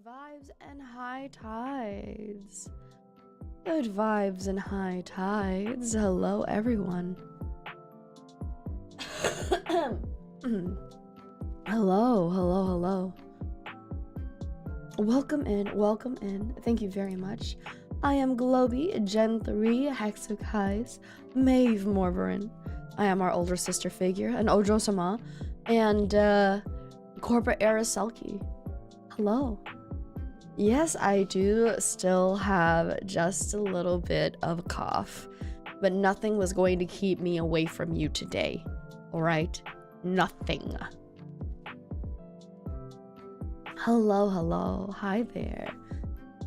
vibes and high tides. Good vibes and high tides. Hello, everyone. Hello. Welcome in. Thank you very much. I am Globie, Gen 3, Hexokai's Maeve Morveren. I am our older sister figure, an Ojo-sama, and corporate heiress Selkie. Hello. Yes, I do still have just a little bit of a cough, but nothing was going to keep me away from you today. All right? Nothing. Hello. Hi there.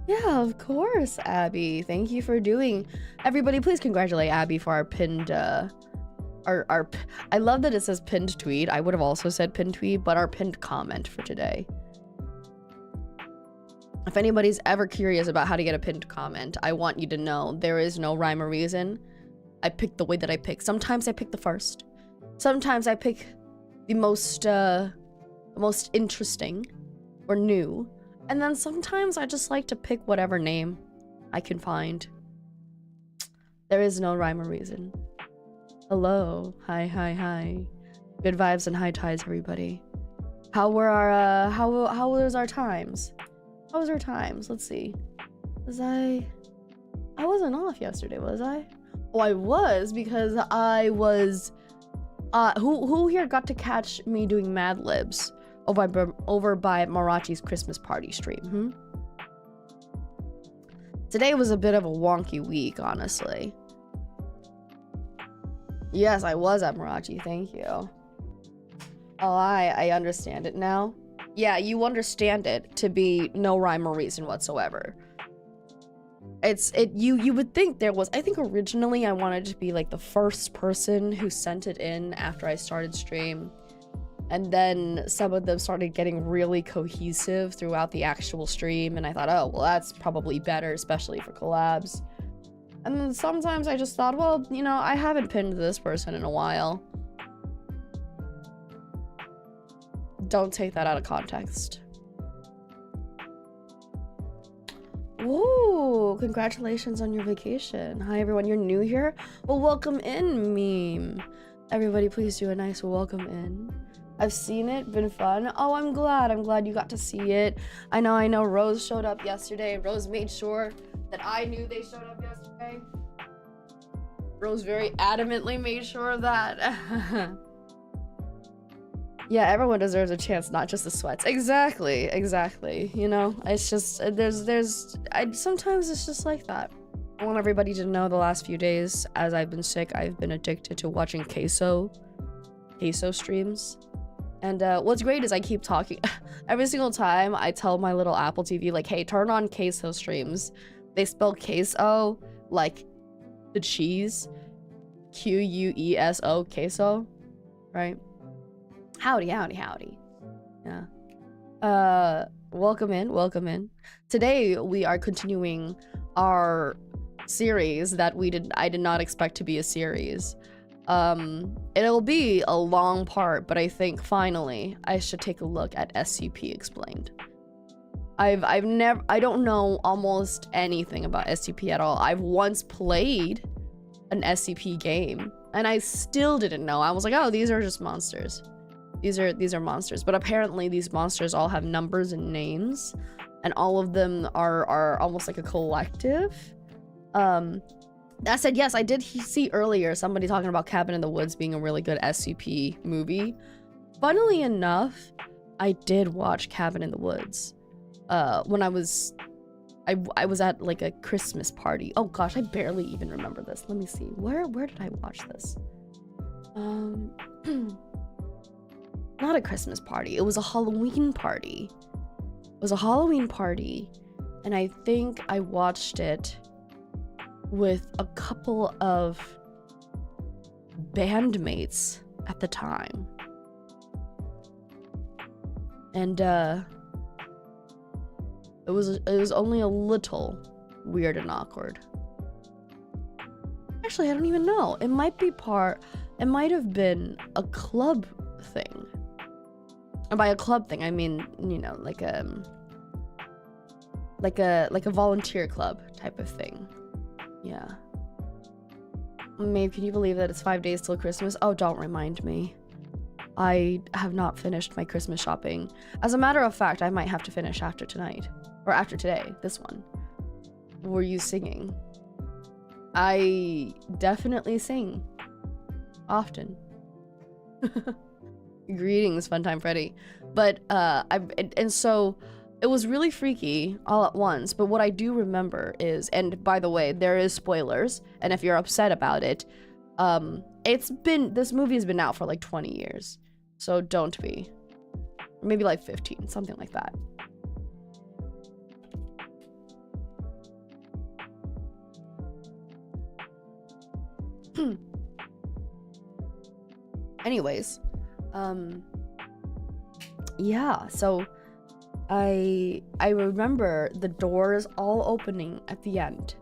Yeah, of course, Abby. Thank you for doing. Everybody, please congratulate Abby for our pinned, I love that it says pinned tweet. I would have also said pinned tweet, but our pinned comment for today. If anybody's ever curious about how to get a pinned comment, I want you to know there is no rhyme or reason. I pick the way that I pick. Sometimes I pick the first. Sometimes I pick the most interesting or new. And then sometimes I just like to pick whatever name I can find. There is no rhyme or reason. Hello. Hi. Good vibes and high tides, everybody. How were our, how was our times? How was our times? Let's see. I wasn't off yesterday, was I? Oh, I was, because I was, who here got to catch me doing Mad Libs over by Marachi's Christmas party stream, Today was a bit of a wonky week, honestly. Yes, I was at Marachi, thank you. Oh, I understand it now. Yeah, you understand it to be no rhyme or reason whatsoever. You would think there was. I think originally I wanted to be like the first person who sent it in after I started stream. And then some of them started getting really cohesive throughout the actual stream. And I thought, oh, well, that's probably better, especially for collabs. And then sometimes I just thought, well, you know, I haven't pinned this person in a while. Don't take that out of context. Whoa, congratulations on your vacation. Hi, everyone. You're new here? Well, welcome in, meme. Everybody, please do a nice welcome in. I've seen it, been fun. Oh, I'm glad you got to see it. I know Rose showed up yesterday. Rose made sure that I knew they showed up yesterday. Rose very adamantly made sure of that. Yeah, everyone deserves a chance, not just the sweats. Exactly. You know, it's just, sometimes it's just like that. I want everybody to know the last few days, as I've been sick, I've been addicted to watching queso streams. And what's great is I keep talking. Every single time I tell my little Apple TV, like, hey, turn on queso streams. They spell queso like the cheese. Q-U-E-S-O, queso, right? Howdy. Yeah. Welcome in. Today we are continuing our series that I did not expect to be a series. It'll be a long part, but I think finally I should take a look at SCP Explained. I don't know almost anything about SCP at all. I've once played an SCP game and I still didn't know. I was like, oh, these are just monsters. These are monsters, but apparently these monsters all have numbers and names, and all of them are almost like a collective. That said, yes, I did see earlier somebody talking about Cabin in the Woods being a really good SCP movie. Funnily enough, I did watch Cabin in the Woods when I was at like a Christmas party. Oh gosh, I barely even remember this. Let me see. Where did I watch this? Not a Christmas party. It was a Halloween party. And I think I watched it with a couple of bandmates at the time. And it was only a little weird and awkward. Actually, I don't even know. It might have been a club thing. And by a club thing, I mean, you know, like like a volunteer club type of thing. Yeah. Maeve, can you believe that it's 5 days till Christmas? Oh, don't remind me. I have not finished my Christmas shopping. As a matter of fact, I might have to finish after tonight. Or after today, this one. Were you singing? I definitely sing. Often. Greetings, Funtime Freddy. But, and so, it was really freaky all at once, but what I do remember is, and by the way, there is spoilers, and if you're upset about it, this movie has been out for like 20 years, so don't be. Maybe like 15, something like that. Anyways, yeah, so I remember the doors all opening at the end.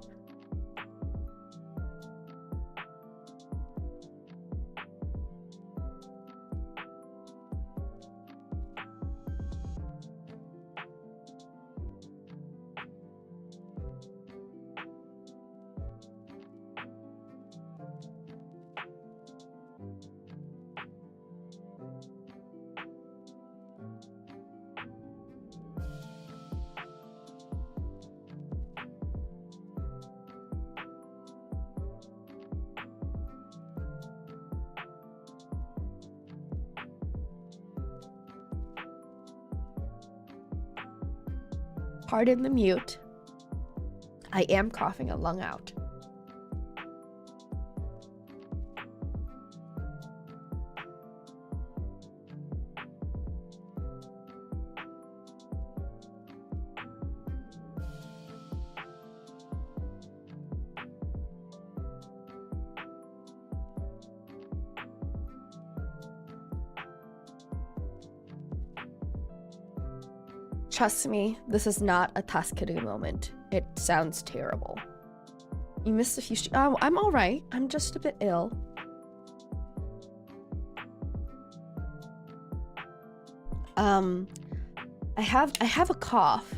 Pardon the mute. I am coughing a lung out. Trust me, this is not a Tuscany moment. It sounds terrible. You missed a few I'm alright. I'm just a bit ill. I have a cough.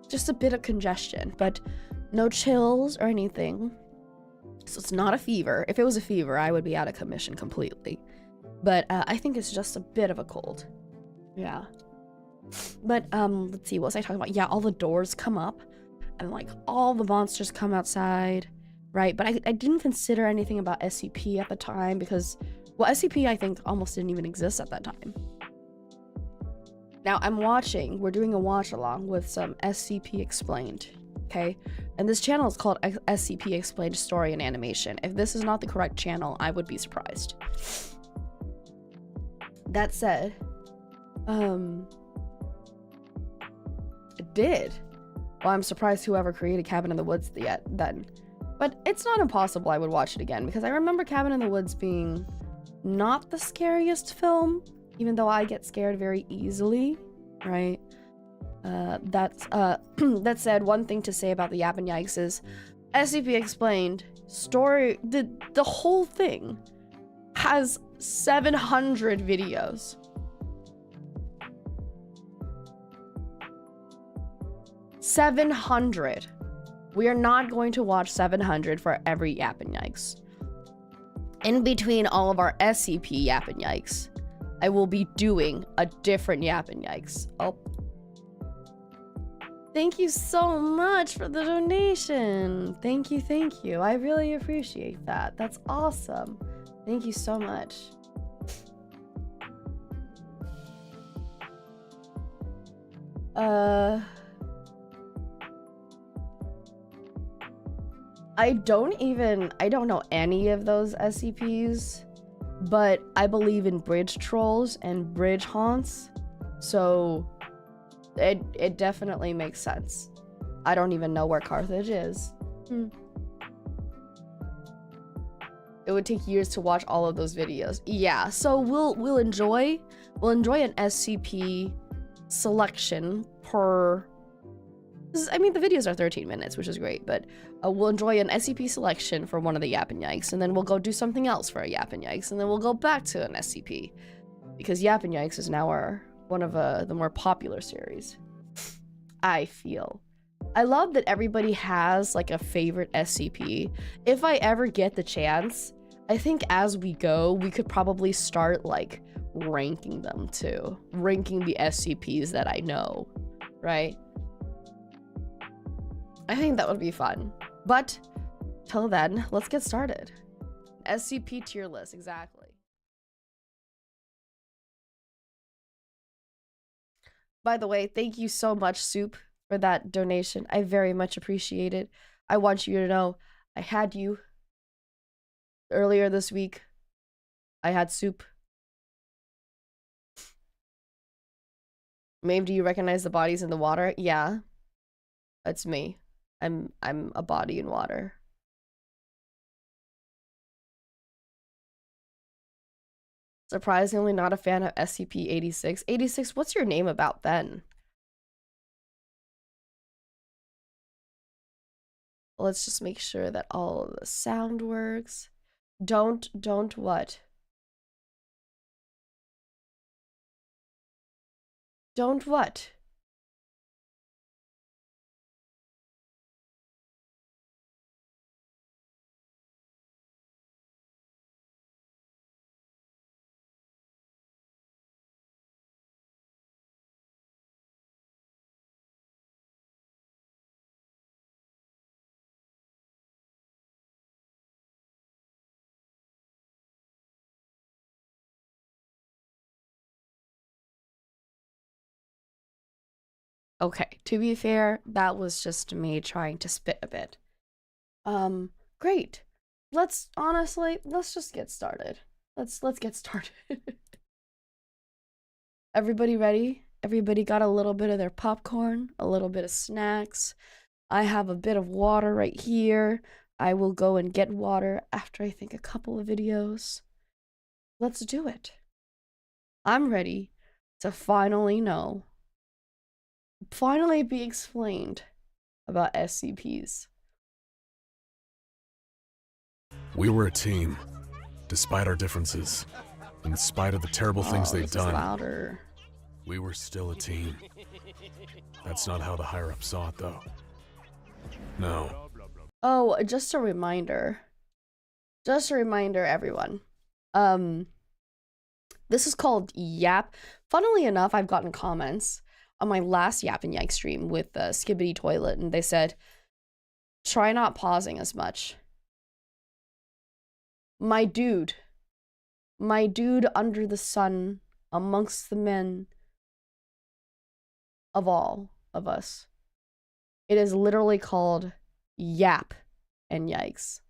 Just a bit of congestion, but no chills or anything. So it's not a fever. If it was a fever, I would be out of commission completely. But I think it's just a bit of a cold. Yeah. But let's see, what was I talking about? Yeah, all the doors come up and like all the monsters come outside, right? But I didn't consider anything about SCP at the time because, well, SCP I think almost didn't even exist at that time. Now we're doing a watch along with some SCP Explained, okay? And this channel is called SCP Explained Story and Animation. If this is not the correct channel, I would be surprised. That said, it did. Well, I'm surprised whoever created Cabin in the Woods then. But it's not impossible I would watch it again, because I remember Cabin in the Woods being not the scariest film, even though I get scared very easily, right? That said, one thing to say about the Yap and Yikes is SCP Explained story, the whole thing has 700 videos. 700. We are not going to watch 700 for every Yap and Yikes. In between all of our SCP Yap and Yikes, I will be doing a different Yap and Yikes. Oh. Thank you so much for the donation. Thank you. I really appreciate that. That's awesome. Thank you so much. I don't know any of those SCPs, but I believe in bridge trolls and bridge haunts, so it definitely makes sense. I don't even know where Carthage is. It would take years to watch all of those videos. Yeah, so we'll enjoy an SCP selection per. I mean, the videos are 13 minutes, which is great, but we'll enjoy an SCP selection for one of the Yap and Yikes, and then we'll go do something else for a Yap and Yikes, and then we'll go back to an SCP, because Yap and Yikes is now one of the more popular series, I feel. I love that everybody has like a favorite SCP. If I ever get the chance, I think as we go, we could probably start like ranking them too. Ranking the SCPs that I know, right? I think that would be fun. But till then, let's get started. SCP tier list, exactly. By the way, thank you so much, Soup, for that donation. I very much appreciate it. I want you to know I had you earlier this week. I had Soup. Maeve, do you recognize the bodies in the water? Yeah. That's me. I'm a body in water. Surprisingly not a fan of SCP-86. 86, what's your name about then? Let's just make sure that all of the sound works. Don't what? Don't what? Okay, to be fair, that was just me trying to spit a bit. Great. Let's just get started. Let's get started. Everybody ready? Everybody got a little bit of their popcorn, a little bit of snacks. I have a bit of water right here. I will go and get water after I think a couple of videos. Let's do it. I'm ready to finally know. Finally be explained about SCPs. We were a team, despite our differences. In spite of the terrible things they've done, louder. We were still a team. That's not how the higher-ups saw it, though. No. Oh, just a reminder. Just a reminder, everyone. This is called Yap. Funnily enough, I've gotten comments on my last Yap and Yikes stream with Skibbity Toilet, and they said, try not pausing as much. My dude under the sun, amongst the men of all of us. It is literally called Yap and Yikes.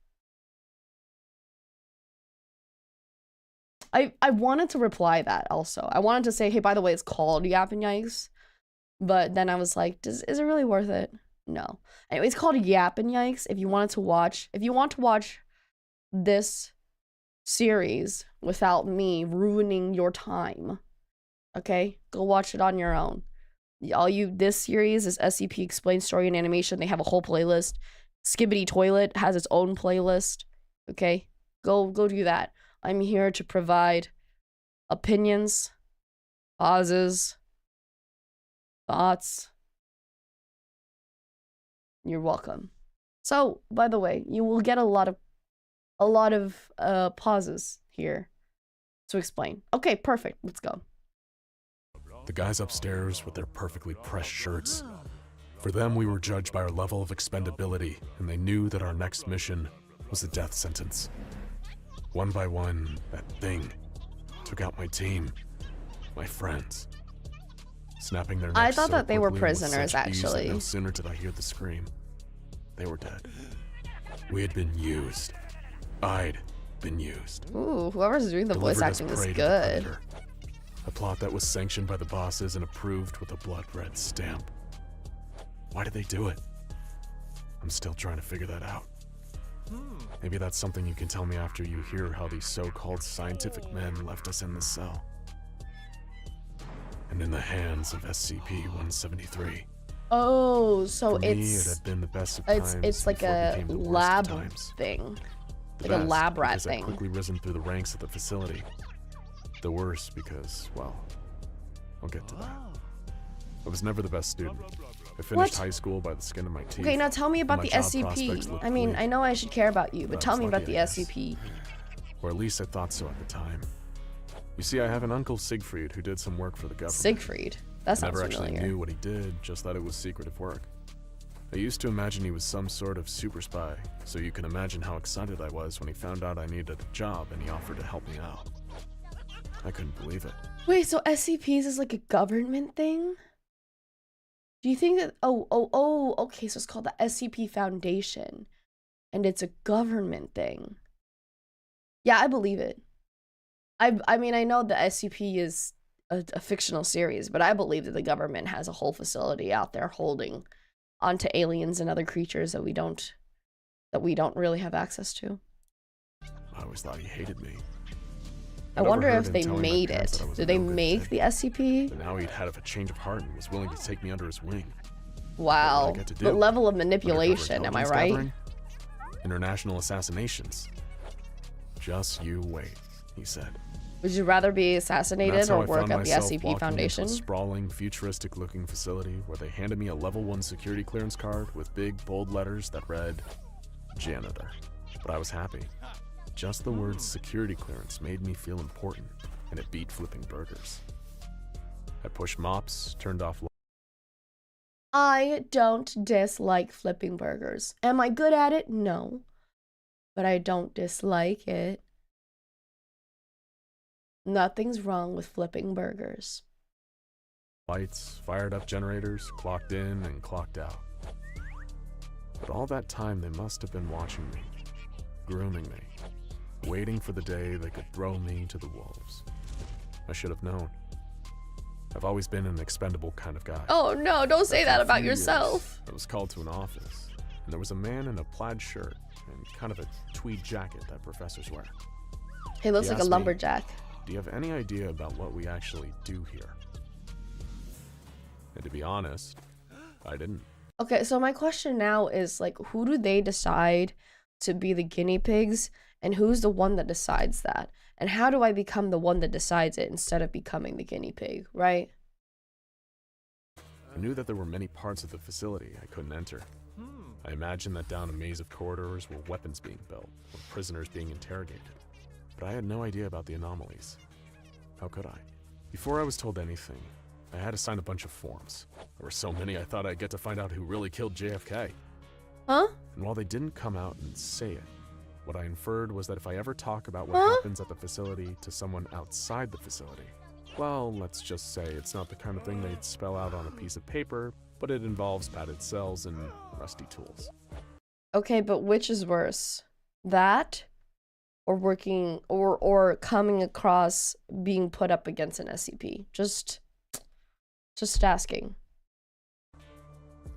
I wanted to reply that also. I wanted to say, hey, by the way, it's called Yap and Yikes. But then I was like, is it really worth it? No. Anyway, it's called Yap and Yikes. If you want to watch this series without me ruining your time, okay, go watch it on your own. This series is SCP Explained Story and Animation. They have a whole playlist. Skibbity Toilet has its own playlist. Okay, go do that. I'm here to provide opinions, pauses, thoughts. You're welcome. So, by the way, you will get a lot of pauses here to explain. Okay, perfect. Let's go. The guys upstairs with their perfectly pressed shirts. For them, we were judged by our level of expendability, and they knew that our next mission was a death sentence. One by one, that thing took out my team, my friends. Snapping their necks. I thought that they were quickly prisoners, actually. No sooner did I hear the scream, they were dead. We had been used. I'd been used. Ooh, whoever's doing the voice acting is good. A plot that was sanctioned by the bosses and approved with a blood red stamp. Why did they do it? I'm still trying to figure that out. Maybe that's something you can tell me after you hear how these so-called scientific men left us in the cell. And in the hands of SCP-173. Oh, so For me, it had been the best of times. It's like a lab thing. Like a lab rat thing. I've quickly risen through the ranks at the facility. The worst because, well, I'll get to that. I was never the best student. I finished What? high school by the skin of my teeth. Okay, now tell me about My the job SCP. prospects looked I mean, bleak. I know I should care about you, but But I tell was me about lucky, the I guess. SCP. Or at least I thought so at the time. You see, I have an uncle Siegfried who did some work for the government. Siegfried. That I sounds never actually familiar. knew what he did, just that it was secretive work. I used to imagine he was some sort of super spy, so you can imagine how excited I was when he found out I needed a job and he offered to help me out. I couldn't believe it. Wait, so SCPs is like a government thing? Do you think that, okay, so it's called the SCP Foundation, and it's a government thing. Yeah, I believe it. I mean, I know the SCP is a fictional series, but I believe that the government has a whole facility out there holding onto aliens and other creatures that we don't really have access to. I always thought he hated me. I wonder if they made it. Did they make the SCP? But now he'd had a change of heart and was willing to take me under his wing. Wow. What did I get to The do? level of Undercover manipulation, am I intelligence right? gathering? International assassinations. Just you wait, he said. Would you rather be And assassinated that's how or I work found at the myself SCP walking Foundation? into a sprawling, futuristic-looking facility where they handed me a level 1 security clearance card with big, bold letters that read, janitor. But I was happy. Just the words security clearance made me feel important, and it beat flipping burgers. I pushed mops, turned off lights. I don't dislike flipping burgers. Am I good at it? No. But I don't dislike it. Nothing's wrong with flipping burgers. Lights, fired up generators, clocked in and clocked out. But all that time they must have been watching me, grooming me, waiting for the day they could throw me to the wolves. I should have known. I've always been an expendable kind of guy. Oh no, don't say that After a about few yourself. years, I was called to an office, and there was a man in a plaid shirt and kind of a tweed jacket that professors wear. He looks He like a asked me, lumberjack. "Do you have any idea about what we actually do here?" And to be honest, I didn't. Okay, so my question now is, like, who do they decide to be the guinea pigs, and who's the one that decides that? And how do I become the one that decides it instead of becoming the guinea pig, right? I knew that there were many parts of the facility I couldn't enter. I imagined that down a maze of corridors were weapons being built, or prisoners being interrogated. But I had no idea about the anomalies. How could I? Before I was told anything, I had to sign a bunch of forms. There were so many I thought I'd get to find out who really killed JFK. Huh? And while they didn't come out and say it, what I inferred was that if I ever talk about what happens at the facility to someone outside the facility, well, let's just say it's not the kind of thing they'd spell out on a piece of paper, but it involves padded cells and rusty tools. Okay, but which is worse? That or working or coming across being put up against an SCP? Just asking.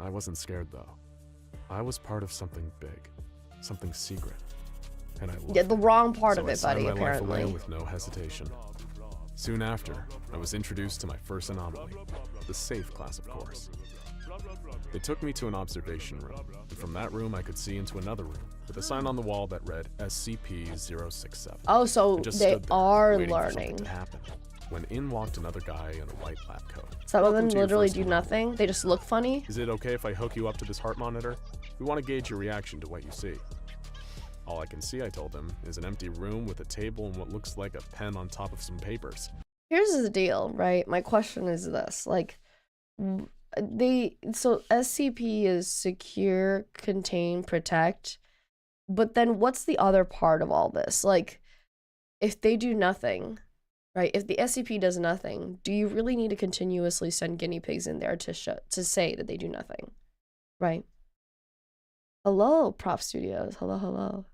I wasn't scared though. I was part of something big, something secret. And I loved Yeah, the wrong part so of I it, signed buddy, my life away apparently. with no hesitation. Soon after, I was introduced to my first anomaly, the safe class, of course. They took me to an observation room, and from that room I could see into another room with a sign on the wall that read SCP-067. Oh, so I just they stood there, are waiting for something learning. to happen, when in walked another guy in a white lab coat. Some of them "Welcome to your literally first do anomaly. nothing. They just look funny. Is it okay if I hook you up to this heart monitor? We want to gauge your reaction to what you see." "All I can see," I told him, "is an empty room with a table and what looks like a pen on top of some papers." Here's the deal, right? My question is this, like, so SCP is secure, contain, protect, but then what's the other part of all this? Like, if they do nothing, right? If the SCP does nothing, do you really need to continuously send guinea pigs in there to say that they do nothing, right? Hello, Prop Studios. Hello, hello.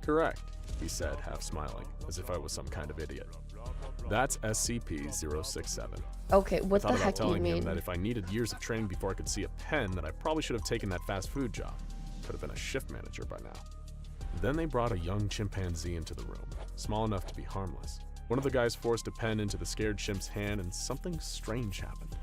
"Correct," he said, half smiling, as if I was some kind of idiot. "That's SCP-067. Okay, what I the thought heck about do you telling him mean? that if I needed years of training before I could see a pen, that I probably should have taken that fast food job. Could have been a shift manager by now. Then they brought a young chimpanzee into the room, small enough to be harmless. One of the guys forced a pen into the scared chimp's hand and something strange happened.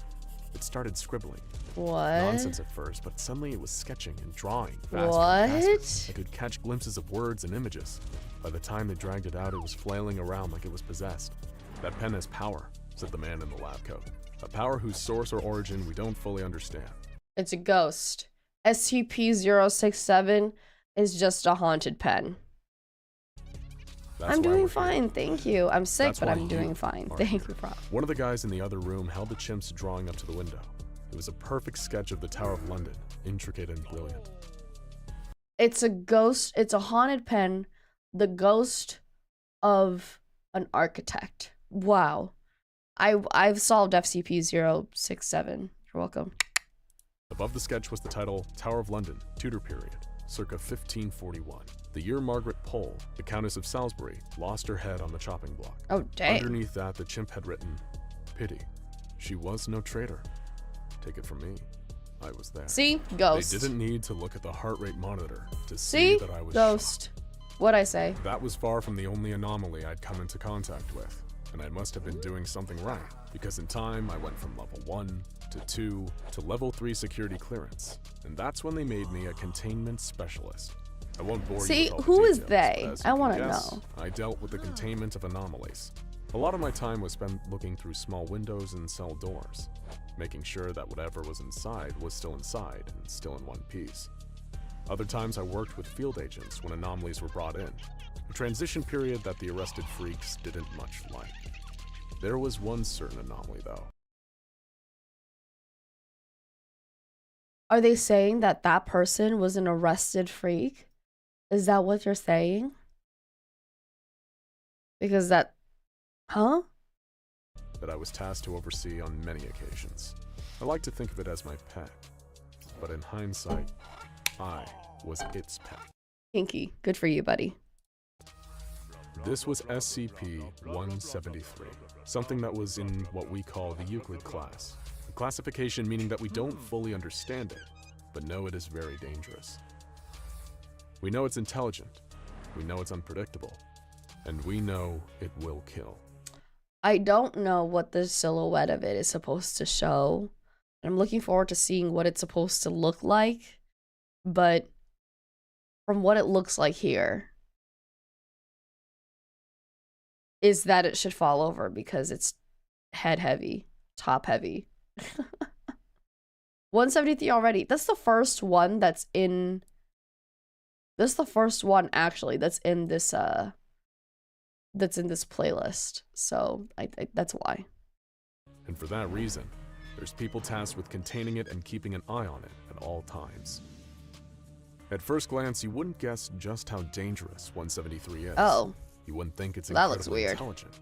It started scribbling. What? Nonsense at first, but suddenly it was sketching and drawing faster and What? faster. I could catch glimpses of words and images. By the time they dragged it out, it was flailing around like it was possessed. That pen has power. said the man in the lab coat. A power whose source or origin we don't fully understand. It's a ghost. SCP-067 is just a haunted pen. I'm doing fine, thank you. I'm sick, but I'm doing fine. Thank you, Prof. One of the guys in the other room held the chimp's drawing up to the window. It was a perfect sketch of the Tower of London, intricate and brilliant. It's a ghost. It's a haunted pen. The ghost of an architect. Wow. I've solved SCP-067. You're welcome. Above the sketch was the title Tower of London, Tudor period, circa 1541. The year Margaret Pole, the Countess of Salisbury, lost her head on the chopping block. Oh, dang. Underneath that, the chimp had written, "Pity. She was no traitor. Take it from me. I was there." See? Ghost. They didn't need to look at the heart rate monitor to see that I was Ghost. What'd I say? That was far from the only anomaly I'd come into contact with, and I must have been doing something right, because in time I went from level 1 to 2 to level 3 security clearance, and that's when they made me a containment specialist. I won't bore you with all the who is details, they? but as I you want can to guess, know. I dealt with the containment of anomalies. A lot of my time was spent looking through small windows and cell doors, making sure that whatever was inside and still in one piece. Other times I worked with field agents when anomalies were brought in, a transition period that the arrested freaks didn't much like. There was one certain anomaly though. Are they saying that that person was an arrested freak? Is that what you're saying? Because that... Huh? That I was tasked to oversee on many occasions. I like to think of it as my pet, but in hindsight, I was its pet. Kinky. Good for you, buddy. This was SCP-173, something that was in what we call the Euclid class, a classification meaning that we don't fully understand it, but know it is very dangerous. We know it's intelligent, we know it's unpredictable, and we know it will kill. I don't know what the silhouette of it is supposed to show. I'm looking forward to seeing what it's supposed to look like, but from what it looks like here is that it should fall over because it's head heavy, top heavy. 173 already. That's the first one that's in... This is the first one, actually, that's in this playlist. So, I that's why. And for that reason, there's people tasked with containing it and keeping an eye on it at all times. At first glance, you wouldn't guess just how dangerous 173 is. Oh. You wouldn't think it's That looks incredibly weird. intelligent.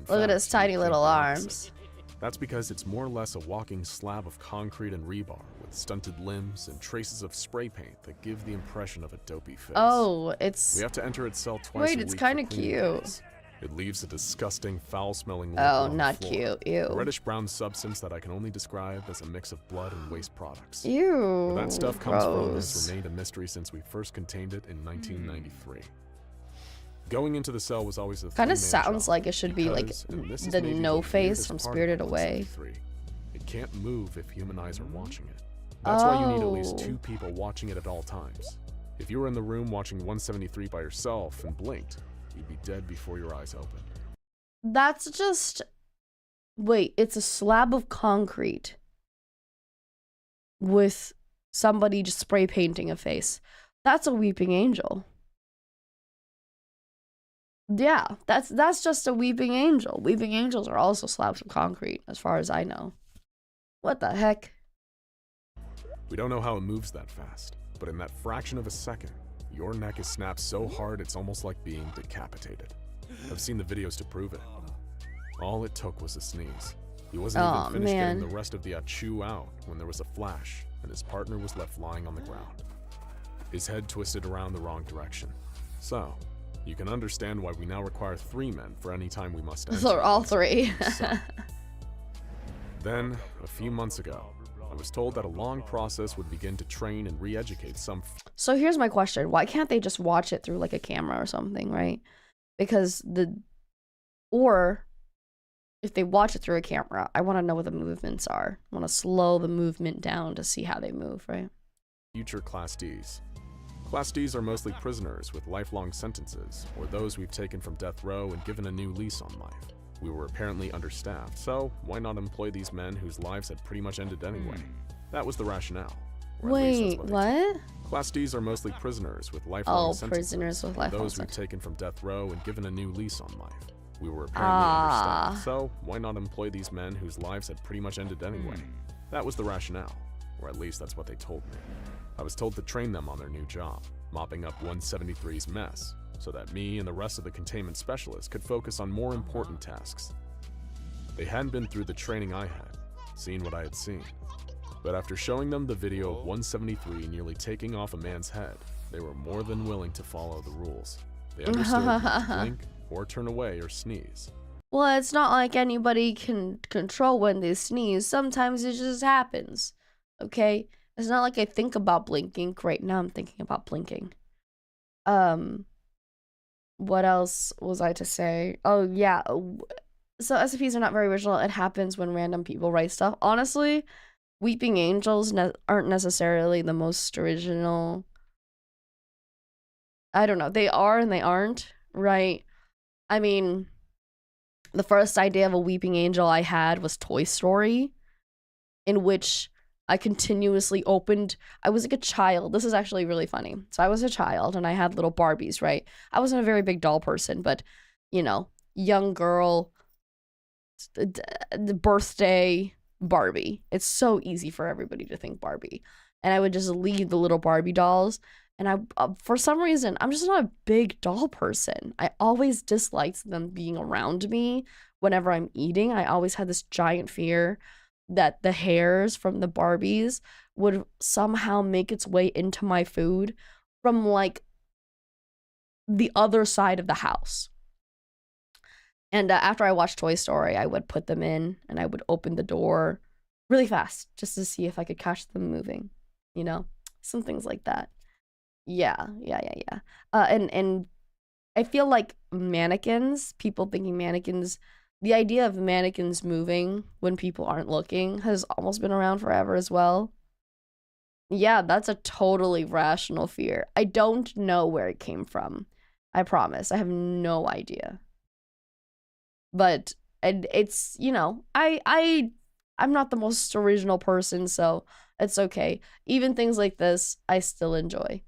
Look at his tiny little arms. That's because it's more or less a walking slab of concrete and rebar with stunted limbs and traces of spray paint that give the impression of a dopey face. Oh, it's... We have to enter its cell twice a Wait, week it's for kind of cleaning cute. days. It leaves a disgusting, foul-smelling liquid Oh, on the not floor. cute. Ew. A reddish-brown substance that I can only describe as a mix of blood and waste products. Ew. Where that stuff comes from gross. has remained a mystery since we first contained it in 1993. Going into the cell was always a Kind of three-man sounds job like it should be like because, and this is the maybe no face weirdest from part of Spirited Away. 173, it can't move if human eyes are watching it. That's why you need at least Oh. 2 people watching it at all times. If you were in the room watching 173 by yourself and blinked, you'd be dead before your eyes opened. That's just... Wait, it's a slab of concrete with somebody just spray painting a face. That's a weeping angel. Yeah, that's just a weeping angel. Weeping angels are also slabs of concrete, as far as I know. What the heck? We don't know how it moves that fast, but in that fraction of a second, your neck is snapped so hard it's almost like being decapitated. I've seen the videos to prove it. All it took was a sneeze. He wasn't even finished getting the rest of the achoo out when there was a flash, and his partner was left lying on the ground. His head twisted around the wrong direction. So, you can understand why we now require 3 men for any time we must enter. So all 3. Then, a few months ago, I was told that a long process would begin to train and re-educate some... So here's my question. Why can't they just watch it through like a camera or something, right? Because or if they watch it through a camera, I want to know what the movements are. I want to slow the movement down to see how they move, right? Future Class Ds. Class Ds are mostly prisoners with lifelong sentences, or those we've taken from death row and given a new lease on life. We were apparently understaffed, so why not employ these men whose lives had pretty much ended anyway? That was the rationale. Or at least that's Wait, what? Class Ds are mostly prisoners with lifelong sentences. Prisoners with lifelong Those we've sentences. taken from death row and given a new lease on life. We were apparently understaffed, so why not employ these men whose lives had pretty much ended anyway? That was the rationale, or at least that's what they told me. I was told to train them on their new job, mopping up 173's mess, so that me and the rest of the containment specialists could focus on more important tasks. They hadn't been through the training I had, seen what I had seen. But after showing them the video of 173 nearly taking off a man's head, they were more than willing to follow the rules. They understood not to blink or turn away or sneeze. Well, it's not like anybody can control when they sneeze. Sometimes it just happens. Okay? It's not like I think about blinking. Great, now I'm thinking about blinking. What else was I to say? Oh, yeah. So SCPs are not very original. It happens when random people write stuff. Honestly, Weeping Angels aren't necessarily the most original. I don't know. They are and they aren't, right? I mean, the first idea of a Weeping Angel I had was Toy Story, in which I continuously opened. I was like a child. This is actually really funny. So I was a child and I had little Barbies, right? I wasn't a very big doll person, but, you know, young girl, the birthday Barbie. It's so easy for everybody to think Barbie. And I would just leave the little Barbie dolls. And I, for some reason, I'm just not a big doll person. I always disliked them being around me whenever I'm eating. I always had this giant fear that the hairs from the Barbies would somehow make its way into my food from like the other side of the house. And after I watched Toy Story, I would put them in and I would open the door really fast just to see if I could catch them moving, you know, some things like that. Yeah. And I feel like mannequins, people thinking mannequins, the idea of mannequins moving when people aren't looking has almost been around forever as well. Yeah, that's a totally rational fear. I don't know where it came from. I promise. I have no idea. But it's, you know, I'm not the most original person, so it's okay. Even things like this, I still enjoy.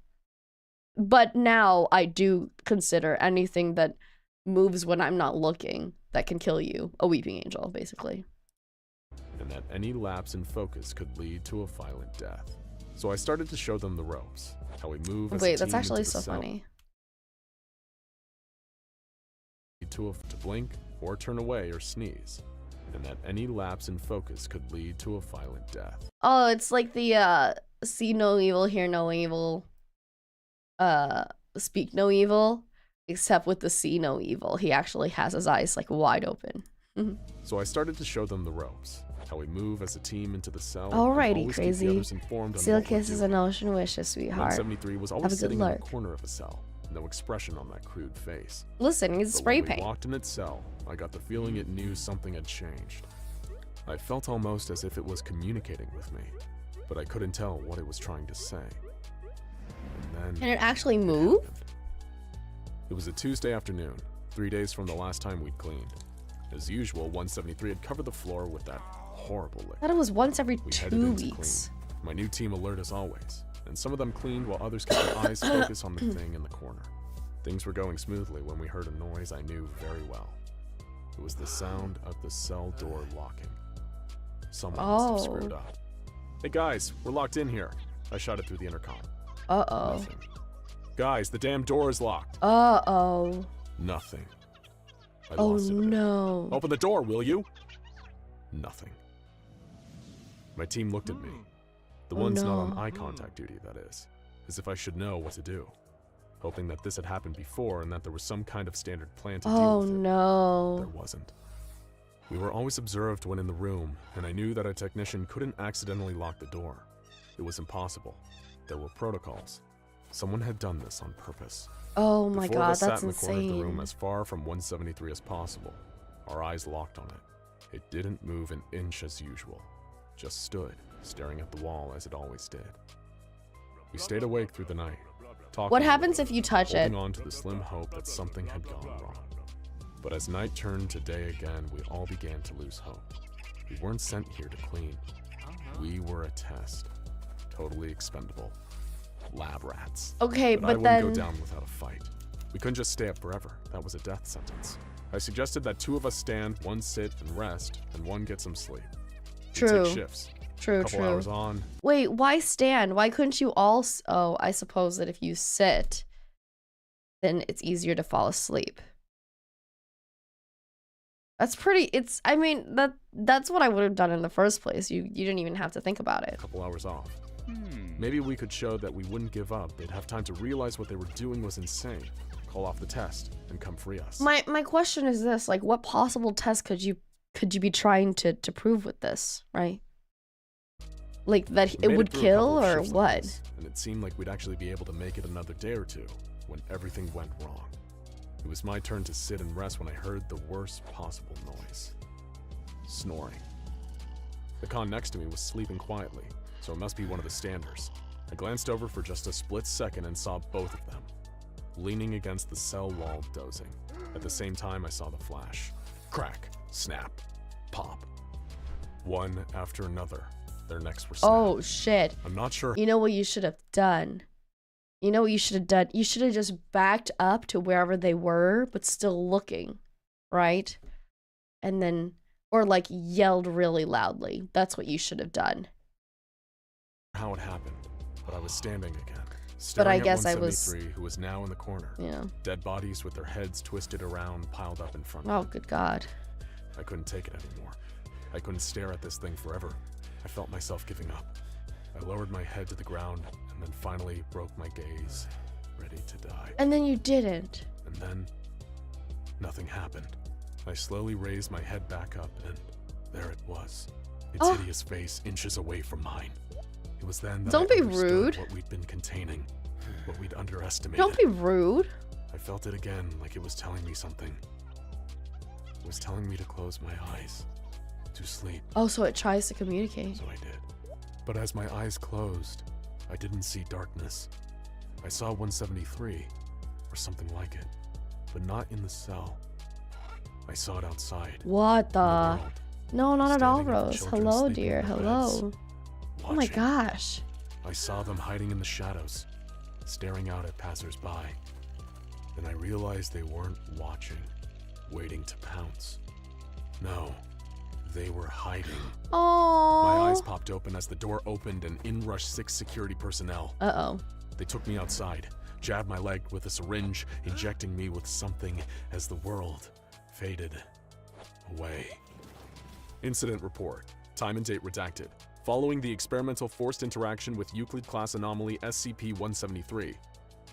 But now I do consider anything that moves when I'm not looking that can kill you a weeping angel, basically. And that any lapse in focus could lead to a violent death. So I started to show them the ropes, how we move as a Wait, that's team actually into the so cell. funny. To blink or turn away or sneeze, and that any lapse in focus could lead to a violent death. Oh, it's like the see no evil, hear no evil, speak no evil, except with the see no evil. He actually has his eyes like wide open. So I started to show them the ropes, how we move as a team into the cell. Alrighty, crazy. Seal kisses and ocean wishes, sweetheart. 173 was always sitting in the corner of a cell, no expression on that crude face. Listen, he's spray paint. When we walked in its cell, I got the feeling it knew something had changed. I felt almost as if it was communicating with me, but I couldn't tell what it was trying to say. And then Can it actually move? It was a Tuesday afternoon, 3 days from the last time we'd cleaned. As usual, 173 had covered the floor with that horrible lick. I thought it was once every We 2 weeks. My new team alert as always, and some of them cleaned while others kept their eyes focused on the thing in the corner. Things were going smoothly when we heard a noise I knew very well. It was the sound of the cell door locking. Someone must have screwed up. Hey guys, we're locked in here. I shouted through the intercom. Uh-oh. Nothing. Guys, the damn door is locked. Uh-oh. Nothing. I Oh lost it a bit. no. Open the door, will you? Nothing. My team looked at me. The ones not on eye contact duty, that is. As if I should know what to do. Hoping that this had happened before and that there was some kind of standard plan to deal with it. No. There wasn't. We were always observed when in the room, and I knew that a technician couldn't accidentally lock the door. It was impossible. There were protocols. Someone had done this on purpose. Oh my Before god, us sat that's in the corner of the room insane. as far from 173 as possible. Our eyes locked on it. It didn't move an inch as usual. Just stood, staring at the wall as it always did. We stayed awake through the night. What happens if you touch it? Holding on to the slim hope that something had gone wrong. But as night turned to day again, we all began to lose hope. We weren't sent here to clean. We were a test. Totally expendable. Lab rats. Okay, but I but wouldn't then... go down without a fight. We couldn't just stay up forever. That was a death sentence. I suggested that 2 of us stand, 1 sit and rest, and 1 get some sleep. True. Take shifts. True, Couple hours on. Wait, why stand? Why couldn't you all... Oh, I suppose that if you sit, then it's easier to fall asleep. That's pretty... I mean, that's what I would have done in the first place. You didn't even have to think about it. Couple hours off. Maybe we could show that we wouldn't give up. They'd have time to realize what they were doing was insane. Call off the test and come free us. My question is this, like, what possible test could you be trying to prove with this, right? Like, that it would kill or what? And it seemed like we'd actually be able to make it another day or two when everything went wrong. It was my turn to sit and rest when I heard the worst possible noise. Snoring. The con next to me was sleeping quietly, so it must be one of the standers. I glanced over for just a split second and saw both of them, leaning against the cell wall dozing. At the same time, I saw the flash. Crack, snap, pop. One after another, their necks were snapped. Oh, shit. I'm not sure. You know what you should have done? You know what you should have done? You should have just backed up to wherever they were, but still looking, right? And then, or like yelled really loudly. That's what you should have done. How it happened, but I was standing again. But I Staring guess at I was... 173, who was now in the corner. Yeah. Dead bodies with their heads twisted around, piled up in front of Oh, me. good God. I couldn't take it anymore. I couldn't stare at this thing forever. I felt myself giving up. I lowered my head to the ground, and then finally broke my gaze, ready to die. And then you didn't. And then, nothing happened. I slowly raised my head back up, and there it was. Its hideous face inches away from mine. It was then that Don't I be understood rude. what we'd been containing, what we'd underestimated. Don't be rude. I felt it again, like it was telling me something. It was telling me to close my eyes, to sleep. Oh, so it tries to communicate. So I did. But as my eyes closed, I didn't see darkness. I saw 173, or something like it, but not in the cell. I saw it outside. What the? world, No, not at all, standing with Rose. children Hello, sleeping dear. in their Hello. beds, Oh my watching. gosh. I saw them hiding in the shadows, staring out at passersby. Then I realized they weren't watching, waiting to pounce. No, they were hiding. Oh. My eyes popped open as the door opened and in rushed 6 security personnel. Uh-oh. They took me outside, jabbed my leg with a syringe, injecting me with something as the world faded away. Incident report. Time and date redacted. Following the experimental forced interaction with Euclid class anomaly SCP-173,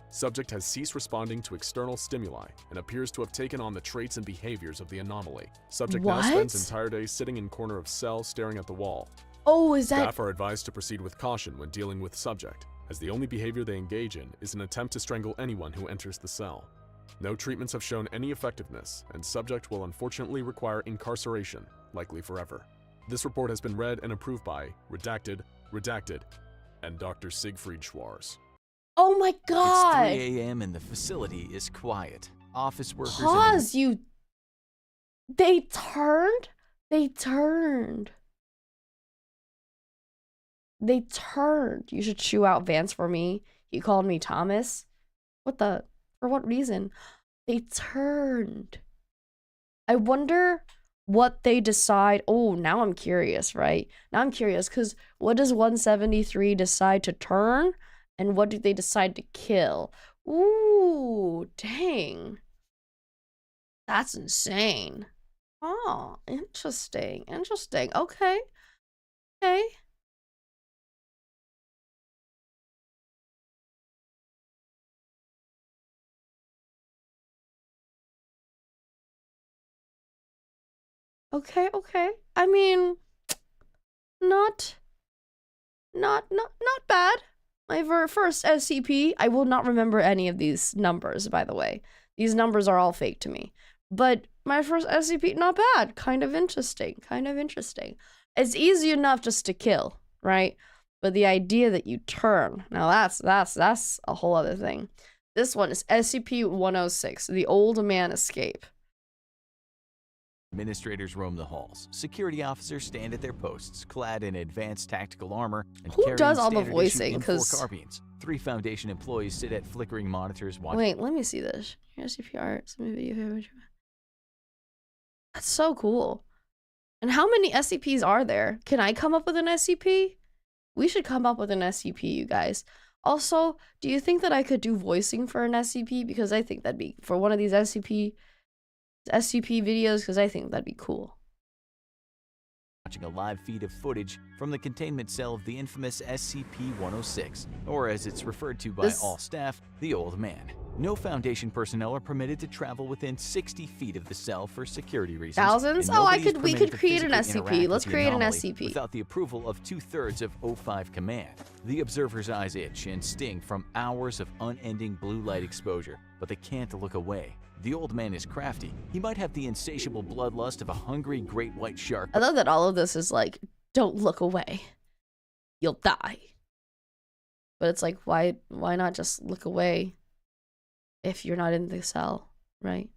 subject has ceased responding to external stimuli and appears to have taken on the traits and behaviors of the anomaly. Subject now spends entire day sitting in corner of cell staring at the wall. Oh, is that... Staff are advised to proceed with caution when dealing with subject, as the only behavior they engage in is an attempt to strangle anyone who enters the cell. No treatments have shown any effectiveness, and subject will unfortunately require incarceration, likely forever. This report has been read and approved by Redacted, and Dr. Siegfried Schwarz. Oh my God. It's 3 a.m. and the facility is quiet. Office workers Pause, you... They turned? They turned. They turned. You should chew out Vance for me. He called me Thomas. What the... For what reason? They turned. I wonder what they decide. Oh, now I'm curious, right? Now I'm curious, because what does 173 decide to turn? And what do they decide to kill? Ooh, dang. That's insane. Oh, interesting. Interesting. Okay. Okay. Okay, okay. I mean, not bad. My first SCP, I will not remember any of these numbers, by the way. These numbers are all fake to me. But my first SCP, not bad. Kind of interesting. Kind of interesting. It's easy enough just to kill, right? But the idea that you turn, now that's a whole other thing. This one is SCP-106, the Old Man Escape. Administrators roam the halls. Security officers stand at their posts, clad in advanced tactical armor and Who carrying does all the standard-issue voicing? M4 Because carbines. 3 Foundation employees sit at flickering monitors watching. wait, let me see this. SCP art, some video. That's so cool. And how many SCPs are there? Can I come up with an SCP? We should come up with an SCP, you guys. Also, do you think that I could do voicing for an SCP? Because I think that'd be for one of these SCP videos, because I think that'd be cool. Watching a live feed of footage from the containment cell of the infamous SCP-106, or as it's referred to by all staff, the Old Man. No Foundation personnel are permitted to travel within 60 feet of the cell for security reasons. Thousands? and Oh, nobody's we could permitted to create an physically SCP. interact Let's with the create an anomaly SCP. without the approval of 2/3 of O5 Command. The observer's eyes itch and sting from hours of unending blue light exposure, but they can't look away. The Old Man is crafty. He might have the insatiable bloodlust of a hungry great white shark. I love that all of this is like, don't look away. You'll die. But it's like, why not just look away if you're not in the cell, right?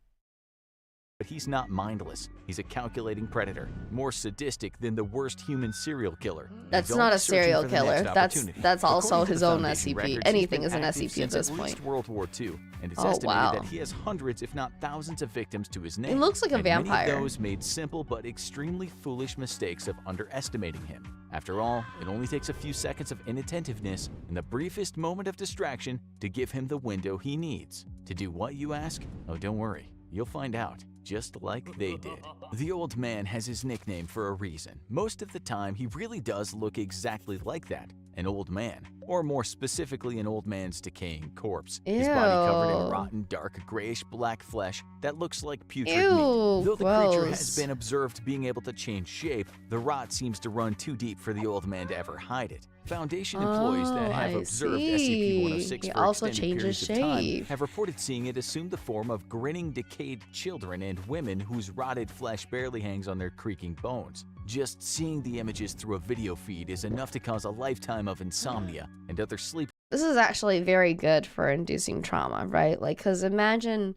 But he's not mindless. He's a calculating predator, more sadistic than the worst human serial killer. That's He's not a always searching serial for the killer. next That's opportunity. also According to his the own Foundation SCP. records, he's Anything been is an active SCP at since this least point. World War II, and it's Oh, estimated wow. that he has hundreds, if not thousands, of victims to his name. He looks like a and Many vampire. of those made simple but extremely foolish mistakes of underestimating him. After all, it only takes a few seconds of inattentiveness and the briefest moment of distraction to give him the window he needs. To do what, you ask? Oh, don't worry. You'll find out, just like they did. The Old Man has his nickname for a reason. Most of the time, he really does look exactly like that, an old man. Or more specifically, an old man's decaying corpse. His body covered in Ew. rotten, dark, grayish-black flesh that looks like putrid Ew, meat. Though the creature gross. has been observed being able to change shape, the rot seems to run too deep for the Old Man to ever hide it. Foundation employees that have I observed see. SCP-106 He for also extended changes periods of time shape. have reported seeing it assume the form of grinning, decayed children and women whose rotted flesh barely hangs on their creaking bones. Just seeing the images through a video feed is enough to cause a lifetime of insomnia and other sleep. This is actually very good for inducing trauma, right? Like, because imagine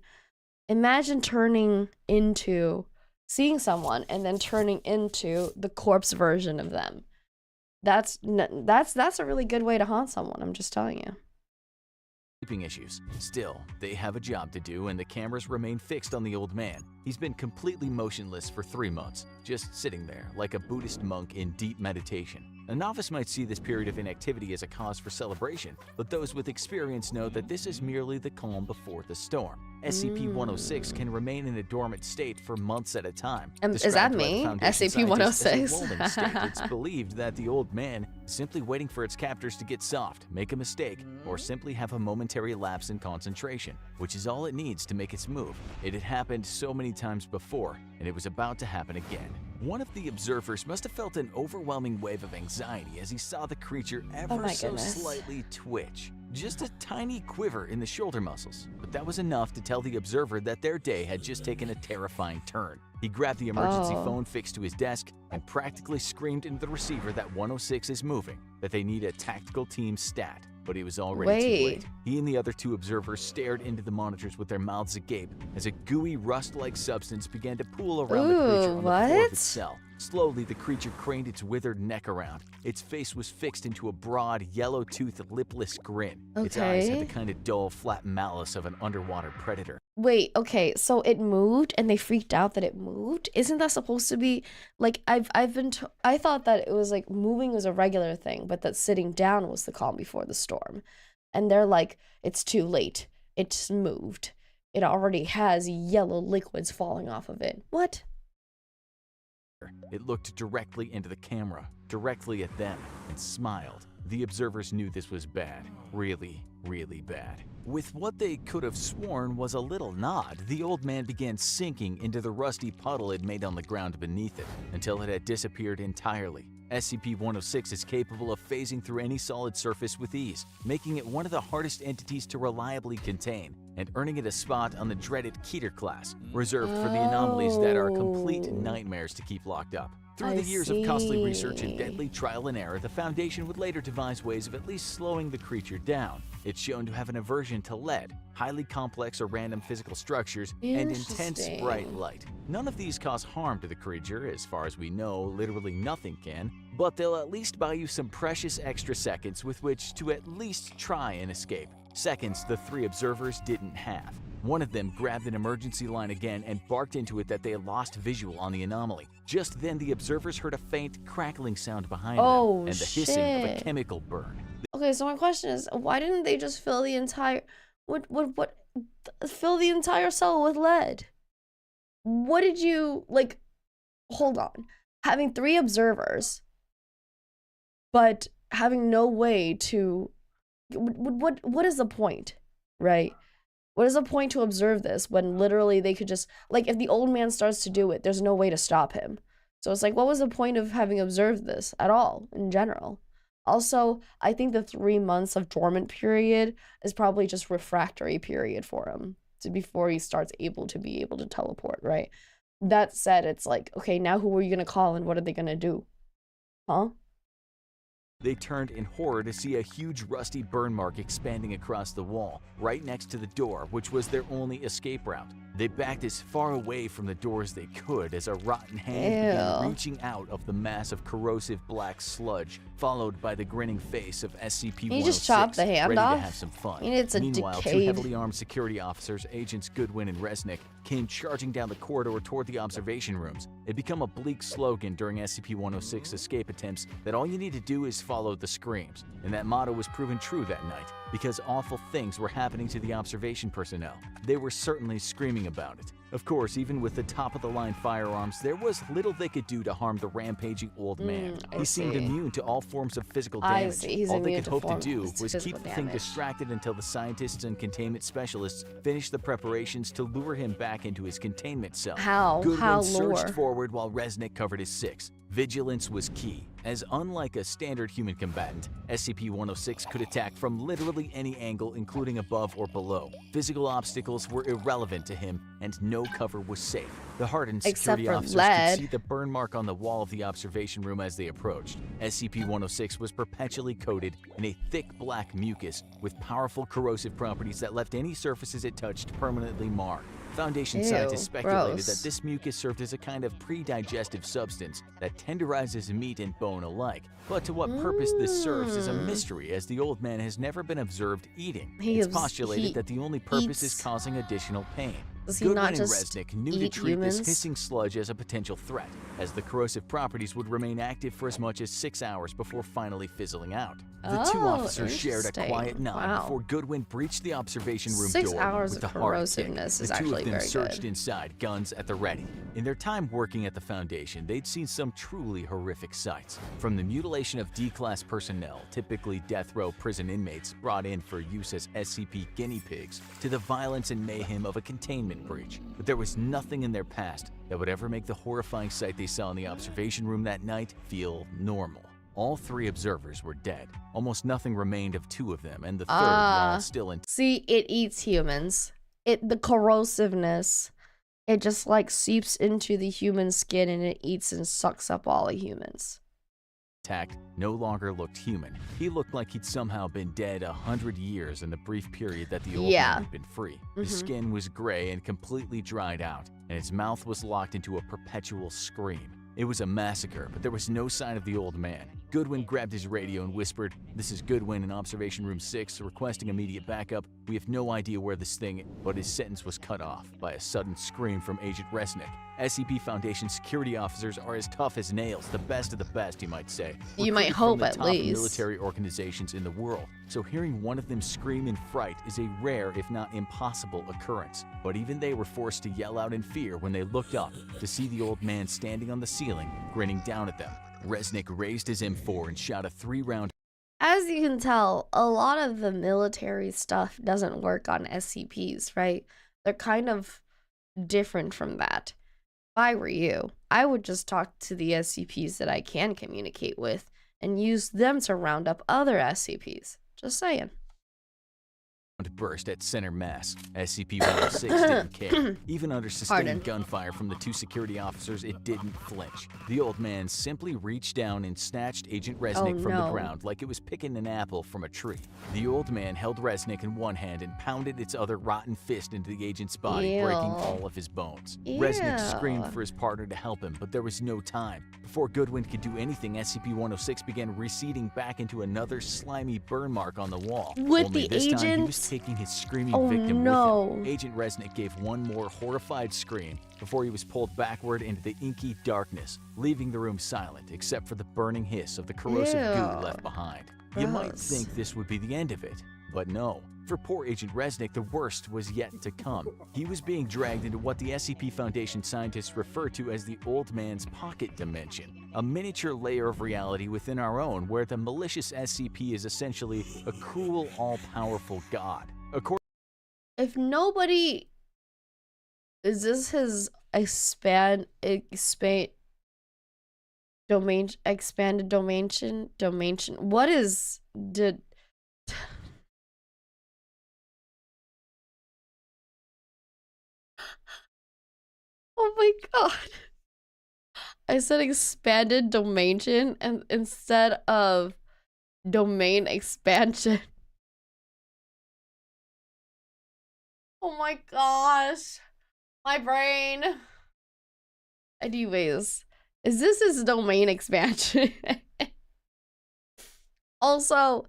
turning into seeing someone and then turning into the corpse version of them. That's a really good way to haunt someone. I'm just telling you. Sleeping issues. Still, they have a job to do and the cameras remain fixed on the Old Man. He's been completely motionless for 3 months, just sitting there like a Buddhist monk in deep meditation. A novice might see this period of inactivity as a cause for celebration, but those with experience know that this is merely the calm before the storm. SCP-106 can remain in a dormant state for months at a time. Is that Described by the me? Foundation scientists as a SCP-106? rolling state. It's believed that the Old Man is simply waiting for its captors to get soft, make a mistake, or simply have a momentary lapse in concentration, which is all it needs to make its move. It had happened so many times before, and it was about to happen again. One of the observers must have felt an overwhelming wave of anxiety as he saw the creature ever so slightly twitch. Just a tiny quiver in the shoulder muscles, but that was enough to tell the observer that their day had just taken a terrifying turn. He grabbed the emergency phone fixed to his desk and practically screamed into the receiver that 106 is moving, that they need a tactical team stat. But he was already too late. He and the other 2 observers stared into the monitors with their mouths agape as a gooey rust-like substance began to pool around the creature on the floor of its cell. Slowly, the creature craned its withered neck around. Its face was fixed into a broad, yellow-toothed, lipless grin. Its eyes had the kind of dull, flat malice of an underwater predator. Wait, okay, so it moved and they freaked out that it moved? Isn't that supposed to be like I thought that it was like moving was a regular thing, but that sitting down was the calm before the storm. And they're like, it's too late. It's moved. It already has yellow liquids falling off of it. What? It looked directly into the camera, directly at them, and smiled. The observers knew this was bad. Really, really bad. With what they could have sworn was a little nod, the Old Man began sinking into the rusty puddle it made on the ground beneath it, until it had disappeared entirely. SCP-106 is capable of phasing through any solid surface with ease, making it one of the hardest entities to reliably contain, and earning it a spot on the dreaded Keter class, reserved for the anomalies that are complete nightmares to keep locked up. Through the years of costly research and deadly trial and error, the Foundation would later devise ways of at least slowing the creature down. It's shown to have an aversion to lead, highly complex or random physical structures, and intense bright light. None of these cause harm to the creature, as far as we know, literally nothing can, but they'll at least buy you some precious extra seconds with which to at least try and escape. Seconds the 3 observers didn't have. One of them grabbed an emergency line again and barked into it that they had lost visual on the anomaly. Just then, the observers heard a faint crackling sound behind them and the hissing of a chemical burn. Okay, so my question is, why didn't they just fill the entire fill the entire cell with lead? What did you like? Hold on, having 3 observers, but having no way to. What is the point, right? What is the point to observe this when literally they could just, like, if the old man starts to do it, there's no way to stop him. So it's like, what was the point of having observed this at all in general? Also, I think the 3 months of dormant period is probably just refractory period for him before he starts able to teleport, right? That said, it's like, okay, now who are you going to call and what are they going to do? Huh? They turned in horror to see a huge rusty burn mark expanding across the wall, right next to the door, which was their only escape route. They backed as far away from the door as they could as a rotten hand began reaching out of the mass of corrosive black sludge, followed by the grinning face of SCP-106, you just chop the hand ready off? to have some fun. I mean, it's a Meanwhile, decayed... 2 heavily armed security officers, Agents Goodwin and Resnick, came charging down the corridor toward the observation rooms. It became a bleak slogan during SCP-106 escape attempts that all you need to do is follow the screams, and that motto was proven true that night, because awful things were happening to the observation personnel. They were certainly screaming about it. Of course, even with the top-of-the-line firearms, there was little they could do to harm the rampaging old man. He seemed immune to all forms of physical damage. All they could hope to do was keep the thing distracted until the scientists and containment specialists finished the preparations to lure him back into his containment cell. Goodwin surged forward while Resnick covered his 6. Vigilance was key, as unlike a standard human combatant, SCP-106 could attack from literally any angle, including above or below. Physical obstacles were irrelevant to him, and no cover was safe. The hardened security officers could see the burn mark on the wall of the observation room as they approached. SCP-106 was perpetually coated in a thick black mucus with powerful corrosive properties that left any surfaces it touched permanently marred. Foundation scientists speculated that this mucus served as a kind of pre-digestive substance that tenderizes meat and bone alike. But to what purpose this serves is a mystery, as the old man has never been observed eating. It's postulated that the only purpose is causing additional pain. Goodwin and Resnick knew to treat this hissing sludge as a potential threat, as the corrosive properties would remain active for as much as 6 hours before finally fizzling out. The 2 officers shared a quiet nod before Goodwin breached the observation room door 6 hours with of the hard kick. corrosiveness is The 2 actually of them very surged good. inside, guns at the ready. In their time working at the Foundation, they'd seen some truly horrific sights. From the mutilation of D-class personnel, typically death row prison inmates brought in for use as SCP guinea pigs, to the violence and mayhem of a containment breach. But there was nothing in their past that would ever make the horrifying sight they saw in the observation room that night feel normal. All 3 observers were dead. Almost nothing remained of 2 of them, and the 3rd, while still in... See, it eats humans. The corrosiveness, it just like seeps into the human skin and it eats and sucks up all the humans. No longer looked human. He looked like he'd somehow been dead 100 years in the brief period that the old man had been free. His skin was gray and completely dried out, and his mouth was locked into a perpetual scream. It was a massacre, but there was no sign of the old man. Goodwin grabbed his radio and whispered, "This is Goodwin in Observation Room 6, requesting immediate backup. We have no idea where this thing..." But his sentence was cut off by a sudden scream from Agent Resnick. SCP Foundation security officers are as tough as nails, the best of the best, you might say. You might hope, at least. From the top military organizations in the world, so hearing one of them scream in fright is a rare, if not impossible, occurrence. But even they were forced to yell out in fear when they looked up to see the old man standing on the ceiling, grinning down at them. Resnick raised his M4 and shot a 3-round. As you can tell, a lot of the military stuff doesn't work on SCPs, right? They're kind of different from that. If I were you, I would just talk to the SCPs that I can communicate with and use them to round up other SCPs. Just saying. burst at center mass. SCP-106 didn't care. Even under sustained gunfire from the two security officers, it didn't flinch. The old man simply reached down and snatched Agent Resnick from the ground like it was picking an apple from a tree. The old man held Resnick in one hand and pounded its other rotten fist into the agent's body, breaking all of his bones. Resnick screamed for his partner to help him, but there was no time. Before Goodwin could do anything, SCP-106 began receding back into another slimy burn mark on the wall. With the this agent? time, he was taking his screaming victim with him. Agent Resnick gave one more horrified scream before he was pulled backward into the inky darkness, leaving the room silent except for the burning hiss of the corrosive goo left behind. You might think this would be the end of it, but no. For poor Agent Resnick, the worst was yet to come. He was being dragged into what the SCP Foundation scientists refer to as the Old Man's Pocket Dimension, a miniature layer of reality within our own where the malicious SCP is essentially a cruel, all-powerful god. If nobody... Is this his expanded domain? What is... Oh my god. I said expanded domain and instead of domain expansion. Oh my gosh. My brain. Anyways, is this his domain expansion? Also,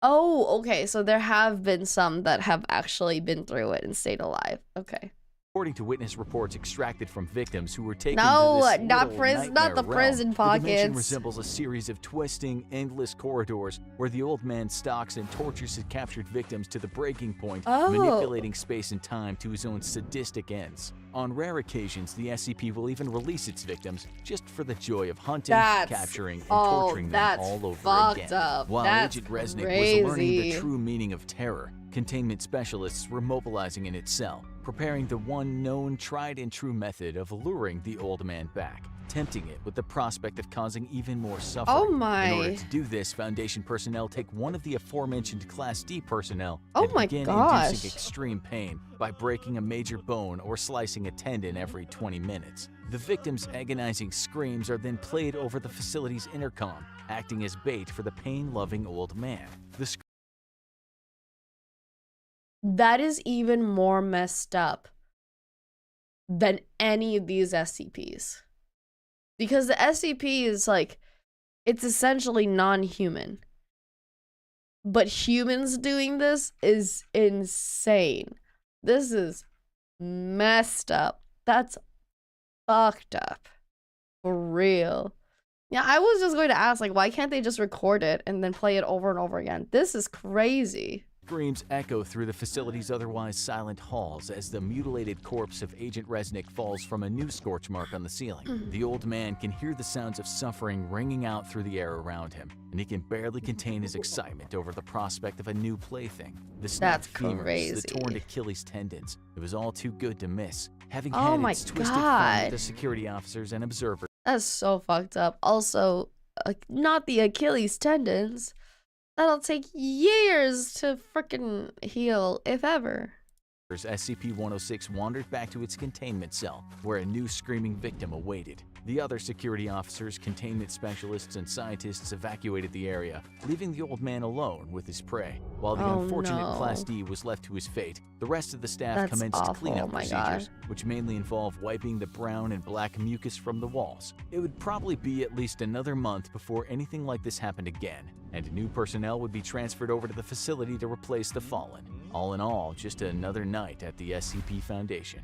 oh, okay, so there have been some that have actually been through it and stayed alive. Okay. According to witness reports extracted from victims who were taken no, to this not prison, not the prison pockets. The dimension resembles a series of twisting, endless corridors where the old man stalks and tortures his captured victims to the breaking point, manipulating space and time to his own sadistic ends. On rare occasions, the SCP will even release its victims just for the joy of hunting, capturing, and torturing them all over again. While Agent Resnick was learning the true meaning of terror, containment specialists were mobilizing in its cell, preparing the one known tried and true method of luring the old man back, tempting it with the prospect of causing even more suffering. Oh my. In order to do this, Foundation personnel take one of the aforementioned Class D personnel and begin inducing extreme pain by breaking a major bone or slicing a tendon every 20 minutes. The victim's agonizing screams are then played over the facility's intercom, acting as bait for the pain-loving old man. That is even more messed up than any of these SCPs. Because the SCP is like, it's essentially non-human. But humans doing this is insane. This is messed up. That's fucked up. For real. Yeah, I was just going to ask, like, why can't they just record it and then play it over and over again? This is crazy. Screams echo through the facility's otherwise silent halls as the mutilated corpse of Agent Resnick falls from a new scorch mark on the ceiling. The old man can hear the sounds of suffering ringing out through the air around him, and he can barely contain his excitement over the prospect of a new plaything. The snapped femurs, the torn Achilles tendons. It was all too good to miss, having had its twisted fun with the security officers and observers. That's so fucked up. Also, not the Achilles tendons. That'll take years to frickin' heal, if ever. SCP-106 wandered back to its containment cell, where a new screaming victim awaited. The other security officers, containment specialists, and scientists evacuated the area, leaving the old man alone with his prey. While the unfortunate Class D was left to his fate, the rest of the staff commenced cleanup procedures, which mainly involve wiping the brown and black mucus from the walls. It would probably be at least another month before anything like this happened again, and new personnel would be transferred over to the facility to replace the fallen. All in all, just another night at the SCP Foundation.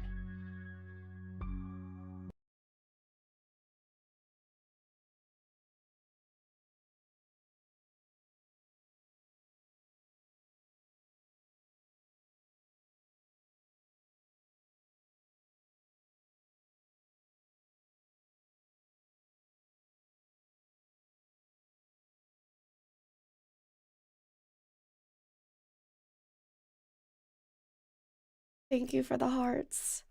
Thank you for the hearts.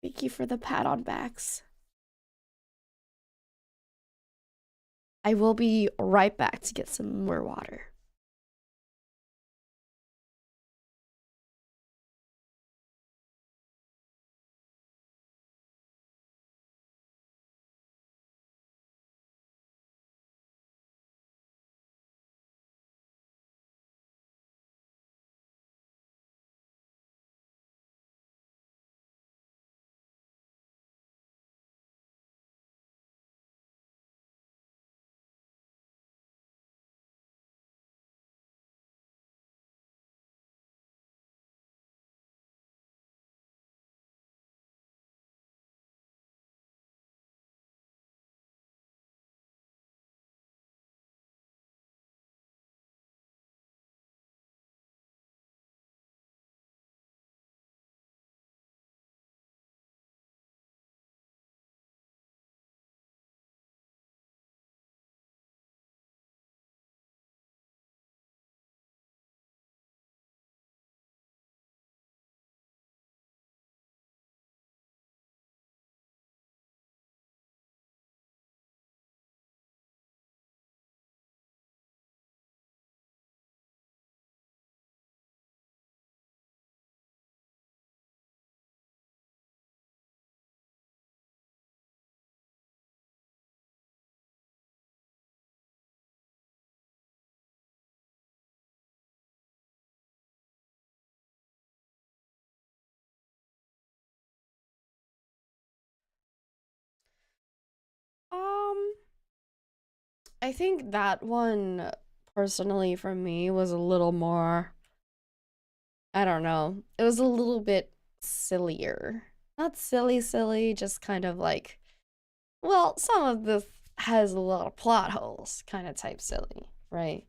Thank you for the pat on backs. I will be right back to get some more water. I think that one, personally, for me, was a little more, I don't know. It was a little bit sillier. Not silly, just kind of like, well, some of this has a lot of plot holes, kind of type silly, right?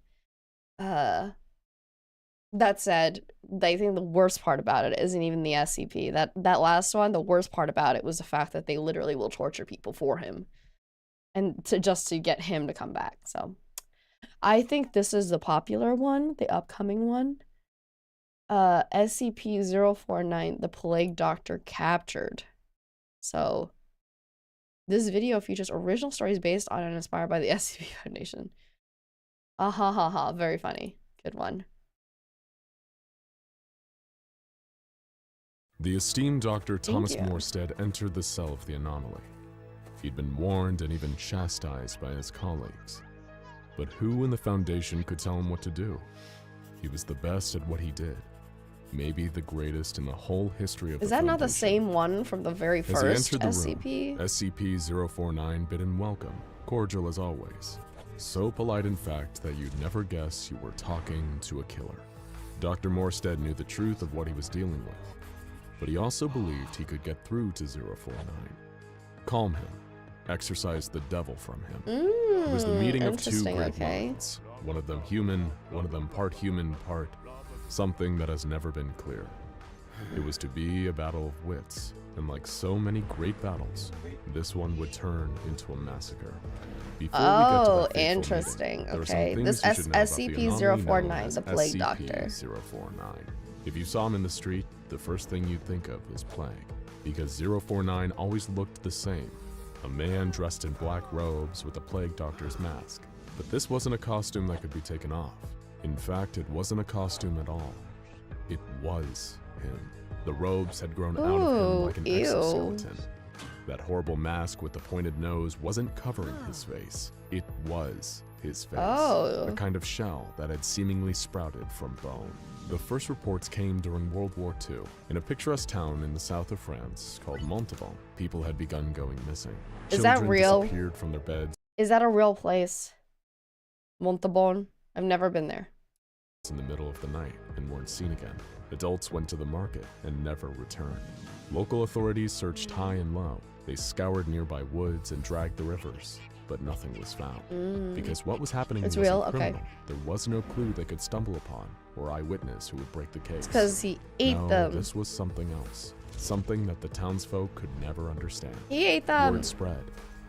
That said, I think the worst part about it isn't even the SCP. That last one, the worst part about it was the fact that they literally will torture people for him. And just to get him to come back. So I think this is the popular one, the upcoming one. SCP-049, the Plague Doctor Captured. So this video features original stories based on and inspired by the SCP Foundation. Ah ha ha ha, very funny. Good one. The esteemed Dr. Thomas Morstead entered the cell of the anomaly. He'd been warned and even chastised by his colleagues. But who in the Foundation could tell him what to do? He was the best at what he did. Maybe the greatest in the whole history of the Foundation. Is that not the same one from the very first SCP? SCP-049 bid him welcome, cordial as always. So polite, in fact, that you'd never guess you were talking to a killer. Dr. Morstead knew the truth of what he was dealing with, but he also believed he could get through to 049. Calm him. Exorcise the devil from him. It was the meeting of two great minds. One of them human, one of them part human, part something that has never been clear. It was to be a battle of wits, and like so many great battles, this one would turn into a massacre. Before we get to that interesting. Meeting, okay, this SCP-049, the Plague Doctor. SCP-049. If you saw him in the street, the first thing you'd think of is plague, because 049 always looked the same. A man dressed in black robes with a Plague Doctor's mask. But this wasn't a costume that could be taken off. In fact, it wasn't a costume at all. It was him. The robes had grown out of him like an exoskeleton. That horrible mask with the pointed nose wasn't covering his face. It was his face. A kind of shell that had seemingly sprouted from bone. The first reports came during World War II. In a picturesque town in the south of France called Montauban, people had begun going missing. Is that real? Disappeared from their beds. Is that a real place? Montauban? I've never been there. In the middle of the night and weren't seen again. Adults went to the market and never returned. Local authorities searched high and low. They scoured nearby woods and dragged the rivers, but nothing was found. Because what was happening was real. Criminal. There was no clue they could stumble upon or eyewitness who would break the case. Because he ate them. This was something else. Something that the townsfolk could never understand. He ate them. Word spread.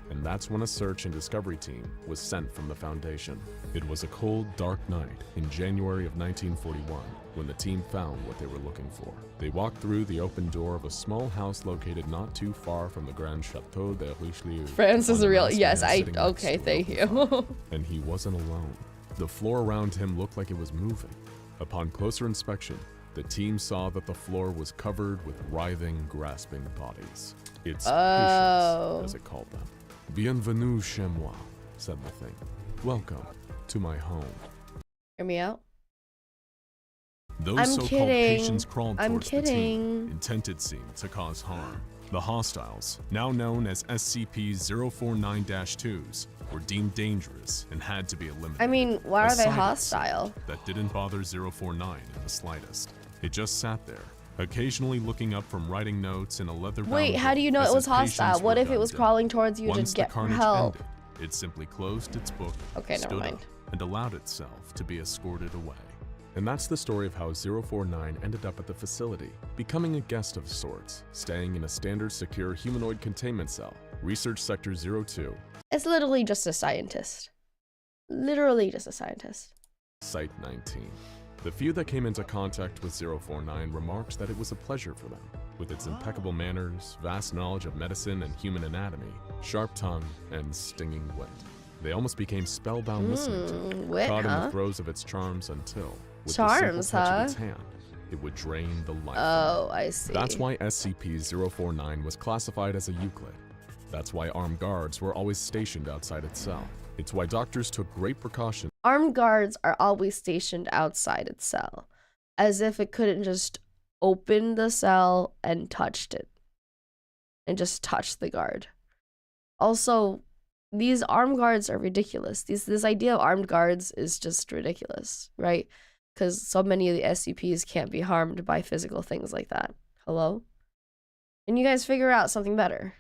And that's when a search and discovery team was sent from the Foundation. It was a cold, dark night in January of 1941 when the team found what they were looking for. They walked through the open door of a small house located not too far from the Grand Chateau de Richelieu. France is a real, yes, okay, thank you. And he wasn't alone. The floor around him looked like it was moving. Upon closer inspection, the team saw that the floor was covered with writhing, grasping bodies. It's patients, as it called them. Bienvenue chez moi, said the thing. Welcome to my home. Hear me out. Those so-called patients crawled towards the team, intent it seemed to cause harm. The hostiles, now known as SCP-049-2s, were deemed dangerous and had to be eliminated. I mean, why are they hostile? That didn't bother 049 in the slightest. It just sat there, occasionally looking up from writing notes in a leather bound. Wait, how do you know it was hostile? What if it was crawling towards you to get help? Ended, it simply closed its book, stood up, and allowed itself to be escorted away. And that's the story of how 049 ended up at the facility, becoming a guest of sorts, staying in a standard secure humanoid containment cell, Research Sector 02. It's literally just a scientist. Literally just a scientist. Site 19. The few that came into contact with 049 remarked that it was a pleasure for them. With its impeccable manners, vast knowledge of medicine and human anatomy, sharp tongue, and stinging wit. They almost became spellbound listening to it, caught in the throes of its charms until, with the simple touch of its hand, it would drain the life. Oh, I see. That's why SCP-049 was classified as a Euclid. That's why armed guards were always stationed outside its cell. It's why doctors took great precaution. Armed guards are always stationed outside its cell, as if it couldn't just open the cell and touched it. And just touch the guard. Also, these armed guards are ridiculous. This idea of armed guards is just ridiculous, right? Because so many of the SCPs can't be harmed by physical things like that. Hello? And you guys figure out something better.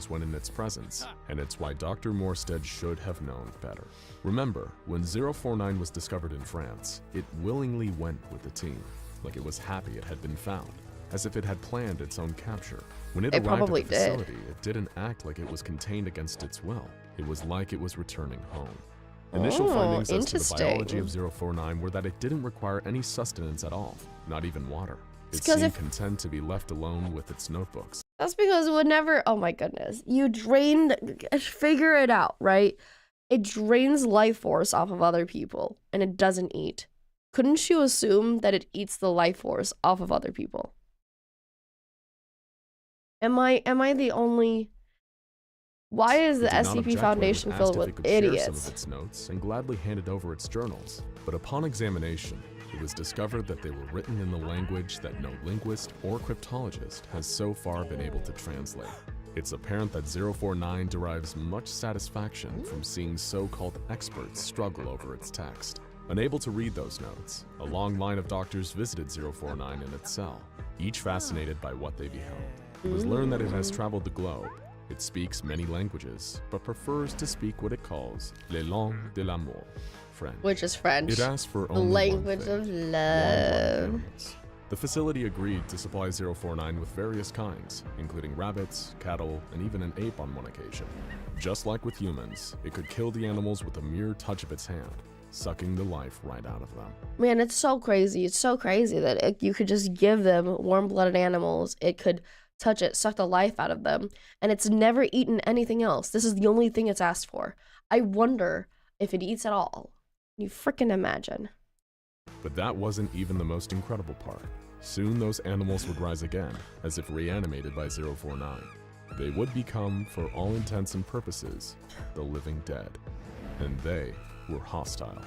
When in its presence, and it's why Dr. Morstead should have known better. Remember, when 049 was discovered in France, it willingly went with the team, like it was happy it had been found, as if it had planned its own capture. When it arrived at the facility, it didn't act like it was contained against its will. It was like it was returning home. Initial findings as to the biology of 049 were that it didn't require any sustenance at all, not even water. It seemed content to be left alone with its notebooks. That's because it would never, oh my goodness. You figure it out, right? It drains life force off of other people, and it doesn't eat. Couldn't you assume that it eats the life force off of other people? Am I the only... Why is the SCP Foundation filled with idiots? Some of its notes and gladly handed over its journals, but upon examination, it was discovered that they were written in the language that no linguist or cryptologist has so far been able to translate. It's apparent that 049 derives much satisfaction from seeing so-called experts struggle over its text. Unable to read those notes, a long line of doctors visited 049 in its cell, each fascinated by what they beheld. It was learned that it has traveled the globe. It speaks many languages, but prefers to speak what it calls les langues de l'amour, French. Which is French. It asked for the only language of love. The facility agreed to supply 049 with various kinds, including rabbits, cattle, and even an ape on one occasion. Just like with humans, it could kill the animals with a mere touch of its hand, sucking the life right out of them. Man, it's so crazy. It's so crazy that you could just give them warm-blooded animals. It could touch it, suck the life out of them, and it's never eaten anything else. This is the only thing it's asked for. I wonder if it eats at all. You freaking imagine. But that wasn't even the most incredible part. Soon those animals would rise again, as if reanimated by 049. They would become, for all intents and purposes, the living dead. And they were hostile.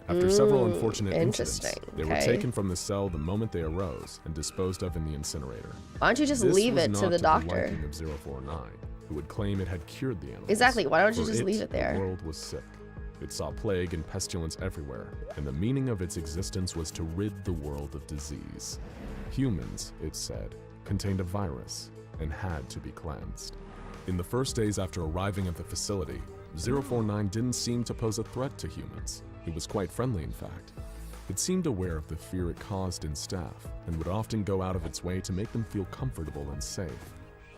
After several unfortunate incidents, they were taken from the cell the moment they arose and disposed of in the incinerator. Why don't you just leave it to the doctor? Of 049, who would claim it had cured the animals. Exactly, why don't you just leave it there? The world was sick. It saw plague and pestilence everywhere, and the meaning of its existence was to rid the world of disease. Humans, it said, contained a virus and had to be cleansed. In the first days after arriving at the facility, 049 didn't seem to pose a threat to humans. It was quite friendly, in fact. It seemed aware of the fear it caused in staff, and would often go out of its way to make them feel comfortable and safe.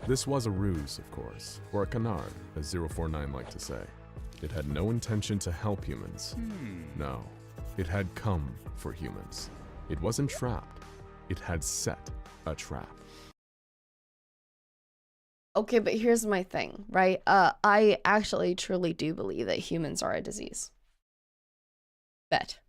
This was a ruse, of course, or a canard, as 049 liked to say. It had no intention to help humans. No, it had come for humans. It wasn't trapped. It had set a trap. Okay, but here's my thing, right? I actually truly do believe that humans are a disease. Bet.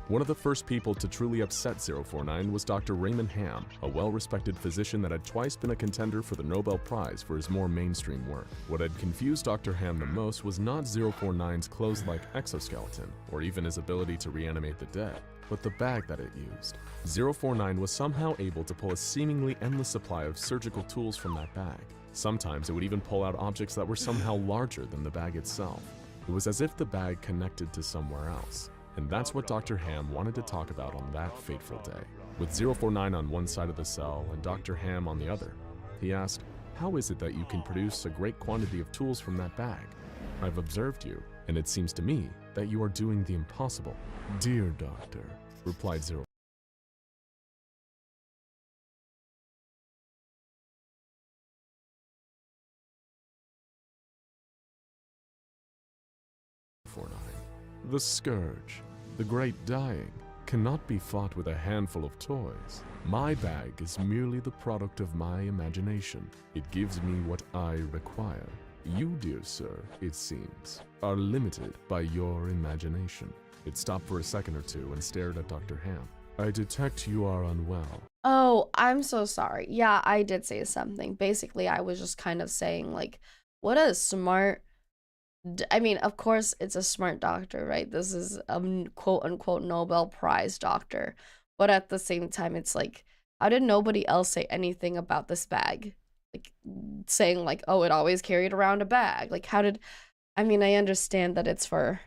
One of the first people to truly upset 049 was Dr. Raymond Ham, a well-respected physician that had twice been a contender for the Nobel Prize for his more mainstream work. What had confused Dr. Ham the most was not 049's clothes-like exoskeleton, or even his ability to reanimate the dead, but the bag that it used. 049 was somehow able to pull a seemingly endless supply of surgical tools from that bag. Sometimes it would even pull out objects that were somehow larger than the bag itself. It was as if the bag connected to somewhere else. And that's what Dr. Ham wanted to talk about on that fateful day. With 049 on one side of the cell and Dr. Ham on the other, he asked, "How is it that you can produce a great quantity of tools from that bag? I've observed you, and it seems to me that you are doing the impossible." "Dear doctor," replied 049. "The scourge, the great dying, cannot be fought with a handful of toys. My bag is merely the product of my imagination. It gives me what I require. You, dear sir, it seems, are limited by your imagination." It stopped for a second or two and stared at Dr. Ham. "I detect you are unwell." Oh, I'm so sorry. Yeah, I did say something. Basically, I was just kind of saying, like, what a smart... I mean, of course, it's a smart doctor, right? This is a quote-unquote Nobel Prize doctor. But at the same time, it's like, how did nobody else say anything about this bag? like saying like, oh, it always carried around a bag. Like how did, I mean, I understand that it's for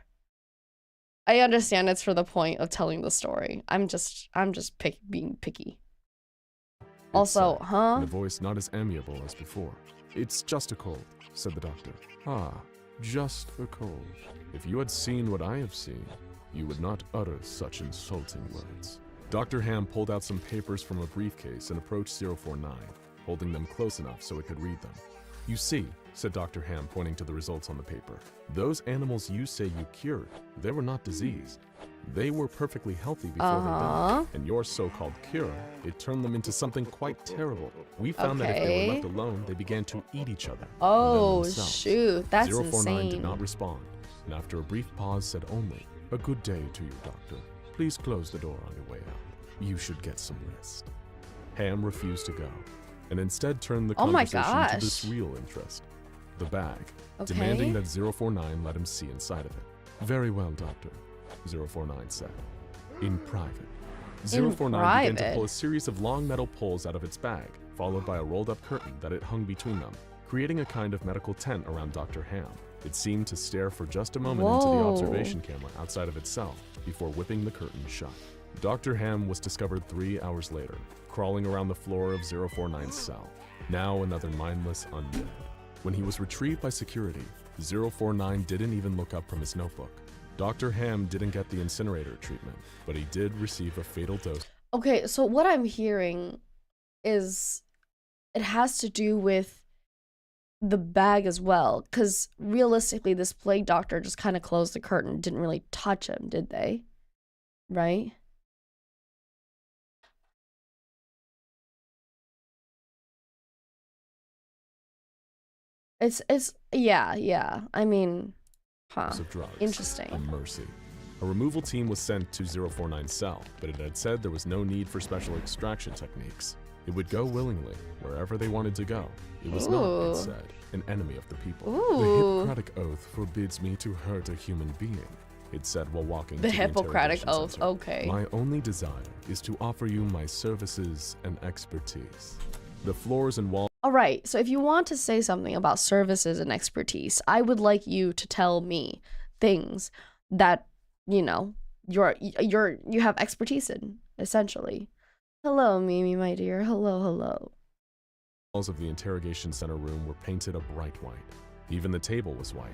the point of telling the story. I'm just being picky. Also, huh? In a voice not as amiable as before. It's just a cold, said the doctor. Ah, just a cold. If you had seen what I have seen, you would not utter such insulting words. Dr. Ham pulled out some papers from a briefcase and approached 049, holding them close enough so it could read them. You see, said Dr. Ham, pointing to the results on the paper, those animals you say you cured, they were not diseased. They were perfectly healthy before they died. And your so-called cure, it turned them into something quite terrible. We found that if they were left alone, they began to eat each other. Oh, shoot. That's 049 insane. did not respond, and after a brief pause said only, a good day to you, doctor. Please close the door on your way out. You should get some rest. Ham refused to go, and instead turned the conversation to this real interest, the bag, demanding that 049 let him see inside of it. Very well, doctor, 049 said. In private. 049 began to pull a series of long metal poles out of its bag, followed by a rolled-up curtain that it hung between them, creating a kind of medical tent around Dr. Ham. It seemed to stare for just a moment into the observation camera outside of its cell before whipping the curtain shut. Dr. Ham was discovered 3 hours later, crawling around the floor of 049's cell, now another mindless undead. When he was retrieved by security, 049 didn't even look up from his notebook. Dr. Ham didn't get the incinerator treatment, but he did receive a fatal dose. Okay, so what I'm hearing is it has to do with the bag as well, because realistically this plague doctor just kind of closed the curtain, didn't really touch him, did they? Right? It's yeah. I mean, Of drugs, interesting. And mercy. A removal team was sent to 049's cell, but it had said there was no need for special extraction techniques. It would go willingly, wherever they wanted to go. It was not, it said, an enemy of the people. The Hippocratic Oath forbids me to hurt a human being, it said while walking to the Hippocratic Oath, center. okay. My only desire is to offer you my services and expertise. The floors and walls. All right, so if you want to say something about services and expertise, I would like you to tell me things that, you know, you have expertise in, essentially. Hello, Mimi, my dear. Hello. Walls of the interrogation center room were painted a bright white. Even the table was white,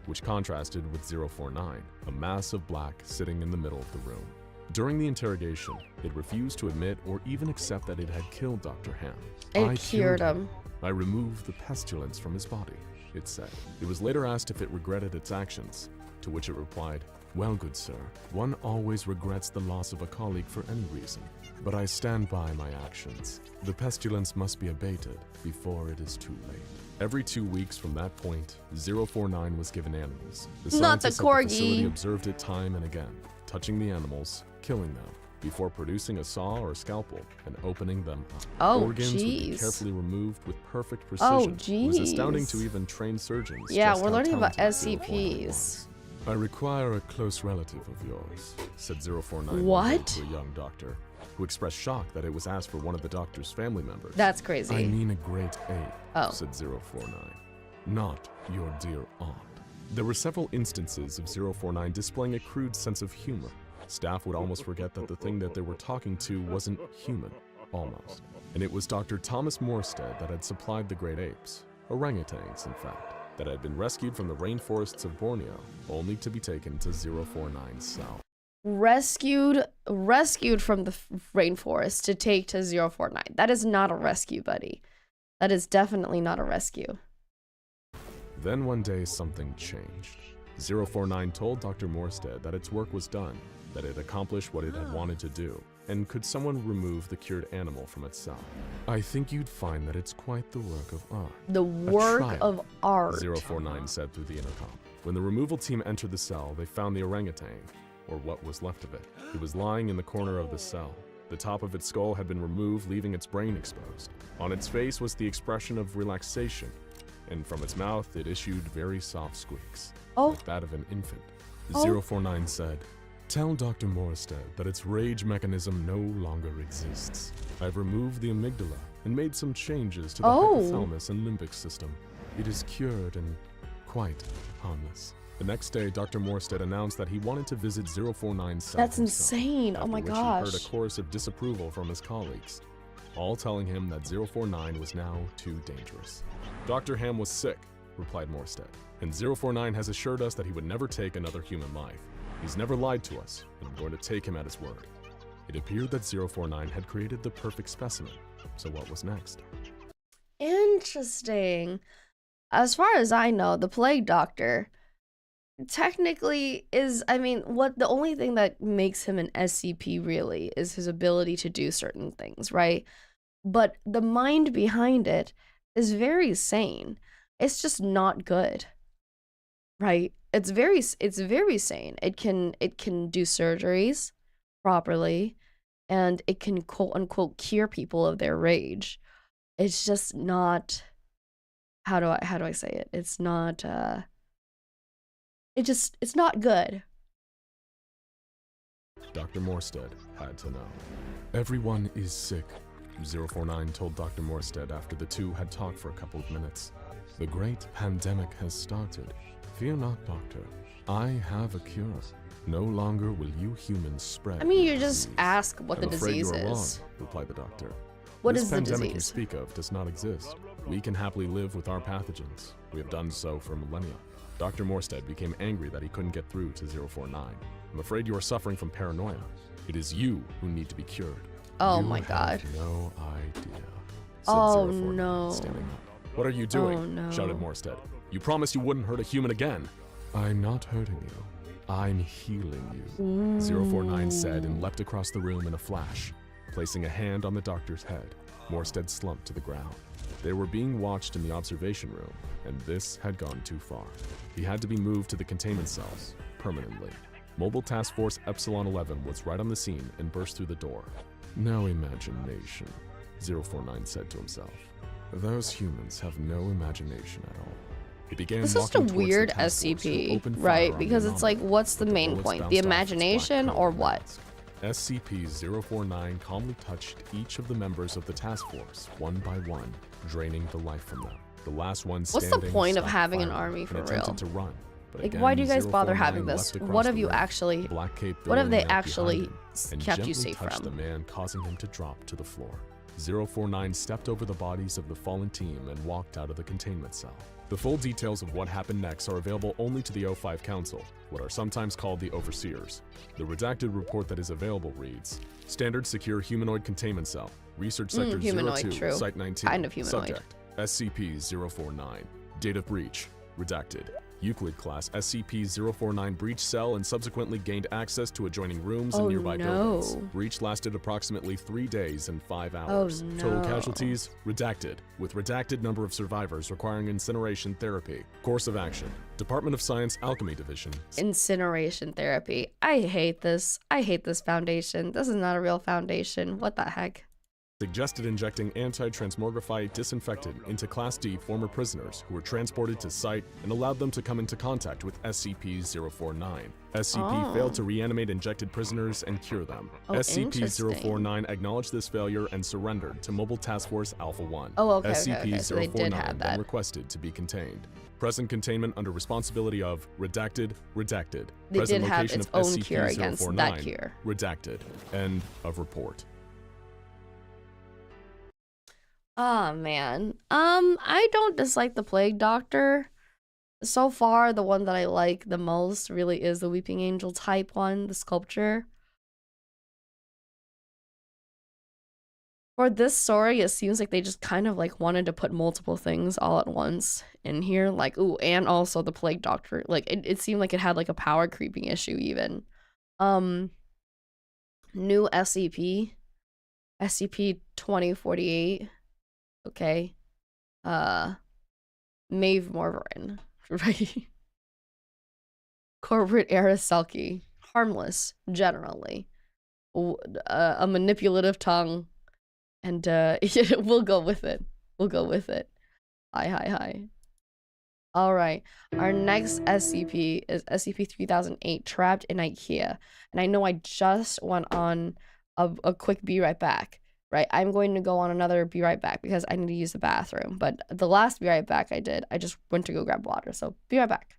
which contrasted with 049, a mass of black sitting in the middle of the room. During the interrogation, it refused to admit or even accept that it had killed Dr. Ham. I cured him. I removed the pestilence from his body, it said. It was later asked if it regretted its actions, to which it replied, well, good sir, one always regrets the loss of a colleague for any reason, but I stand by my actions. The pestilence must be abated before it is too late. Every 2 weeks from that point, 049 was given animals. The Not the scientists at the facility corgi. observed it time and again, touching the animals, killing them, before producing a saw or scalpel and opening them up. Oh, Organs would be jeez. carefully removed with perfect precision. Oh, It was astounding jeez. to even trained surgeons. Yeah, just we're how learning about talented 049 SCPs. was. I require a close relative of yours, said 049 What? to a young doctor, who expressed shock that it was asked for one of the doctor's family members. That's crazy. I mean a great ape, Oh. said 049. Not your dear aunt. There were several instances of 049 displaying a crude sense of humor. Staff would almost forget that the thing that they were talking to wasn't human, almost. And it was Dr. Thomas Morstead that had supplied the great apes, orangutans in fact, that had been rescued from the rainforests of Borneo, only to be taken to 049's cell. Rescued from the rainforest to take to 049. That is not a rescue, buddy. That is definitely not a rescue. Then one day something changed. 049 told Dr. Morstead that its work was done, that it accomplished what it had wanted to do, and could someone remove the cured animal from its cell? I think you'd find that it's quite the work of art. The work triumph, of art. 049 said through the intercom. When the removal team entered the cell, they found the orangutan, or what was left of it. It was lying in the corner of the cell. The top of its skull had been removed, leaving its brain exposed. On its face was the expression of relaxation, and from its mouth it issued very soft squeaks, like that of an infant. 049 said, tell Dr. Morstead that its rage mechanism no longer exists. I've removed the amygdala and made some changes to the hypothalamus and limbic system. It is cured and quite harmless. The next day, Dr. Morstead announced that he wanted to visit 049's cell. That's insane. Oh my gosh. He heard a chorus of disapproval from his colleagues, all telling him that 049 was now too dangerous. Dr. Ham was sick, replied Morstead, and 049 has assured us that he would never take another human life. He's never lied to us, and I'm going to take him at his word. It appeared that 049 had created the perfect specimen, so what was next? Interesting. As far as I know, the plague doctor technically is, I mean, the only thing that makes him an SCP really is his ability to do certain things, right? But the mind behind it is very sane. It's just not good, right? It's very sane. It can do surgeries properly, and it can quote unquote cure people of their rage. It's just not, how do I say it? It's not it's not good. Dr. Morstead had to know. Everyone is sick, 049 told Dr. Morstead after the two had talked for a couple of minutes. The great pandemic has started. Fear not, doctor. I have a cure. No longer will you humans spread. I mean, you just ask what the I'm afraid disease you are is. wrong, replied the doctor. What this is the pandemic you disease? speak of does not exist. We can happily live with our pathogens. We have done so for millennia. Dr. Morstead became angry that he couldn't get through to 049. I'm afraid you are suffering from paranoia. It is you who need to be cured. Oh you my God. have no idea, said Oh 049, no. standing up. What are you doing? Oh no. Shouted Morstead. You promised you wouldn't hurt a human again. I'm not hurting you. I'm healing you, 049 said and leapt across the room in a flash, placing a hand on the doctor's head. Morstead slumped to the ground. They were being watched in the observation room, and this had gone too far. He had to be moved to the containment cells, permanently. Mobile Task Force Epsilon 11 was right on the scene and burst through the door. No imagination, 049 said to himself. Those humans have no imagination at all. He began This is such a walking towards the weird task force, who SCP, opened fire right? on Because the it's like, anomaly, what's the but main bullets point? bounced The off its black imagination or colored what? mask. SCP-049 calmly touched each of the members of the task force, one by one, draining the life from them. The last one standing What's the point of stopped having an firing army and for attempted real? to run, but Like, again, why do you guys bother 049 having this? leapt across What the have you room, actually, black cape what have billowing they out behind actually him, and kept you gently safe touched from? the man, causing him to drop to the floor. 049 stepped over the bodies of the fallen team and walked out of the containment cell. The full details of what happened next are available only to the O5 Council, what are sometimes called the Overseers. The redacted report that is available reads, Standard Secure Humanoid Containment Cell, Research Sector humanoid, 02, true. Site 19. Kind of humanoid. Subject, SCP-049. Date of breach, redacted. Euclid class SCP-049 breached cell and subsequently gained access to adjoining rooms and nearby buildings. Breach lasted approximately 3 days and 5 hours. Oh, Total no. casualties, redacted, with redacted number of survivors requiring incineration therapy. Course of action, Department of Science Alchemy Division. Incineration therapy. I hate this. I hate this foundation. This is not a real foundation. What the heck? Suggested injecting anti-transmogrify disinfectant into Class D former prisoners who were transported to site and allowed them to come into contact with SCP-049. SCP failed to reanimate injected prisoners and cure them. Oh, SCP-049 acknowledged this failure and surrendered to Mobile Task Force Alpha-1. Oh, okay, SCP-049 so they did have then that. requested to be contained. Present containment under responsibility of redacted. They Present did have location its of own cure against SCP-049, that cure. redacted. End of report. Oh man. I don't dislike the Plague Doctor. So far, the one that I like the most really is the Weeping Angel type one, the sculpture. For this story, it seems like they just kind of like wanted to put multiple things all at once in here. Like, ooh, and also the Plague Doctor. Like, it seemed like it had like a power creeping issue even. New SCP. SCP-2048. Okay. Maeve Morveren, right? Corporate heiress Selkie. Harmless, generally. A manipulative tongue. And we'll go with it. We'll go with it. Hi. Alright. Our next SCP is SCP-3008, Trapped in IKEA. And I know I just went on a quick be right back. right? I'm going to go on another be right back because I need to use the bathroom. But the last be right back I did, I just went to go grab water. So be right back.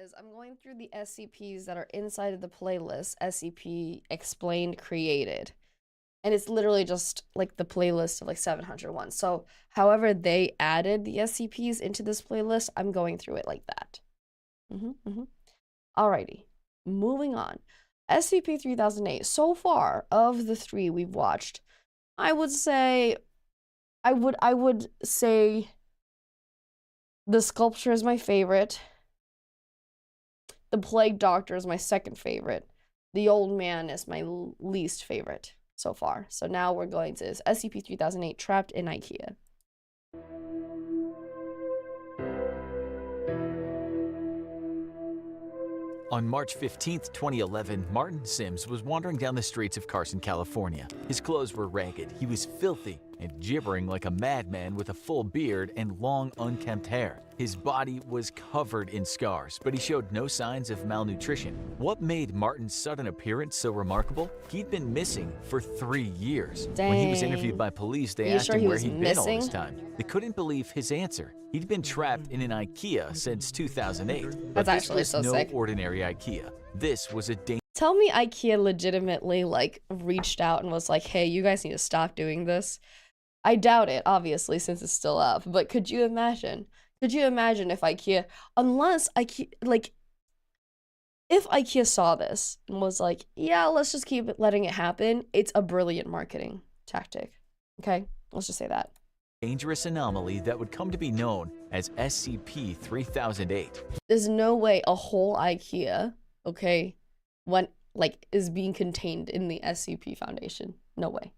Is I'm going through the SCPs that are inside of the playlist SCP explained created, and it's literally just like the playlist of like 701. So however they added the SCPs into this playlist, I'm going through it like that. Alrighty, moving on. SCP 3008. So far of the 3 we've watched, I would say the sculpture is my favorite. The Plague Doctor is my second favorite. The Old Man is my least favorite so far. So now we're going to SCP 3008, Trapped in IKEA. On March 15th, 2011, Martin Sims was wandering down the streets of Carson, California. His clothes were ragged, he was filthy, and gibbering like a madman with a full beard and long, unkempt hair. His body was covered in scars, but he showed no signs of malnutrition. What made Martin's sudden appearance so remarkable? He'd been missing for 3 years. Dang. When he was interviewed by police, they asked him where he'd been all this time. They couldn't believe his answer. He'd been trapped in an IKEA since 2008. But That's actually this so was no sick. ordinary IKEA. This was a Tell me IKEA legitimately like reached out and was like, hey, you guys need to stop doing this. I doubt it, obviously, since it's still up. But could you imagine? Could you imagine if IKEA, unless IKEA, like, if IKEA saw this and was like, yeah, let's just keep letting it happen, it's a brilliant marketing tactic. Okay? Let's just say that. Dangerous anomaly that would come to be known as SCP-3008. There's no way a whole IKEA, okay, is being contained in the SCP Foundation. No way.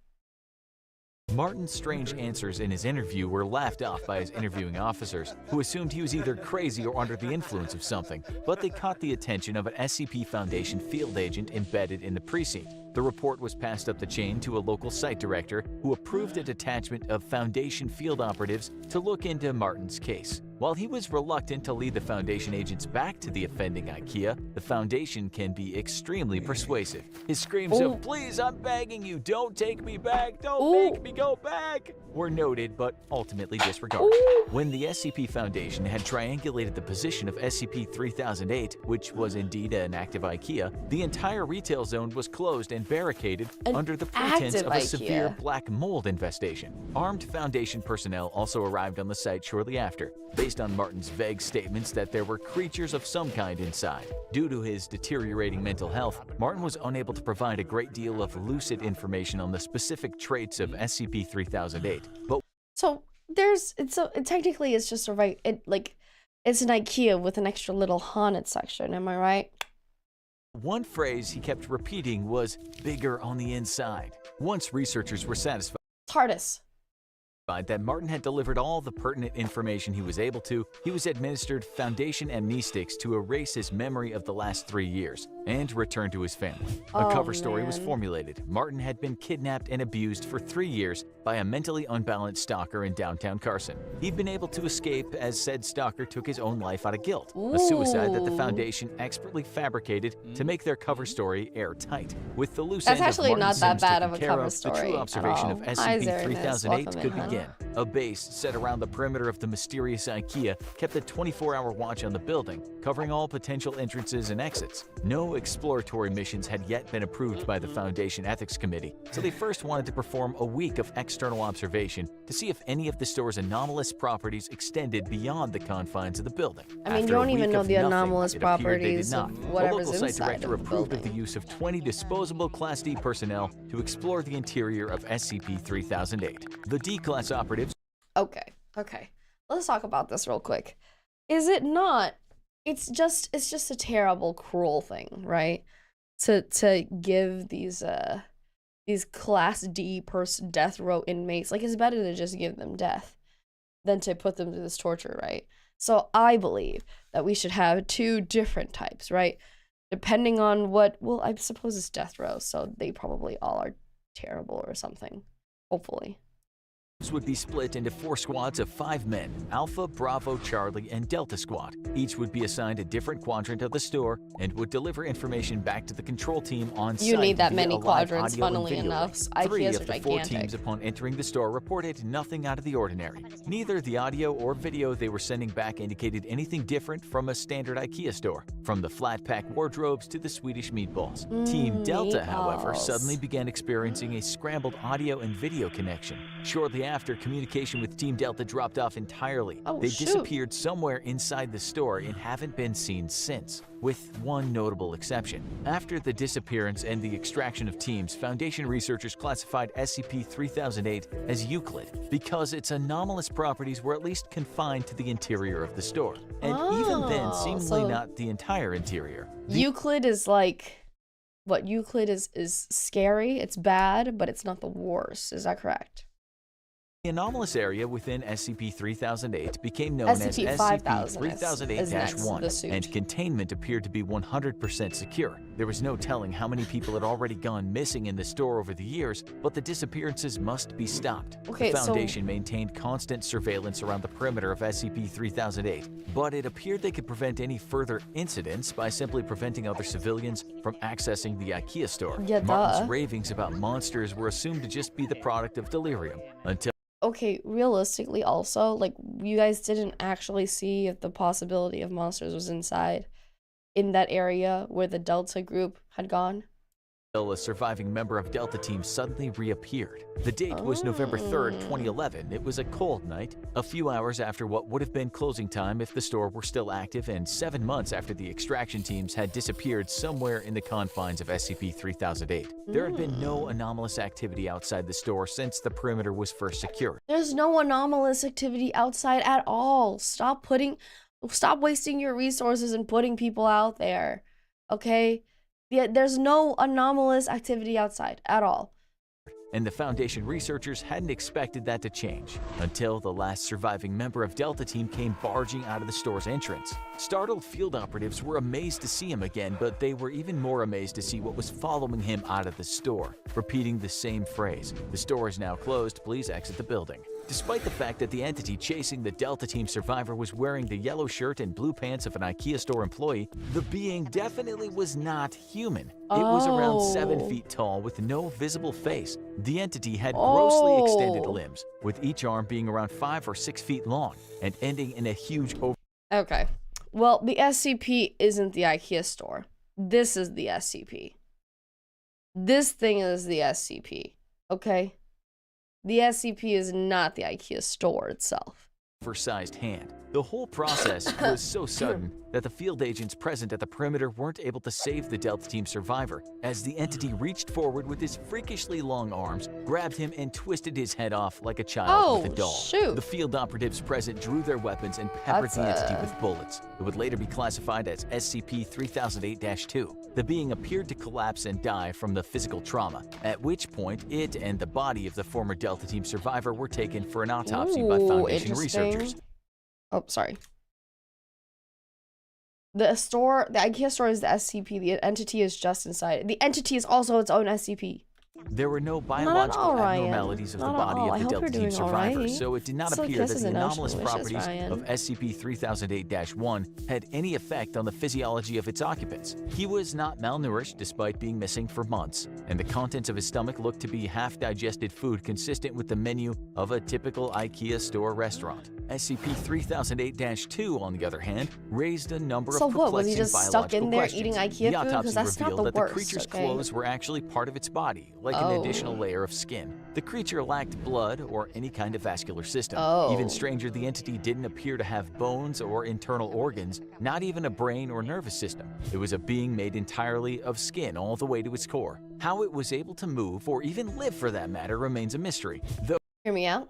Martin's strange answers in his interview were laughed off by his interviewing officers, who assumed he was either crazy or under the influence of something, but they caught the attention of an SCP Foundation field agent embedded in the precinct. The report was passed up the chain to a local site director who approved a detachment of Foundation field operatives to look into Martin's case. While he was reluctant to lead the Foundation agents back to the offending IKEA, the Foundation can be extremely persuasive. His screams of, "Please, I'm begging you, don't take me back, don't make me go back," were noted but ultimately disregarded. When the SCP Foundation had triangulated the position of SCP-3008, which was indeed an active IKEA, the entire retail zone was closed and barricaded under the pretense of a severe black mold infestation. Armed Foundation personnel also arrived on the site shortly after, based on Martin's vague statements that there were creatures of some kind inside. Due to his deteriorating mental health, Martin was unable to provide a great deal of lucid information on the specific traits of SCP-3008. But so technically it's just it's an IKEA with an extra little haunted section, am I right? One phrase he kept repeating was bigger on the inside. Once researchers were satisfied TARDIS. that Martin had delivered all the pertinent information he was able to, he was administered Foundation amnestics to erase his memory of the last 3 years and return to his family. A cover story was formulated. Martin had been kidnapped and abused for 3 years by a mentally unbalanced stalker in downtown Carson. He'd been able to escape as said stalker took his own life out of guilt, a suicide that the Foundation expertly fabricated to make their cover story airtight. With the loose end of actually not Martin's that sins bad taken of a care cover of, story the true at observation all. of Hi, SCP-3008 Welcome could in, hun. begin. A base set around the perimeter of the mysterious IKEA kept a 24-hour watch on the building, covering all potential entrances and exits. No exploratory missions had yet been approved by the Foundation Ethics Committee, so they first wanted to perform a week of external observation to see if any of the store's anomalous properties extended beyond the confines of the building. I mean, you After a don't even week know of the nothing, anomalous it appeared they did properties not. of The whatever's local site inside director of the approved of building. the use of 20 disposable Class D personnel to explore the interior of SCP-3008. The D-Class operatives Okay. Let's talk about this real quick. Is it not? It's just a terrible, cruel thing, right? To give these Class D death row inmates, like, it's better to just give them death than to put them through this torture, right? So I believe that we should have 2 different types, right? Depending on what, well, I suppose it's death row, so they probably all are terrible or something, hopefully. would be split into 4 squads of 5 men, Alpha, Bravo, Charlie, and Delta Squad. Each would be assigned a different quadrant of the store and would deliver information back to the control team on site. You need that via many a live quadrants, audio and funnily video enough. link. 3 IKEAs of are the 4 gigantic. teams upon entering the store reported nothing out of the ordinary. Neither the audio or video they were sending back indicated anything different from a standard IKEA store, from the flat pack wardrobes to the Swedish meatballs. Team Delta, however, meatballs. suddenly began experiencing a scrambled audio and video connection. Shortly after, communication with Team Delta dropped off entirely. Oh, They shoot. disappeared somewhere inside the store and haven't been seen since, with one notable exception. After the disappearance and the extraction of teams, Foundation researchers classified SCP-3008 as Euclid because its anomalous properties were at least confined to the interior of the store, and even then Oh, seemingly so not the entire interior. Euclid is like, what, Euclid is scary, it's bad, but it's not the worst. Is that correct? The anomalous area within SCP-3008 became known as SCP-5000 is next, the SCP-3008-1, suit. and containment appeared to be 100% secure. There was no telling how many people had already gone missing in the store over the years, but the disappearances must be stopped. Okay, The so- Foundation maintained constant surveillance around the perimeter of SCP-3008, but it appeared they could prevent any further incidents by simply preventing other civilians from accessing the IKEA store. Yeah, Martin's duh. ravings about monsters were assumed to just be the product of delirium, until Okay, realistically also, like, you guys didn't actually see if the possibility of monsters was inside in that area where the Delta group had gone? a surviving member of Delta Team suddenly reappeared. The date was November 3rd, Oh. 2011. It was a cold night, a few hours after what would have been closing time if the store were still active, and 7 months after the extraction teams had disappeared somewhere in the confines of SCP-3008. There had been no anomalous activity outside the store since the perimeter was first secured. There's no anomalous activity outside at all. Stop wasting your resources and putting people out there, okay? Yeah, there's no anomalous activity outside at all. And the Foundation researchers hadn't expected that to change until the last surviving member of Delta Team came barging out of the store's entrance. Startled field operatives were amazed to see him again, but they were even more amazed to see what was following him out of the store, repeating the same phrase: "The store is now closed, please exit the building." Despite the fact that the entity chasing the Delta Team survivor was wearing the yellow shirt and blue pants of an IKEA store employee, the being definitely was not human. It was around 7 Oh. feet tall with no visible face. The entity had grossly extended Oh. limbs, with each arm being around 5 or 6 feet long and ending in a huge Okay. Well, the SCP isn't the IKEA store. This is the SCP. This thing is the SCP, okay? The SCP is not the IKEA store itself. oversized hand. The whole process was so sudden that the field agents present at the perimeter weren't able to save the Delta Team survivor, as the entity reached forward with his freakishly long arms, grabbed him, and twisted his head off like a child with a doll. Shoot. The field operatives present drew their weapons and peppered the entity with bullets. It would later be classified as SCP-3008-2. The being appeared to collapse and die from the physical trauma, at which point it and the body of the former Delta Team survivor were taken for an autopsy by Foundation researchers. Oh, sorry. The IKEA store is the SCP. The entity is just inside it. The entity is also its own SCP. There were no biological abnormalities of the body of the Delta Team survivor, so it did not appear that the anomalous properties of SCP-3008-1 had any effect on the physiology of its occupants. He was not malnourished despite being missing for months, and the contents of his stomach looked to be half-digested food consistent with the menu of a typical IKEA store restaurant. SCP-3008-2, on the other hand, raised a number of perplexing was he just stuck in there questions. eating IKEA The food? autopsy That's not revealed the that the worst, creature's okay? clothes were actually part of its body, like an additional layer of skin. The creature lacked blood or any kind of vascular system. Even stranger, the entity didn't appear to have bones or internal organs, not even a brain or nervous system. It was a being made entirely of skin all the way to its core. How it was able to move, or even live for that matter, remains a mystery. Though Hear me out.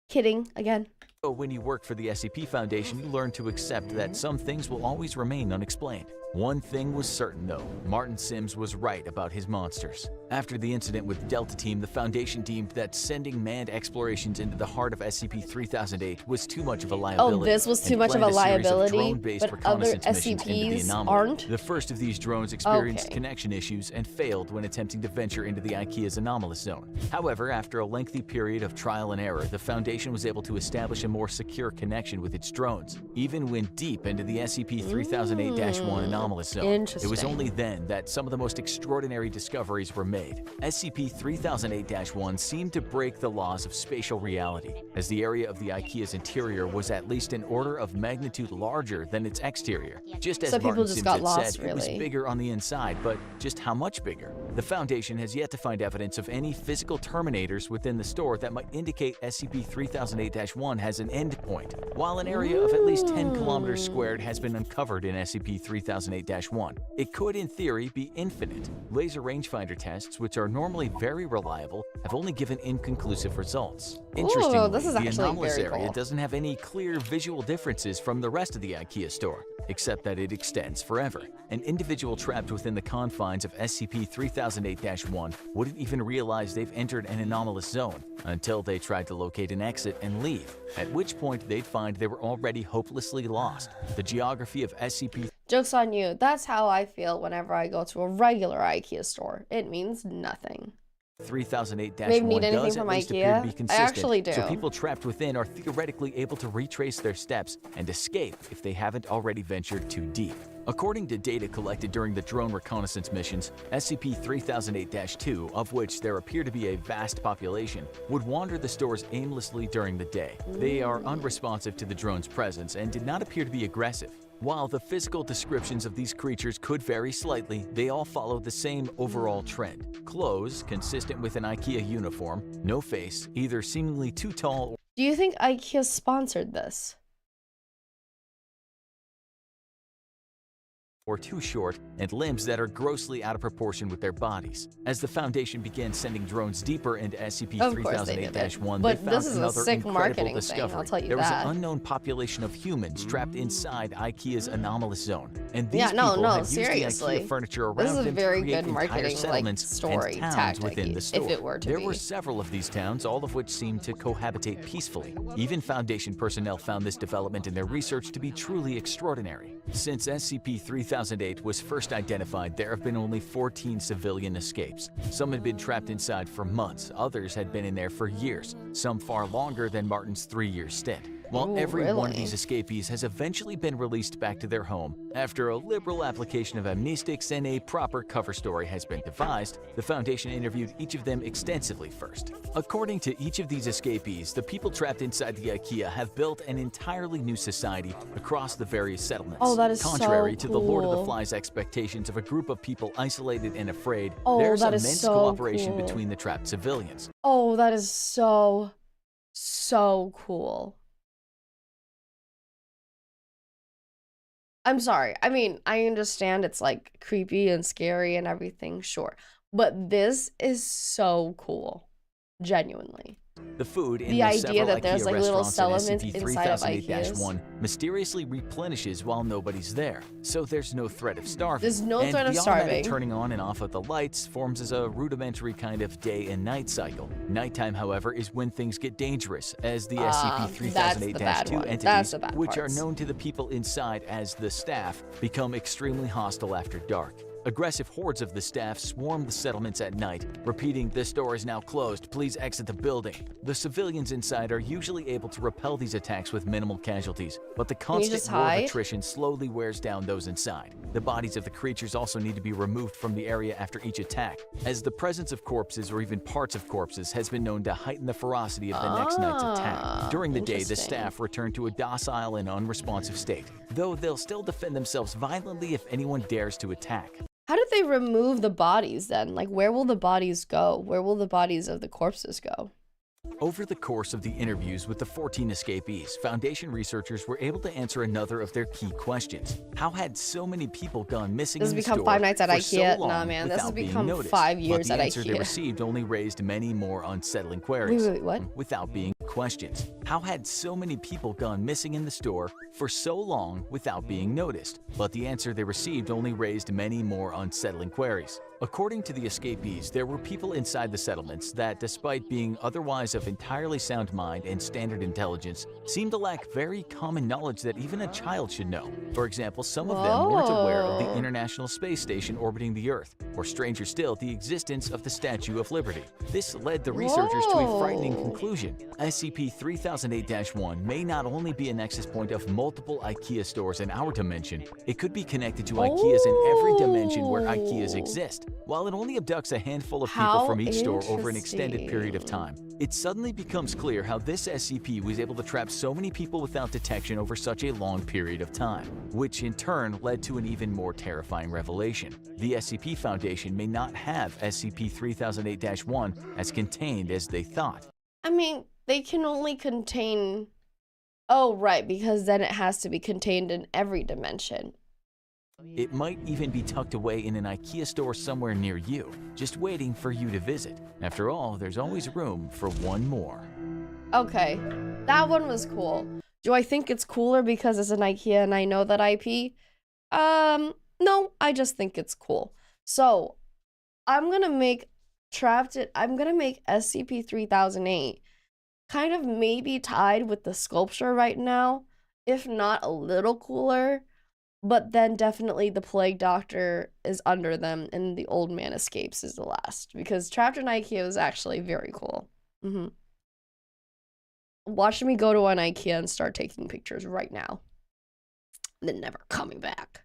Kidding again. when you work for the SCP Foundation, you learn to accept that some things will always remain unexplained. One thing was certain though, Martin Sims was right about his monsters. After the incident with Delta Team, the Foundation deemed that sending manned explorations into the heart of SCP-3008 was too much of a liability. Oh, this was too much of a liability, but other SCPs aren't? The first of these drones experienced connection issues and failed when attempting to venture into the IKEA's anomalous zone. However, after a lengthy period of trial and error, the Foundation was able to establish a more secure connection with its drones, even when deep into the SCP-3008-1 anomalous zone. It was only then that some of the most extraordinary discoveries were made. SCP-3008-1 seemed to break the laws of spatial reality, as the area of the IKEA's interior was at least an order of magnitude larger than its exterior. Just as Martin Sims had said, it was bigger on the inside, but just how much bigger? The Foundation has yet to find evidence of any physical terminators within the store that might indicate SCP-3008-1 has an endpoint, while an area of at least 10 kilometers squared has been uncovered in SCP-3008-1. It could, in theory, be infinite. Laser rangefinder tests, which are normally very reliable, have only given inconclusive results. Interestingly, the anomalous area doesn't have any clear visual differences from the rest of the IKEA store, except that it extends forever. An individual trapped within the confines of SCP-3008-1 wouldn't even realize they've entered an anomalous zone until they tried to locate an exit and leave, at which point they'd find they were already hopelessly lost. The geography of SCP Joke's on you. That's how I feel whenever I go to a regular IKEA store. It means nothing. 3008-1 does at least appear to be consistent, I actually do. so people trapped within are theoretically able to retrace their steps and escape if they haven't already ventured too deep. According to data collected during the drone reconnaissance missions, SCP-3008-2, of which there appear to be a vast population, would wander the stores aimlessly during the day. They are unresponsive to the drone's presence and did not appear to be aggressive. While the physical descriptions of these creatures could vary slightly, they all follow the same overall trend. Clothes consistent with an IKEA uniform, no face, either seemingly too tall. Do you think IKEA sponsored this? Or too short, and limbs that are grossly out of proportion with their bodies. As the Foundation began sending drones deeper into SCP-3008-1, they found another incredible discovery. There was an unknown population of humans trapped inside IKEA's anomalous zone, and these people had used the IKEA furniture around them to create entire settlements and towns within the store. There were several of these towns, all of which seemed to cohabitate peacefully. Even Foundation personnel found this development in their research to be truly extraordinary. Since SCP-3008 was first identified, there have been only 14 civilian escapes. Some had been trapped inside for months, others had been in there for years, some far longer than Martin's 3-year stint. While every one of these escapees has eventually been released back to their home, after a liberal application of amnestics and a proper cover story has been devised, the Foundation interviewed each of them extensively first. According to each of these escapees, the people trapped inside the IKEA have built an entirely new society across the various settlements. Oh, that is contrary so to the Lord of the cool. Flies' expectations of a group of people isolated and afraid, Oh, there's that is immense so cooperation cool. between the trapped civilians. Oh, that is so so cool. I'm sorry. I mean, I understand it's like creepy and scary and everything, sure. But this is so cool. Genuinely. The food in The the idea several that there's IKEA like little restaurants in settlements SCP inside of 3008-1 mysteriously replenishes while nobody's there, so there's no threat of starving. There's no threat of the starving. automatic turning on and off of the lights forms as a rudimentary kind of day and night cycle. Nighttime, however, is when things get dangerous, as the SCP-3008-2 entities, which are known to the people inside as the staff, become extremely hostile after dark. Aggressive hordes of the staff swarm the settlements at night, repeating, "This door is now closed, please exit the building." The civilians inside are usually able to repel these attacks with minimal casualties, but the constant war of attrition slowly wears down those inside. The bodies of the creatures also need to be removed from the area after each attack, as the presence of corpses or even parts of corpses has been known to heighten the ferocity of the next night's attack. During the day, the staff return to a docile and unresponsive state, though they'll still defend themselves violently if anyone dares to attack. How did they remove the bodies then? Like, where will the bodies go? Where will the bodies of the corpses go? Over the course of the interviews with the 14 escapees, Foundation researchers were able to answer another of their key questions. How had so many people gone missing This in has the become store 5 nights at for IKEA? so long Nah, man, this has without being become noticed? 5 years But at the answer they IKEA. received only raised many more unsettling queries. Wait, what? Without being questions. How had so many people gone missing in the store for so long without being noticed? But the answer they received only raised many more unsettling queries. According to the escapees, there were people inside the settlements that, despite being otherwise of entirely sound mind and standard intelligence, seemed to lack very common knowledge that even a child should know. For example, some of them weren't aware of the International Space Station orbiting the Earth, or stranger still, the existence of the Statue of Liberty. This led the researchers to a frightening conclusion. SCP-3008-1 may not only be a nexus point of multiple IKEA stores in our dimension, it could be connected to IKEAs in every dimension where IKEAs exist. While it only abducts a handful of people from each store over an extended period of time, it suddenly becomes clear how this SCP was able to trap so many people without detection over such a long period of time, which in turn led to an even more terrifying revelation. The SCP Foundation may not have SCP-3008-1 as contained as they thought. I mean, they can only contain... Oh, right, because then it has to be contained in every dimension. It might even be tucked away in an IKEA store somewhere near you, just waiting for you to visit. After all, there's always room for one more. Okay, that one was cool. Do I think it's cooler because it's an IKEA and I know that IP? No, I just think it's cool. So, I'm gonna make SCP-3008 kind of maybe tied with the sculpture right now, if not a little cooler. But then definitely the plague doctor is under them and the old man escapes is the last. Because Trapped in IKEA is actually very cool. Watch me go to an IKEA and start taking pictures right now. Then never coming back.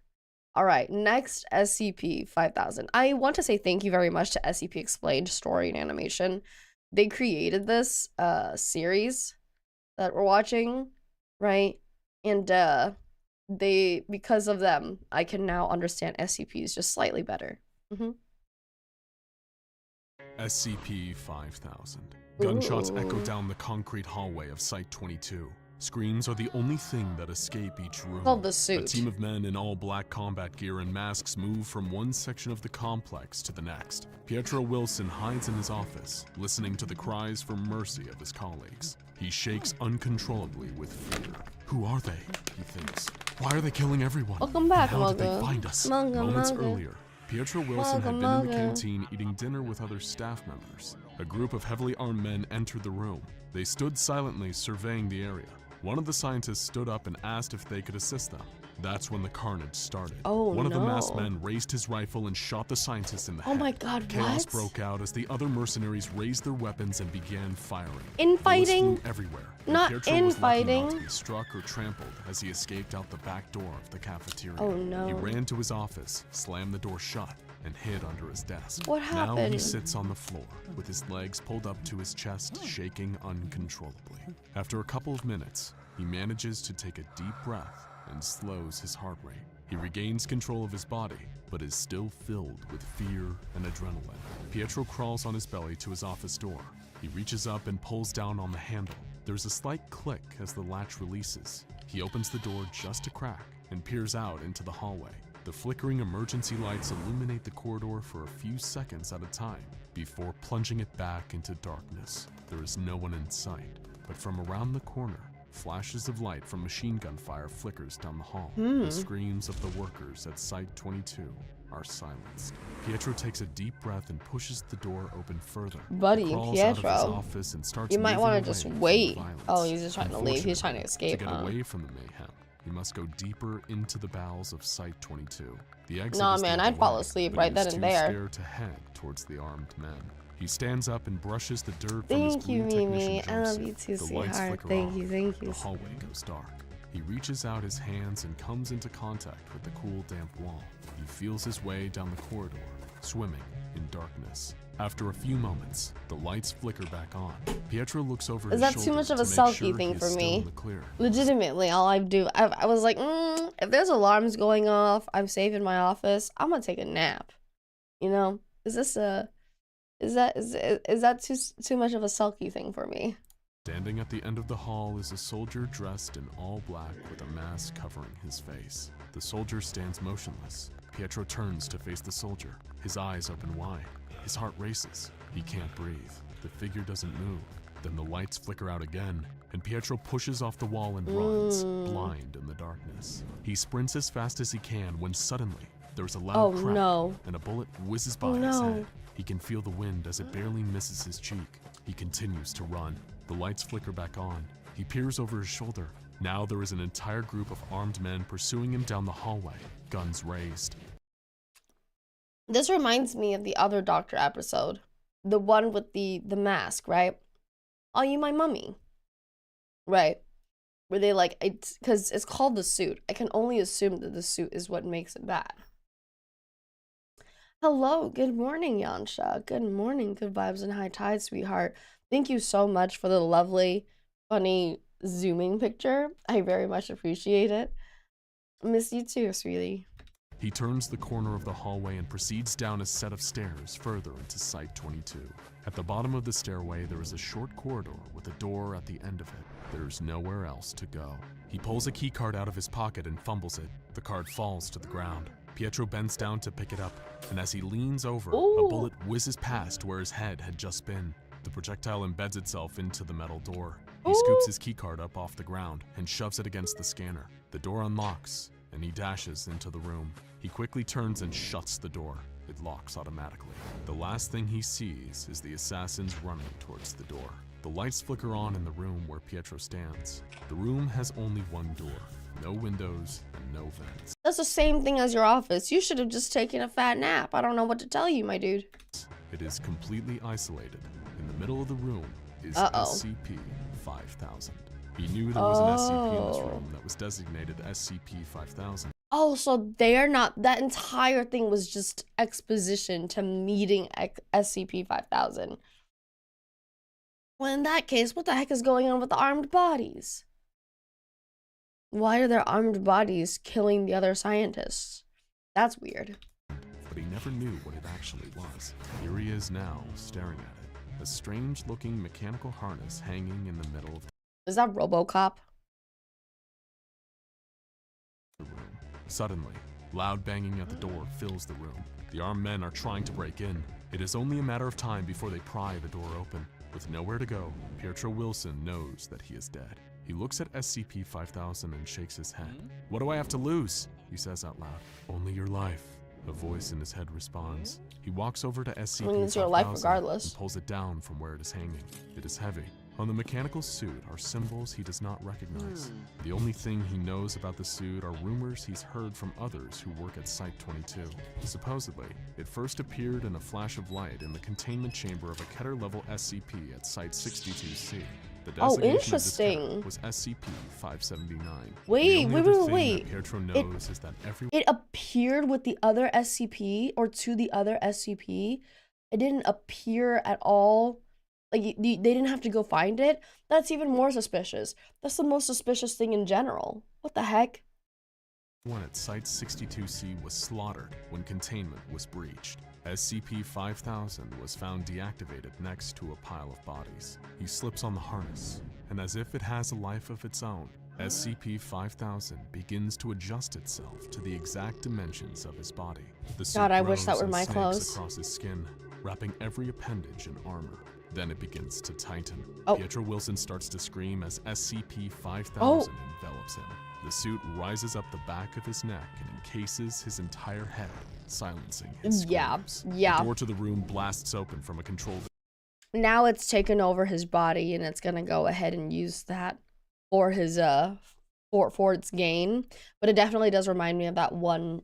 Alright, next SCP-5000. I want to say thank you very much to SCP Explained Story and Animation. They created this series that we're watching, right? And because of them, I can now understand SCPs just slightly better. SCP-5000. Gunshots echo down the concrete hallway of Site-22. Screams are the only thing that escape each room. Called the suit. A team of men in all black combat gear and masks move from one section of the complex to the next. Pietro Wilson hides in his office, listening to the cries for mercy of his colleagues. He shakes uncontrollably with fear. Who are they? He thinks. Why are they killing everyone? Welcome back, How did they Mugga. find us? Mugga, Moments Mugga. earlier, Pietro Wilson had been in the canteen eating dinner with other staff members. A group of heavily armed men entered the room. They stood silently surveying the area. One of the scientists stood up and asked if they could assist them. That's when the carnage started. Oh, One of the no. masked men raised his rifle and shot the scientist in the head. Oh my god, Chaos what? broke out as the other mercenaries raised their weapons and began firing. Infighting? Bullets flew everywhere. Not Pietro was lucky not infighting. to be struck or trampled as he escaped out the back door of the cafeteria. Oh, no. He ran to his office, slammed the door shut, and hid under his desk. What Now he happened? sits on the floor, with his legs pulled up to his chest, shaking uncontrollably. After a couple of minutes, he manages to take a deep breath and slows his heart rate. He regains control of his body, but is still filled with fear and adrenaline. Pietro crawls on his belly to his office door. He reaches up and pulls down on the handle. There's a slight click as the latch releases. He opens the door just a crack and peers out into the hallway. The flickering emergency lights illuminate the corridor for a few seconds at a time before plunging it back into darkness. There is no one in sight, but from around the corner, flashes of light from machine gun fire flickers down the hall. The screams of the workers at Site 22 are silenced. Pietro takes a deep breath and pushes the door open further. Buddy, He crawls Pietro, out of his office and starts you might want to just wait. Oh, he's just trying to leave. He's trying to escape, To get away from the mayhem, he must go deeper into the bowels of Site 22. The exit Nah, is man, the I'd other fall way, asleep but right he then is and too there. scared to head towards the armed men. He stands up and brushes the dirt from his Thank you, blue Mimi. technician I love jumpsuit. you too, The lights sweetheart. flicker Thank off. you, thank you. The hallway goes dark. He reaches out his hands and comes into contact with the cool, damp wall. He feels his way down the corridor, swimming in darkness. After a few moments, the lights flicker back on. Pietro looks over his Is that shoulder too much of a to make Selkie sure thing he is for still me? in the clear. Legitimately, all I do, I was like, if there's alarms going off, I'm safe in my office, I'm gonna take a nap. You know, is that too much of a Selkie thing for me? Standing at the end of the hall is a soldier dressed in all black with a mask covering his face. The soldier stands motionless. Pietro turns to face the soldier. His eyes open wide. His heart races. He can't breathe. The figure doesn't move. Then the lights flicker out again, and Pietro pushes off the wall and runs, blind in the darkness. He sprints as fast as he can when suddenly there's a loud crack and a bullet whizzes by his head. He can feel the wind as it barely misses his cheek. He continues to run. The lights flicker back on. He peers over his shoulder. Now there is an entire group of armed men pursuing him down the hallway, guns raised. This reminds me of the other Doctor episode. The one with the mask, right? Are you my mummy? Right. Where they like, because it's called the suit. I can only assume that the suit is what makes it bad. Hello, good morning, Yansha. Good morning, good vibes and high tide, sweetheart. Thank you so much for the lovely, funny zooming picture. I very much appreciate it. Miss you too, sweetie. He turns the corner of the hallway and proceeds down a set of stairs further into Site 22. At the bottom of the stairway, there is a short corridor with a door at the end of it. There is nowhere else to go. He pulls a key card out of his pocket and fumbles it. The card falls to the ground. Pietro bends down to pick it up, and as he leans over, a bullet whizzes past where his head had just been. The projectile embeds itself into the metal door. He scoops his keycard up off the ground and shoves it against the scanner. The door unlocks, and he dashes into the room. He quickly turns and shuts the door. It locks automatically. The last thing he sees is the assassins running towards the door. The lights flicker on in the room where Pietro stands. The room has only one door, no windows and no vents. That's the same thing as your office. You should have just taken a fat nap. I don't know what to tell you, my dude. It is completely isolated. In the middle of the room is SCP-5000. He knew there was an SCP in this room that was designated SCP-5000. Oh, so they're not, that entire thing was just exposition to meeting SCP-5000. Well, in that case, what the heck is going on with the armed bodies? Why are there armed bodies killing the other scientists? That's weird. But he never knew what it actually was. Here he is now, staring at it. A strange-looking mechanical harness hanging in the middle of Is that RoboCop? the room. Suddenly, loud banging at the door fills the room. The armed men are trying to break in. It is only a matter of time before they pry the door open. With nowhere to go, Pietro Wilson knows that he is dead. He looks at SCP-5000 and shakes his head. "What do I have to lose?" he says out loud. "Only your life," a voice in his head responds. He walks over to SCP-5000 it's your life regardless. and pulls it down from where it is hanging. It is heavy. On the mechanical suit are symbols he does not recognize. The only thing he knows about the suit are rumors he's heard from others who work at Site 22. Supposedly, it first appeared in a flash of light in the containment chamber of a Keter-level SCP at Site 62C. The designation interesting. Of this Keter was SCP-579. Wait. Pietro knows is that It appeared with the other SCP or to the other SCP. It didn't appear at all. Like, they didn't have to go find it. That's even more suspicious. That's the most suspicious thing in general. What the heck? One at Site 62C was slaughtered when containment was breached. SCP-5000 was found deactivated next to a pile of bodies. He slips on the harness and as if it has a life of its own, SCP-5000 begins to adjust itself to the exact dimensions of his body. The suit God, I wish that grows were and my snakes clothes. across his skin, wrapping every appendage in armor. Then it begins to tighten. Oh. Pietro Wilson starts to scream as SCP-5000 Oh. envelops him. The suit rises up the back of his neck and encases his entire head, silencing his screams. Yeah. The door to the room blasts open from a controlled. Now it's taken over his body, and it's gonna go ahead and use that for his for its gain. But it definitely does remind me of that one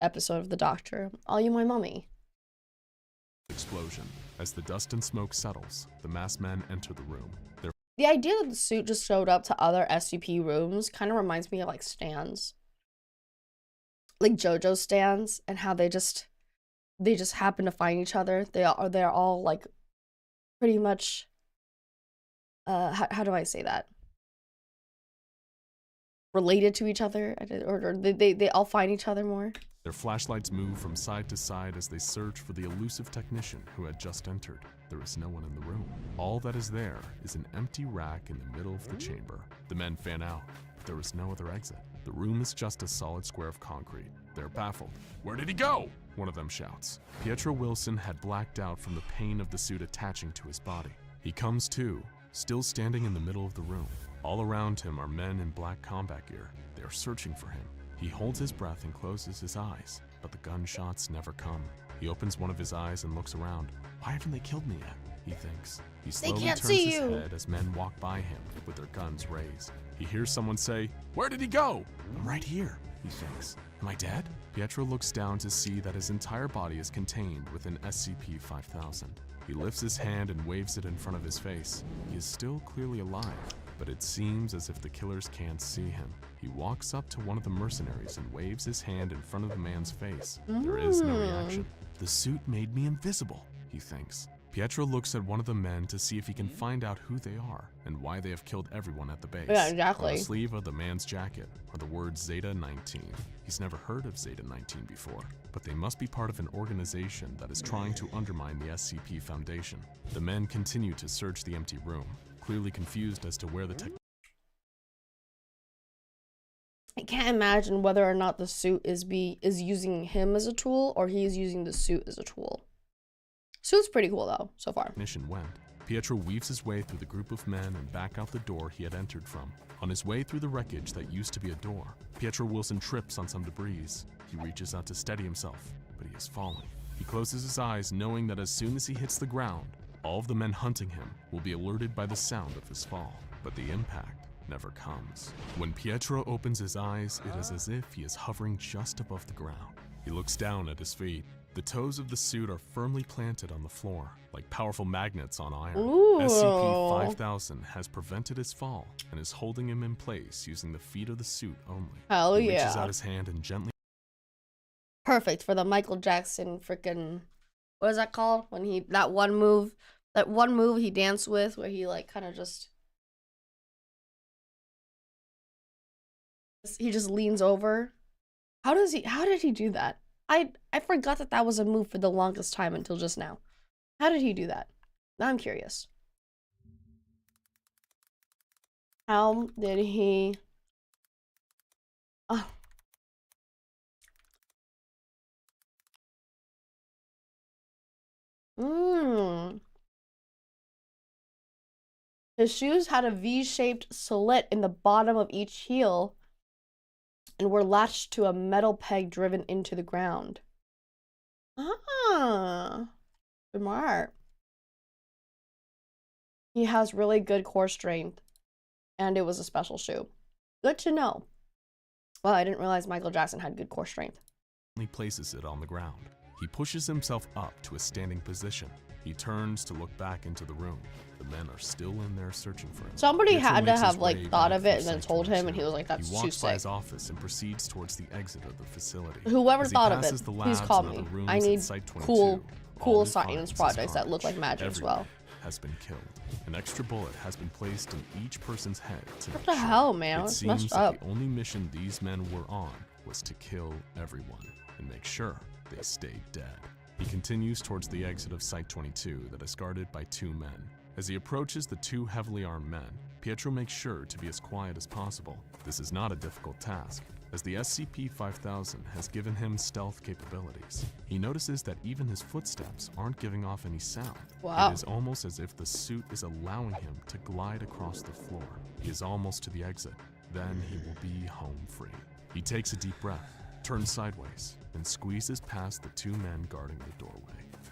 episode of The Doctor. Are you my mummy? Explosion. As the dust and smoke settles, the masked men enter the room. The idea that the suit just showed up to other SCP rooms kind of reminds me of like stands, like JoJo stands, and how they just happen to find each other. They're all like pretty much how do I say that, related to each other, or they all find each other more. Their flashlights move from side to side as they search for the elusive technician who had just entered. There is no one in the room. All that is there is an empty rack in the middle of the chamber. The men fan out, but there is no other exit. The room is just a solid square of concrete. They're baffled. "Where did he go?" one of them shouts. Pietro Wilson had blacked out from the pain of the suit attaching to his body. He comes to, still standing in the middle of the room. All around him are men in black combat gear. They are searching for him. He holds his breath and closes his eyes, but the gunshots never come. He opens one of his eyes and looks around. Why haven't they killed me yet? He thinks. He slowly can't turns see his you. head as men walk by him with their guns raised. He hears someone say, "Where did he go?" "I'm right here," he thinks. "Am I dead?" Pietro looks down to see that his entire body is contained within SCP-5000. He lifts his hand and waves it in front of his face. He is still clearly alive, but it seems as if the killers can't see him. He walks up to one of the mercenaries and waves his hand in front of the man's face. There is no reaction. "The suit made me invisible," he thinks. Pietro looks at one of the men to see if he can find out who they are and why they have killed everyone at the base. Yeah, exactly. On the sleeve of the man's jacket are the words Zeta-19. He's never heard of Zeta-19 before, but they must be part of an organization that is trying to undermine the SCP Foundation. The men continue to search the empty room, clearly confused as to where the tech. I can't imagine whether or not the suit is using him as a tool, or he's using the suit as a tool. Suit's pretty cool though, so far. Technician went. Pietro weaves his way through the group of men and back out the door he had entered from. On his way through the wreckage that used to be a door, Pietro Wilson trips on some debris. He reaches out to steady himself, but he is falling. He closes his eyes, knowing that as soon as he hits the ground, all of the men hunting him will be alerted by the sound of his fall. But the impact never comes. When Pietro opens his eyes, it is as if he is hovering just above the ground. He looks down at his feet. The toes of the suit are firmly planted on the floor, like powerful magnets on iron. Ooh. SCP-5000 has prevented his fall and is holding him in place using the feet of the suit only. Hell He reaches yeah. out his hand and gently. Perfect for the Michael Jackson freaking, what is that called? When he, that one move he danced with where he like kind of just, he just leans over. How did he do that? I forgot that was a move for the longest time until just now. How did he do that? Now I'm curious. How did he? Oh. His shoes had a V-shaped slit in the bottom of each heel and were latched to a metal peg driven into the ground. Ah, smart. He has really good core strength, and it was a special shoe. Good to know. Well, I didn't realize Michael Jackson had good core strength. He places it on the ground. He pushes himself up to a standing position. He turns to look back into the room. The men are still in there searching for him. Somebody Pietro had to makes have his like way thought back of it through and then Site told him, and 22. he was like, "That's He too walks by sick." his office and proceeds towards the exit of the facility. Whoever As he thought of it, passes the please labs call and me. other rooms I at need Site 22, cool all he science finds is projects that look like carnage. magic as well. Everyone has been killed. An extra bullet has been placed in each person's head to What make the sure. hell, man? It It's seems messed that up. the only mission these men were on was to kill everyone and make sure they stayed dead. He continues towards the exit of Site 22 that is guarded by two men. As he approaches the two heavily armed men, Pietro makes sure to be as quiet as possible. This is not a difficult task, as the SCP-5000 has given him stealth capabilities. He notices that even his footsteps aren't giving off any sound. Wow. It is almost as if the suit is allowing him to glide across the floor. He is almost to the exit. Then he will be home free. He takes a deep breath, turns sideways, and squeezes past the two men guarding the doorway.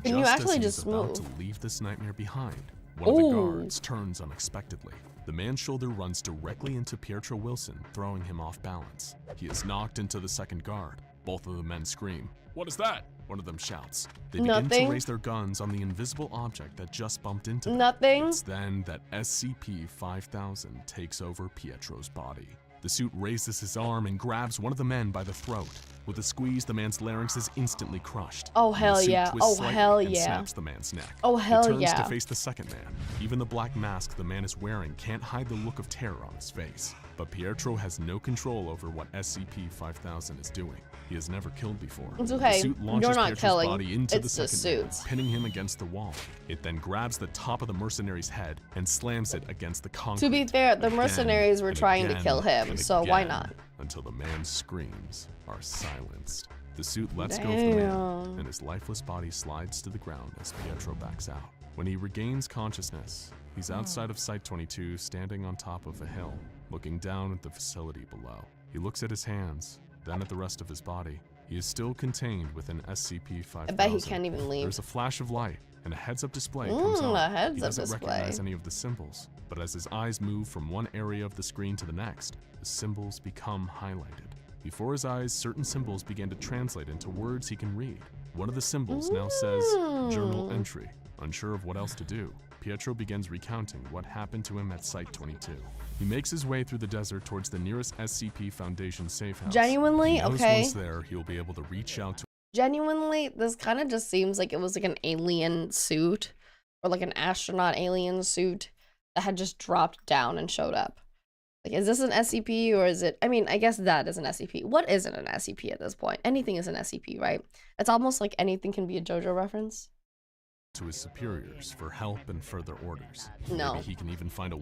Can you actually as just he is about move? to leave this nightmare behind, one of the guards turns unexpectedly. The man's shoulder runs directly into Pietro Wilson, throwing him off balance. He is knocked into the second guard. Both of the men scream, "What is that?" One of them shouts. They begin to raise their guns on the invisible object that just bumped into them. Nothing. It's then that SCP-5000 takes over Pietro's body. The suit raises his arm and grabs one of the men by the throat. With a squeeze, the man's larynx is instantly crushed. Oh, hell The suit yeah. twists Oh, slightly hell and yeah. snaps the man's neck. Oh, hell He turns yeah. to face the second man. Even the black mask the man is wearing can't hide the look of terror on his face. But Pietro has no control over what SCP-5000 is doing. He has never killed before. It's okay. The suit launches You're not Pietro's killing. body into It's the the second man, suits. pinning him against the wall. It then grabs the top of the mercenary's head and slams it against the concrete. To be fair, the Again mercenaries were and trying to again kill him, and so why again, not? Until the man's screams are silenced. The suit lets go of the man, and his lifeless body slides to the ground as Pietro backs out. When he regains consciousness, he's outside of Site-22, standing on top of a hill, looking down at the facility below. He looks at his hands, then at the rest of his body. He is still contained within SCP-5000. I bet he can't even leave. There's a flash of light, and a heads-up display comes on. A He heads-up doesn't display. recognize any of the symbols, but as his eyes move from one area of the screen to the next, the symbols become highlighted. Before his eyes, certain symbols begin to translate into words he can read. One of the symbols now says, "Journal entry." Unsure of what else to do, Pietro begins recounting what happened to him at Site-22. He makes his way through the desert towards the nearest SCP Foundation safe house. Genuinely? He knows Okay. once there, he'll be able to reach out to Genuinely, this kind of just seems like it was like an alien suit or like an astronaut alien suit that had just dropped down and showed up. Like, is this an SCP or is it? I mean, I guess that is an SCP. What isn't an SCP at this point? Anything is an SCP, right? It's almost like anything can be a JoJo reference. to his superiors for help and further orders. No. Maybe he can even find a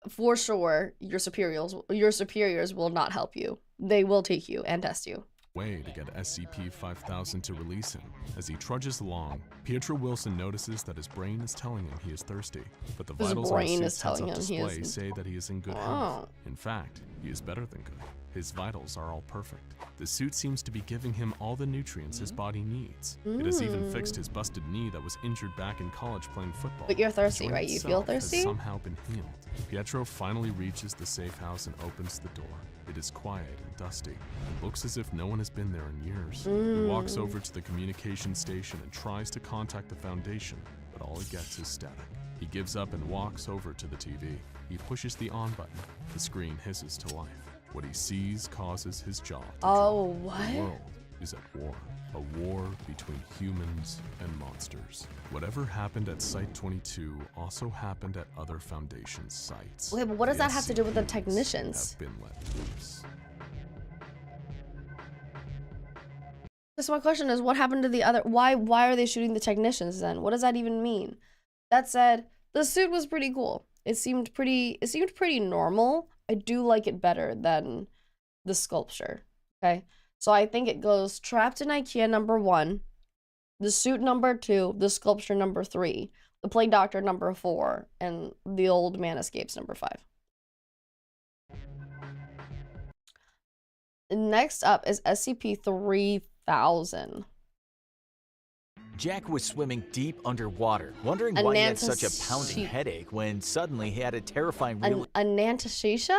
For sure, your superiors will not help you. They will take you and test you. way to get SCP-5000 to release him. As he trudges along, Pietro Wilson notices that his brain is telling him he is thirsty, but the His vitals on brain the is suit's telling heads-up him he display is- say that he is in good Oh. health. In fact, he is better than good. His vitals are all perfect. The suit seems to be giving him all the nutrients his body needs. It has even fixed his busted knee that was injured back in college playing football. But you're The thirsty, joint right? You feel itself has thirsty? somehow been healed. Pietro finally reaches the safe house and opens the door. It is quiet and dusty. It looks as if no one has been there in years. He walks over to the communication station and tries to contact the Foundation, but all he gets is static. He gives up and walks over to the TV. He pushes the on button. The screen hisses to life. What he sees causes his jaw to Oh, drop. what? The world is at war. A war between humans and monsters. Whatever happened at Site-22 also happened at other Foundation sites. Wait, but what does The that have to do with the SCPs technicians? have been let loose. So my question is, what happened to the other? Why are they shooting the technicians then? What does that even mean? That said, the suit was pretty cool. It seemed pretty normal. I do like it better than the sculpture. Okay, so I think it goes trapped in IKEA number 1, the suit number 2, the sculpture number 3, the plague doctor number 4, and the old man escapes number 5. Next up is SCP-3000. Jack was swimming deep underwater, wondering why he had such a pounding headache when suddenly he had a terrifying Anantashisha?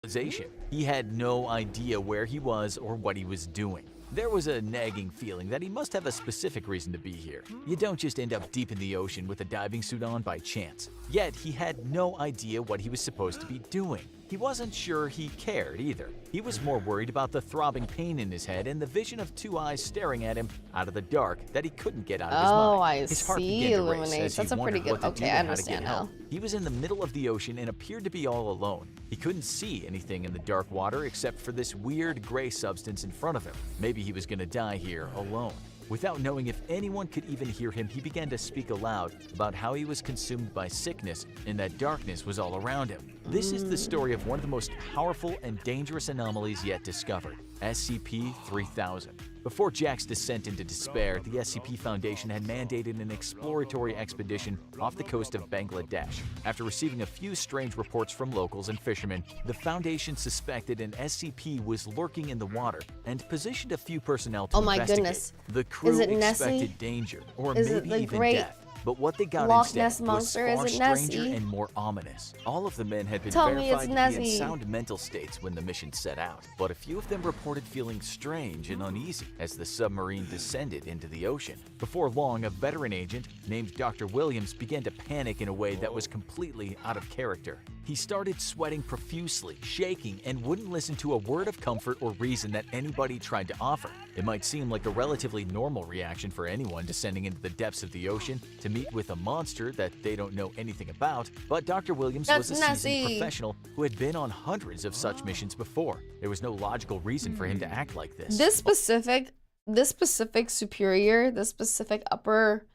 realization. He had no idea where he was or what he was doing. There was a nagging feeling that he must have a specific reason to be here. You don't just end up deep in the ocean with a diving suit on by chance. Yet he had no idea what he was supposed to be doing. He wasn't sure he cared either. He was more worried about the throbbing pain in his head and the vision of two eyes staring at him out of the dark that he couldn't get out of his mind. Oh, I His heart see. began to race Illuminates. as he That's a pretty wondered good. what to Okay, do I and how to get understand help. now. He was in the middle of the ocean and appeared to be all alone. He couldn't see anything in the dark water except for this weird gray substance in front of him. Maybe he was gonna die here alone. Without knowing if anyone could even hear him, he began to speak aloud about how he was consumed by sickness and that darkness was all around him. This is the story of one of the most powerful and dangerous anomalies yet discovered, SCP-3000. Before Jack's descent into despair, the SCP Foundation had mandated an exploratory expedition off the coast of Bangladesh. After receiving a few strange reports from locals and fishermen, the Foundation suspected an SCP was lurking in the water and positioned a few personnel to investigate. Goodness. The crew Is it expected Nessie? danger, or Is it maybe the even great death. But what they got Loch instead Ness was monster? far Is it stranger Nessie? and more ominous. All of the men had been Tell me it's verified to be in Nessie. sound mental states when the mission set out, but a few of them reported feeling strange and uneasy as the submarine descended into the ocean. Before long, a veteran agent named Dr. Williams began to panic in a way that was completely out of character. He started sweating profusely, shaking, and wouldn't listen to a word of comfort or reason that anybody tried to offer. It might seem like a relatively normal reaction for anyone descending into the depths of the ocean to meet with a monster that they don't know anything about, but Dr. Williams was a seasoned professional who had been on hundreds of such missions before. There was no logical reason for him to act like this. This specific superior, this specific upper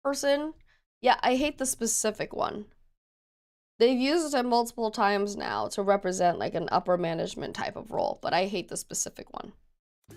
person, yeah, I hate the specific one. They've used it multiple times now to represent like an upper management type of role, but I hate the specific one.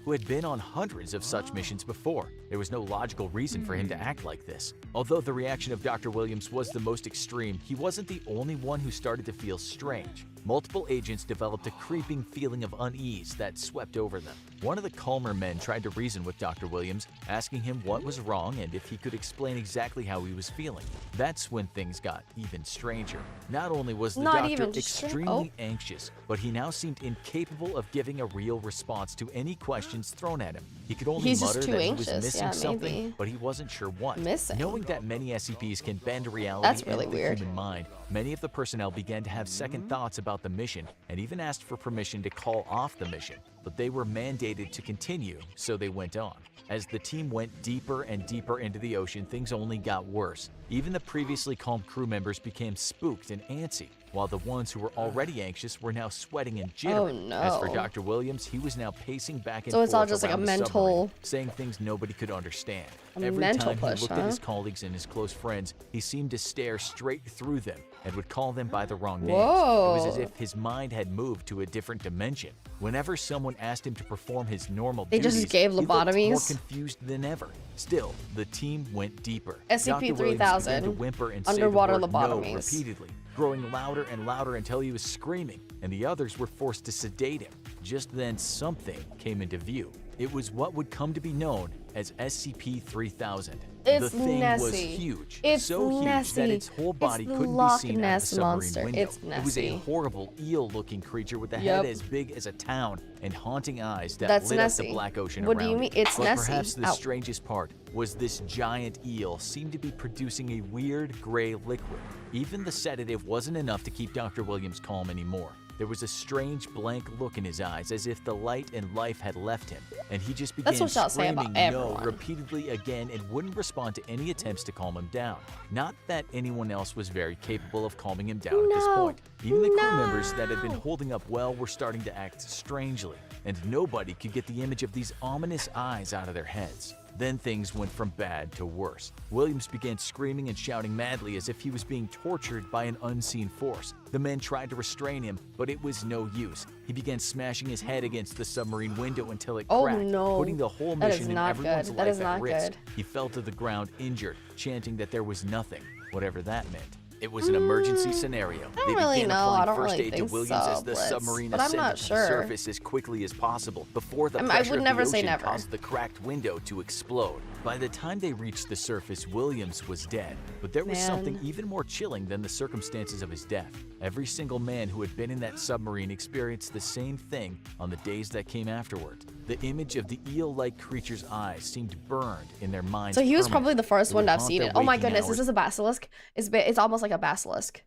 Who had been on hundreds of such missions before. There was no logical reason for him to act like this. Although the reaction of Dr. Williams was the most extreme, he wasn't the only one who started to feel strange. Multiple agents developed a creeping feeling of unease that swept over them. One of the calmer men tried to reason with Dr. Williams, asking him what was wrong and if he could explain exactly how he was feeling. That's when things got even stranger. Not only was the doctor extremely anxious, but he now seemed incapable of giving a real response to any questions thrown at him. He could only mutter that he was missing something, but he wasn't sure what. Knowing that many SCPs can bend reality and the human mind, many of the personnel began to have second thoughts about the mission and even asked for permission to call off the mission. But they were mandated to continue, so they went on. As the team went deeper and deeper into the ocean, things only got worse. Even the previously calm crew members became spooked and antsy, while the ones who were already anxious were now sweating and jittering. Oh, no. As for Dr. Williams, he was now pacing back and so it's forth all just like a around the mental, submarine, saying things nobody could understand. Every mental time push, he looked at his colleagues and his close friends, he seemed to stare straight through them and would call them by the wrong names. Whoa. It was as if his mind had moved to a different dimension. Whenever someone asked him to perform his normal duties, just gave he looked lobotomies. more confused than ever. Still, the team went deeper. SCP-3000, underwater lobotomies. Repeatedly, growing louder and louder until he was screaming, and the others were forced to sedate him. Just then, something came into view. It was what would come to be known as SCP-3000. The thing was huge, so huge that its whole body couldn't be seen out of the submarine window. It was a horrible eel-looking creature with a head as big as a town and haunting eyes that lit up the black ocean around it. What do you mean? It's But perhaps the strangest part was this giant eel seemed to be producing a weird gray liquid. Even the sedative wasn't enough to keep Dr. Williams calm anymore. There was a strange blank look in his eyes, as if the light and life had left him, and he just began screaming no repeatedly again and wouldn't respond to any attempts to calm him down. Not that anyone else was very capable of calming him down at this point. Even the crew members that had been holding up well were starting to act strangely, and nobody could get the image of these ominous eyes out of their heads. Then things went from bad to worse. Williams began screaming and shouting madly as if he was being tortured by an unseen force. The men tried to restrain him, but it was no use. He began smashing his head against the submarine window until it cracked, putting the whole mission and everyone's life at risk. He fell to the ground injured, chanting that there was nothing, whatever that meant. It was an emergency scenario. They began applying first aid to Williams as the submarine ascended to the surface as quickly as possible before the pressure of the ocean caused the cracked window to explode. By the time they reached the surface, Williams was dead. But there was something even more chilling than the circumstances of his death. Every single man who had been in that submarine experienced the same thing on the days that came afterward. The image of the eel-like creature's eyes seemed burned in their minds. So he was probably the first one to have seen it. Oh my goodness, this is a basilisk. It's almost like a basilisk.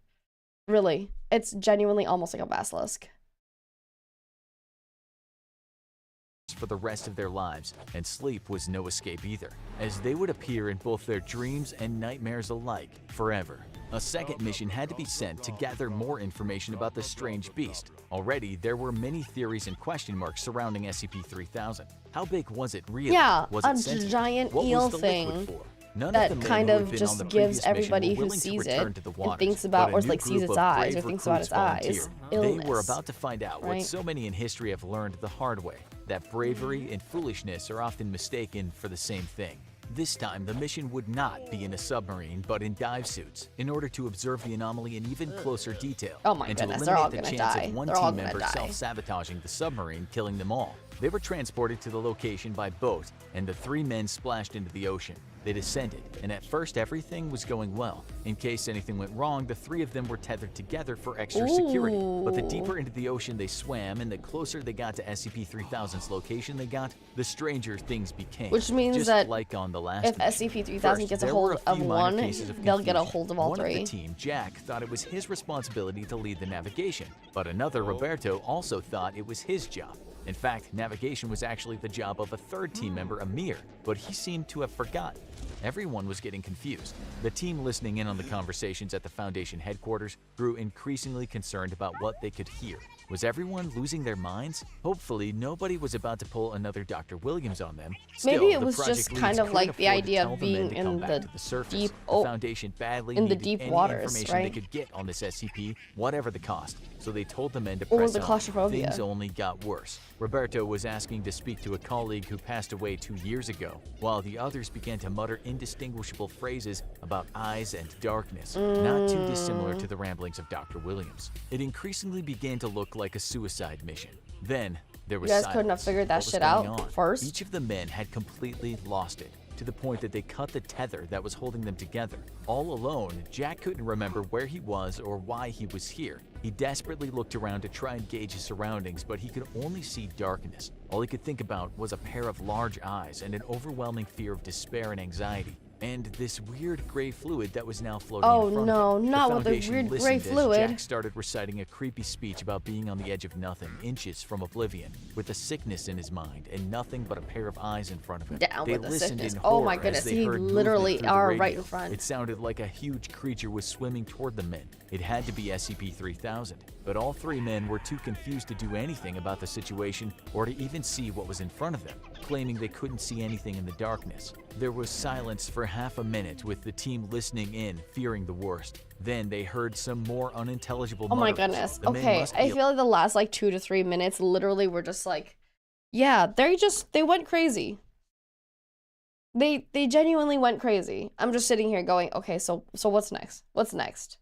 Really, it's genuinely almost like a basilisk. For the rest of their lives, and sleep was no escape either, as they would appear in both their dreams and nightmares alike forever. A second mission had to be sent to gather more information about the strange beast. Already, there were many theories and question marks surrounding SCP-3000. How big was it really? Yeah, was a it sentient? giant What eel was the liquid thing for? None that of the men kind who had of been just on the gives previous mission everybody were who willing to sees return it to the and waters, thinks about, but or a new like sees group its of eyes, or brave thinks about its recruits eyes. volunteered. Illness. They were about to find out what right? so many in history have learned the hard way, that bravery and foolishness are often mistaken for the same thing. This time, the mission would not be in a submarine, but in dive suits, in order to observe the anomaly in even closer detail. Oh my and to goodness, eliminate they're all the gonna chance die. of one They're all team gonna member die. self-sabotaging the submarine, killing them all. They were transported to the location by boat, and the 3 men splashed into the ocean. They descended, and at first everything was going well. In case anything went wrong, the 3 of them were tethered together for extra security. But the deeper into the ocean they swam, and the closer they got to SCP-3000's location they got, the stranger things became. Which means just that like on the last if mission. SCP-3000 First, gets a there hold were of few minor one, cases of they'll get a confusion. hold of all One 3. of the team, Jack, thought it was his responsibility to lead the navigation, but another, Roberto, also thought it was his job. In fact, navigation was actually the job of a third team member, Amir, but he seemed to have forgotten. Everyone was getting confused. The team listening in on the conversations at the Foundation headquarters grew increasingly concerned about what they could hear. Was everyone losing their minds? Hopefully, nobody was about to pull another Dr. Williams on them. Still, Maybe it the was project just leads kind of couldn't like the afford to idea tell of the men being to in come back the to the surface. deep- The Foundation badly in the needed deep any waters, information right? they could get on this SCP, whatever the cost. So they told the men to Or press the on. claustrophobia. Things only got worse. Roberto was asking to speak to a colleague who passed away 2 years ago, while the others began to mutter indistinguishable phrases about eyes and darkness, not too dissimilar to the ramblings of Dr. Williams. It increasingly began to look like a suicide mission. Then there was You guys silence. couldn't have figured that What was shit going out on? first? Each of the men had completely lost it, to the point that they cut the tether that was holding them together. All alone, Jack couldn't remember where he was or why he was here. He desperately looked around to try and gauge his surroundings, but he could only see darkness. All he could think about was a pair of large eyes and an overwhelming fear of despair and anxiety. And this weird gray fluid that was now floating Oh, in front no, of him. not The with the Foundation weird gray listened as fluid. Jack started reciting a creepy speech about being on the edge of nothing, inches from oblivion, with a sickness in his mind and nothing but a pair of eyes in front of him. Down They with the listened sickness. in Oh my horror as goodness, they he heard movement literally through the are right radio. in front. It sounded like a huge creature was swimming toward the men. It had to be SCP-3000, but all 3 men were too confused to do anything about the situation or to even see what was in front of them, claiming they couldn't see anything in the darkness. There was silence for half a minute with the team listening in, fearing the worst. Then they heard some more unintelligible Oh my mutterings. goodness. The men Okay, must I be feel like the last like 2 to 3 minutes literally were just like, yeah, they went crazy. They genuinely went crazy. I'm just sitting here going, okay, so what's next? What's next?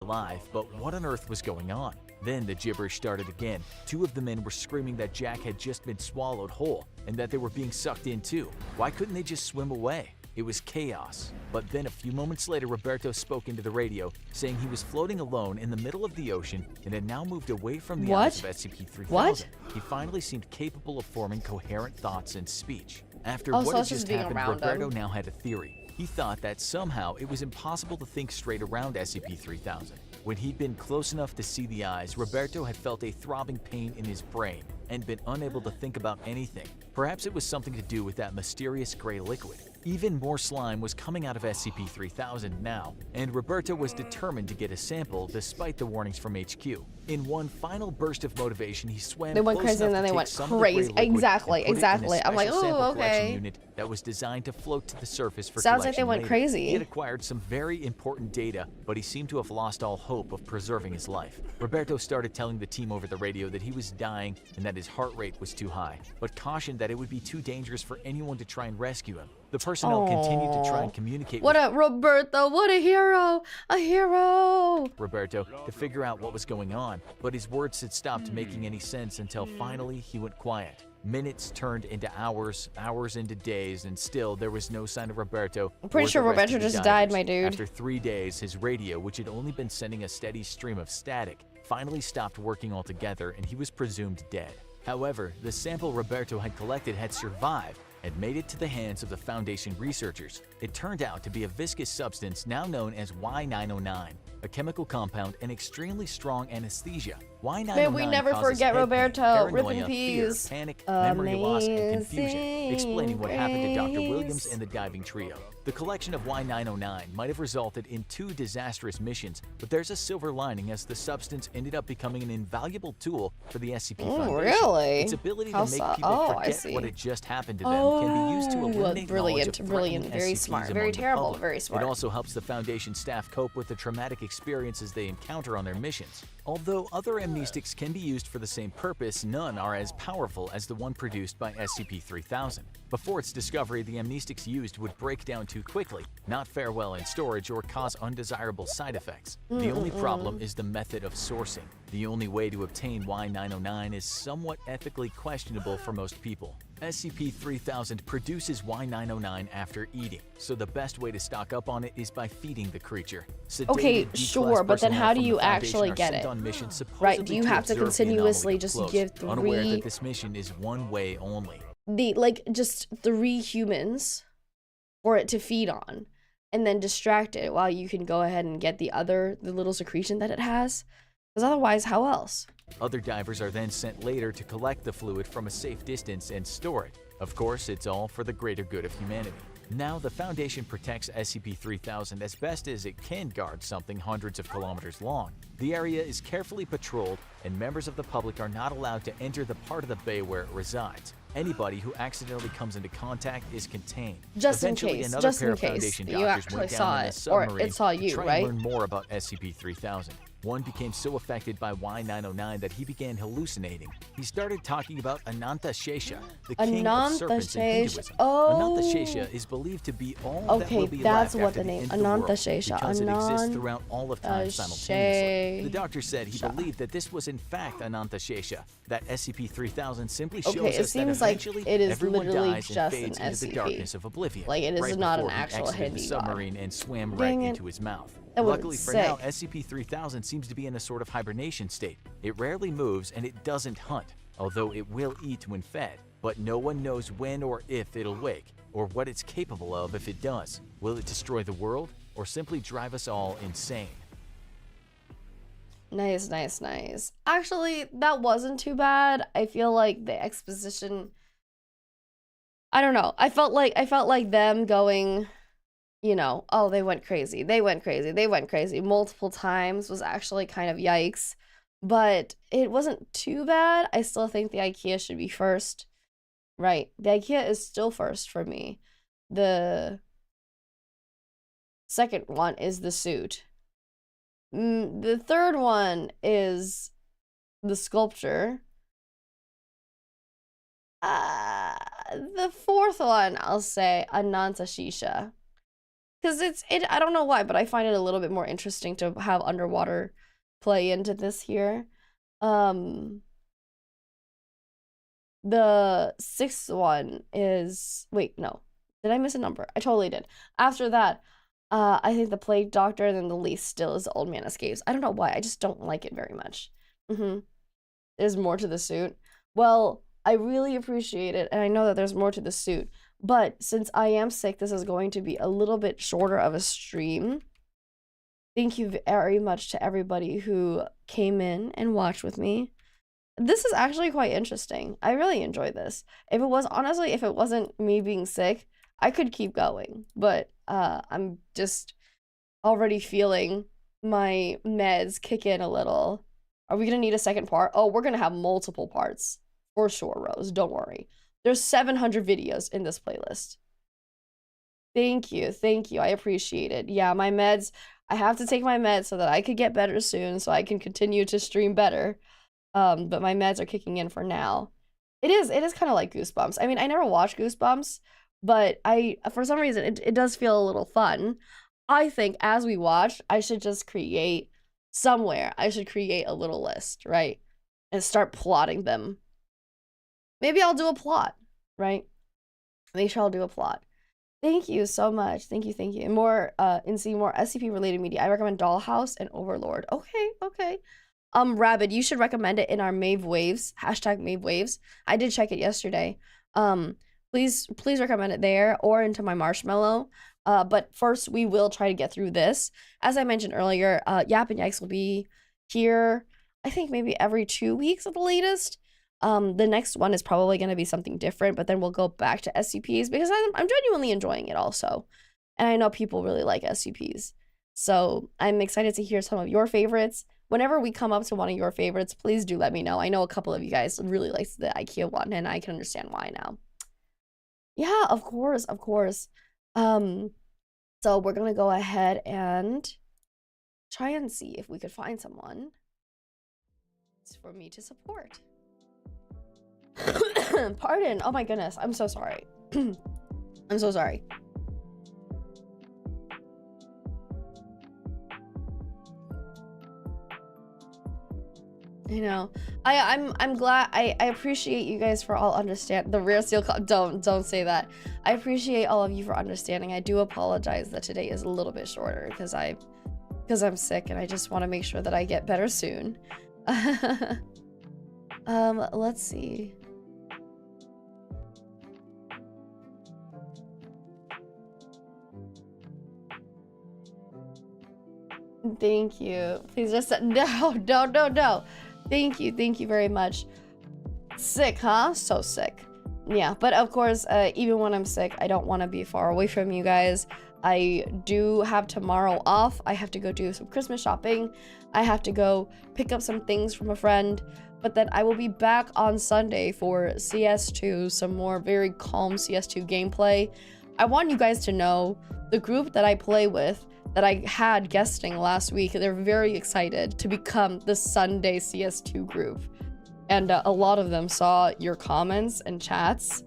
alive, but what on earth was going on? Then the gibberish started again. 2 of the men were screaming that Jack had just been swallowed whole and that they were being sucked in too. Why couldn't they just swim away? It was chaos. But then a few moments later, Roberto spoke into the radio, saying he was floating alone in the middle of the ocean and had now moved away from the eyes of SCP-3000. What? He finally seemed capable of forming coherent thoughts and speech. After Oh, what so had it's just just being happened, around Roberto him. now had a theory. He thought that somehow it was impossible to think straight around SCP-3000. When he'd been close enough to see the eyes, Roberto had felt a throbbing pain in his brain and been unable to think about anything. Perhaps it was something to do with that mysterious gray liquid. Even more slime was coming out of SCP-3000 now, and Roberto was determined to get a sample despite the warnings from HQ. In one final burst of motivation, he swam They went close crazy enough and then to they take went some of the gray crazy. liquid and Exactly, put it in a exactly. I'm like, special sample oh, collection okay. unit that was designed to float to the surface for Sounds like they collection went later. crazy. He had acquired some very important data, but he seemed to have lost all hope of preserving his life. Roberto started telling the team over the radio that he was dying and that his heart rate was too high, but cautioned that it would be too dangerous for anyone to try and rescue him. The personnel continued to try and communicate What with a Roberto, what a hero! A hero! Roberto to figure out what was going on, but his words had stopped making any sense until finally he went quiet. Minutes turned into hours, hours into days, and still there was no sign of Roberto. I'm pretty or sure the rest Roberto of the just died, divers. my dude. After 3 days, his radio, which had only been sending a steady stream of static, finally stopped working altogether and he was presumed dead. However, the sample Roberto had collected had survived and made it to the hands of the Foundation researchers. It turned out to be a viscous substance now known as Y909, a chemical compound and extremely strong anesthesia. Y909 May we never causes forget head pain, Roberto. paranoia, Rip in fear, peace. panic, memory loss, and confusion, explaining what happened to Dr. Williams Grace. and the diving trio. The collection of Y909 might have resulted in 2 disastrous missions, but there's a silver lining as the substance ended up becoming an invaluable tool for the SCP Foundation. Really? Its ability How to make so? people Oh, I forget see. what had just happened to them can be used to eliminate knowledge of brilliant, very SCPs smart, among very the terrible, public. very smart. It also helps the Foundation staff cope with the traumatic experiences they encounter on their missions. Although other amnestics can be used for the same purpose, none are as powerful as the one produced by SCP-3000. Before its discovery, the amnestics used would break down too quickly, not fare well in storage, or cause undesirable side effects. The only problem is the method of sourcing. The only way to obtain Y909 is somewhat ethically questionable for most people. SCP-3000 produces Y909 after eating, so the best way to stock up on it is by feeding the creature. Okay, Sedated, sure, D-class but then how personnel do from you the Foundation actually are get sent it? on missions Right, do supposedly you have to observe the continuously anomaly up just close, give unaware three- that this mission is one way only. Just 3 humans for it to feed on and then distract it while you can go ahead and get the little secretion that it has? Because otherwise, how else? Other divers are then sent later to collect the fluid from a safe distance and store it. Of course, it's all for the greater good of humanity. Now, the Foundation protects SCP-3000 as best as it can guard something hundreds of kilometers long. The area is carefully patrolled, and members of the public are not allowed to enter the part of the bay where it resides. Anybody who accidentally comes into contact is contained. Just in Eventually, case, another just pair in of case Foundation you doctors actually went saw down in a it, or submarine it saw to you, try right? and learn more about SCP-3000. One became so affected by Y909 that he began hallucinating. He started talking about Ananta Shesha, the king of serpents in Hinduism. Ananta Shesha is believed to be all that will be that's left what after the name, end of the world, Ananta Shesha, because it exists throughout all of time simultaneously. The doctor said he believed that this was in fact Ananta Shesha, that SCP-3000 simply shows Okay, it us that seems like eventually it is everyone literally dies and just fades an into the SCP. darkness of oblivion. Like, it is right not an before he actual exited the Hindi god. submarine and swam right Dang it. into his mouth. That would've Luckily for been now, sick. SCP-3000 seems to be in a sort of hibernation state. It rarely moves and it doesn't hunt, although it will eat when fed. But no one knows when or if it'll wake, or what it's capable of if it does. Will it destroy the world, or simply drive us all insane? Nice, nice, nice. Actually, that wasn't too bad. I feel like the exposition, I don't know. I felt like them going, you know, oh, they went crazy. They went crazy. They went crazy multiple times was actually kind of yikes. But it wasn't too bad. I still think the IKEA should be first. Right. The IKEA is still first for me. The second one is the suit. The third one is the sculpture. The fourth one, I'll say Ananta Shisha. Because I don't know why, but I find it a little bit more interesting to have underwater play into this here. The sixth one is, wait, no. Did I miss a number? I totally did. After that, I think the plague doctor, and then the least still is the old man escapes. I don't know why. I just don't like it very much. There's more to the suit. Well, I really appreciate it, and I know that there's more to the suit. But since I am sick, this is going to be a little bit shorter of a stream. Thank you very much to everybody who came in and watched with me. This is actually quite interesting. I really enjoyed this. If it wasn't me being sick, I could keep going. But I'm just already feeling my meds kick in a little. Are we gonna need a second part? Oh, we're gonna have multiple parts. For sure, Rose. Don't worry. There's 700 videos in this playlist. Thank you. Thank you. I appreciate it. Yeah, my meds. I have to take my meds so that I could get better soon so I can continue to stream better. But my meds are kicking in for now. It is kind of like Goosebumps. I mean, I never watched Goosebumps, but for some reason, it does feel a little fun. I think as we watch, I should just create somewhere. I should create a little list, right? And start plotting them. Maybe I'll do a plot, right? Make sure I'll do a plot. Thank you so much. Thank you. And more, seeing more SCP related media, I recommend Dollhouse and Overlord. Okay. Rabbit, you should recommend it in our Maeve Waves, #MaveWaves. I did check it yesterday. Please recommend it there or into my Marshmallow. But first, we will try to get through this. As I mentioned earlier, Yap and Yikes will be here. I think maybe every 2 weeks at the latest. The next one is probably going to be something different, but then we'll go back to SCPs because I'm genuinely enjoying it also. And I know people really like SCPs. So I'm excited to hear some of your favorites. Whenever we come up to one of your favorites, please do let me know. I know a couple of you guys really like the IKEA one, and I can understand why now. Yeah, of course, of course. So we're gonna go ahead and try and see if we could find someone for me to support. Pardon. Oh my goodness. I'm so sorry. I'm so sorry. You know, I'm glad. I appreciate you guys for all understand the rare seal. Don't say that. I appreciate all of you for understanding. I do apologize that today is a little bit shorter because I'm sick and I just want to make sure that I get better soon. Let's see. Thank you. Please just no. Thank you very much. Sick, huh? So sick. Yeah, but of course, even when I'm sick, I don't want to be far away from you guys. I do have tomorrow off. I have to go do some Christmas shopping. I have to go pick up some things from a friend, but then I will be back on Sunday for CS2, some more very calm CS2 gameplay. I want you guys to know the group that I play with that I had guesting last week, they're very excited to become the Sunday CS2 group. And a lot of them saw your comments and chats.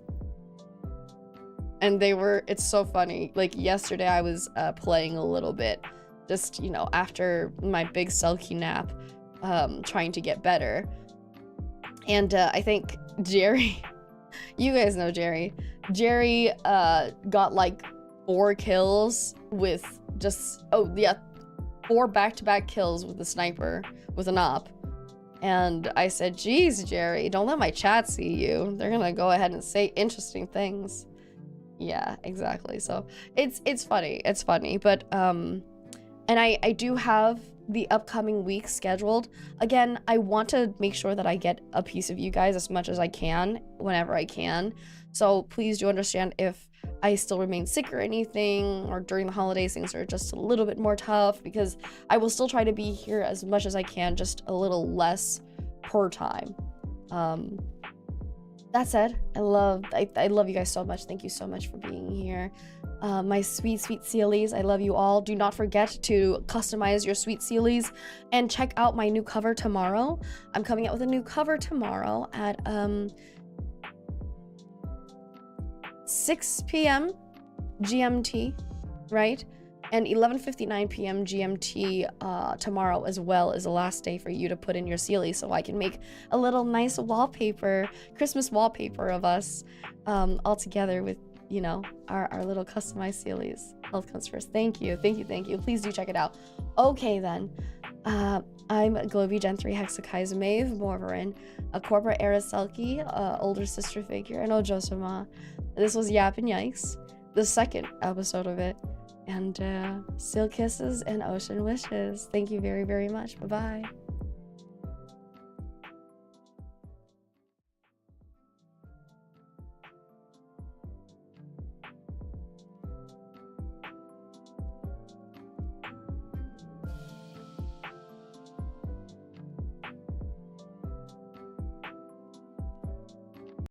And it's so funny. Like yesterday I was playing a little bit, just, you know, after my big Selkie nap, trying to get better. And I think Jerry, you guys know Jerry. Jerry got like 4 kills with just, 4 back-to-back kills with the sniper, with an op. And I said, geez, Jerry, don't let my chat see you. They're gonna go ahead and say interesting things. Yeah, exactly. So it's funny. It's funny. But and I do have the upcoming week scheduled. Again, I want to make sure that I get a piece of you guys as much as I can whenever I can. So please do understand if I still remain sick or anything, or during the holidays things are just a little bit more tough, because I will still try to be here as much as I can, just a little less per time. That said, I love you guys so much. Thank you so much for being here. My sweet sealies, I love you all. Do not forget to customize your sweet sealies and check out my new cover tomorrow. I'm coming out with a new cover tomorrow at 6 p.m. GMT, right? And 11:59 p.m. GMT tomorrow as well is the last day for you to put in your sealy, so I can make a little nice wallpaper, Christmas wallpaper of us all together with, you know, our little customized sealies. Health comes first. Thank you. Please do check it out. Okay then. I'm Globie Gen 3 Hexokai's Maeve Morveren, a corporate heiress Selkie, older sister figure, and Ojosama. This was Yap and Yikes, the second episode of it. And seal kisses and ocean wishes. Thank you very, very much. Bye-bye.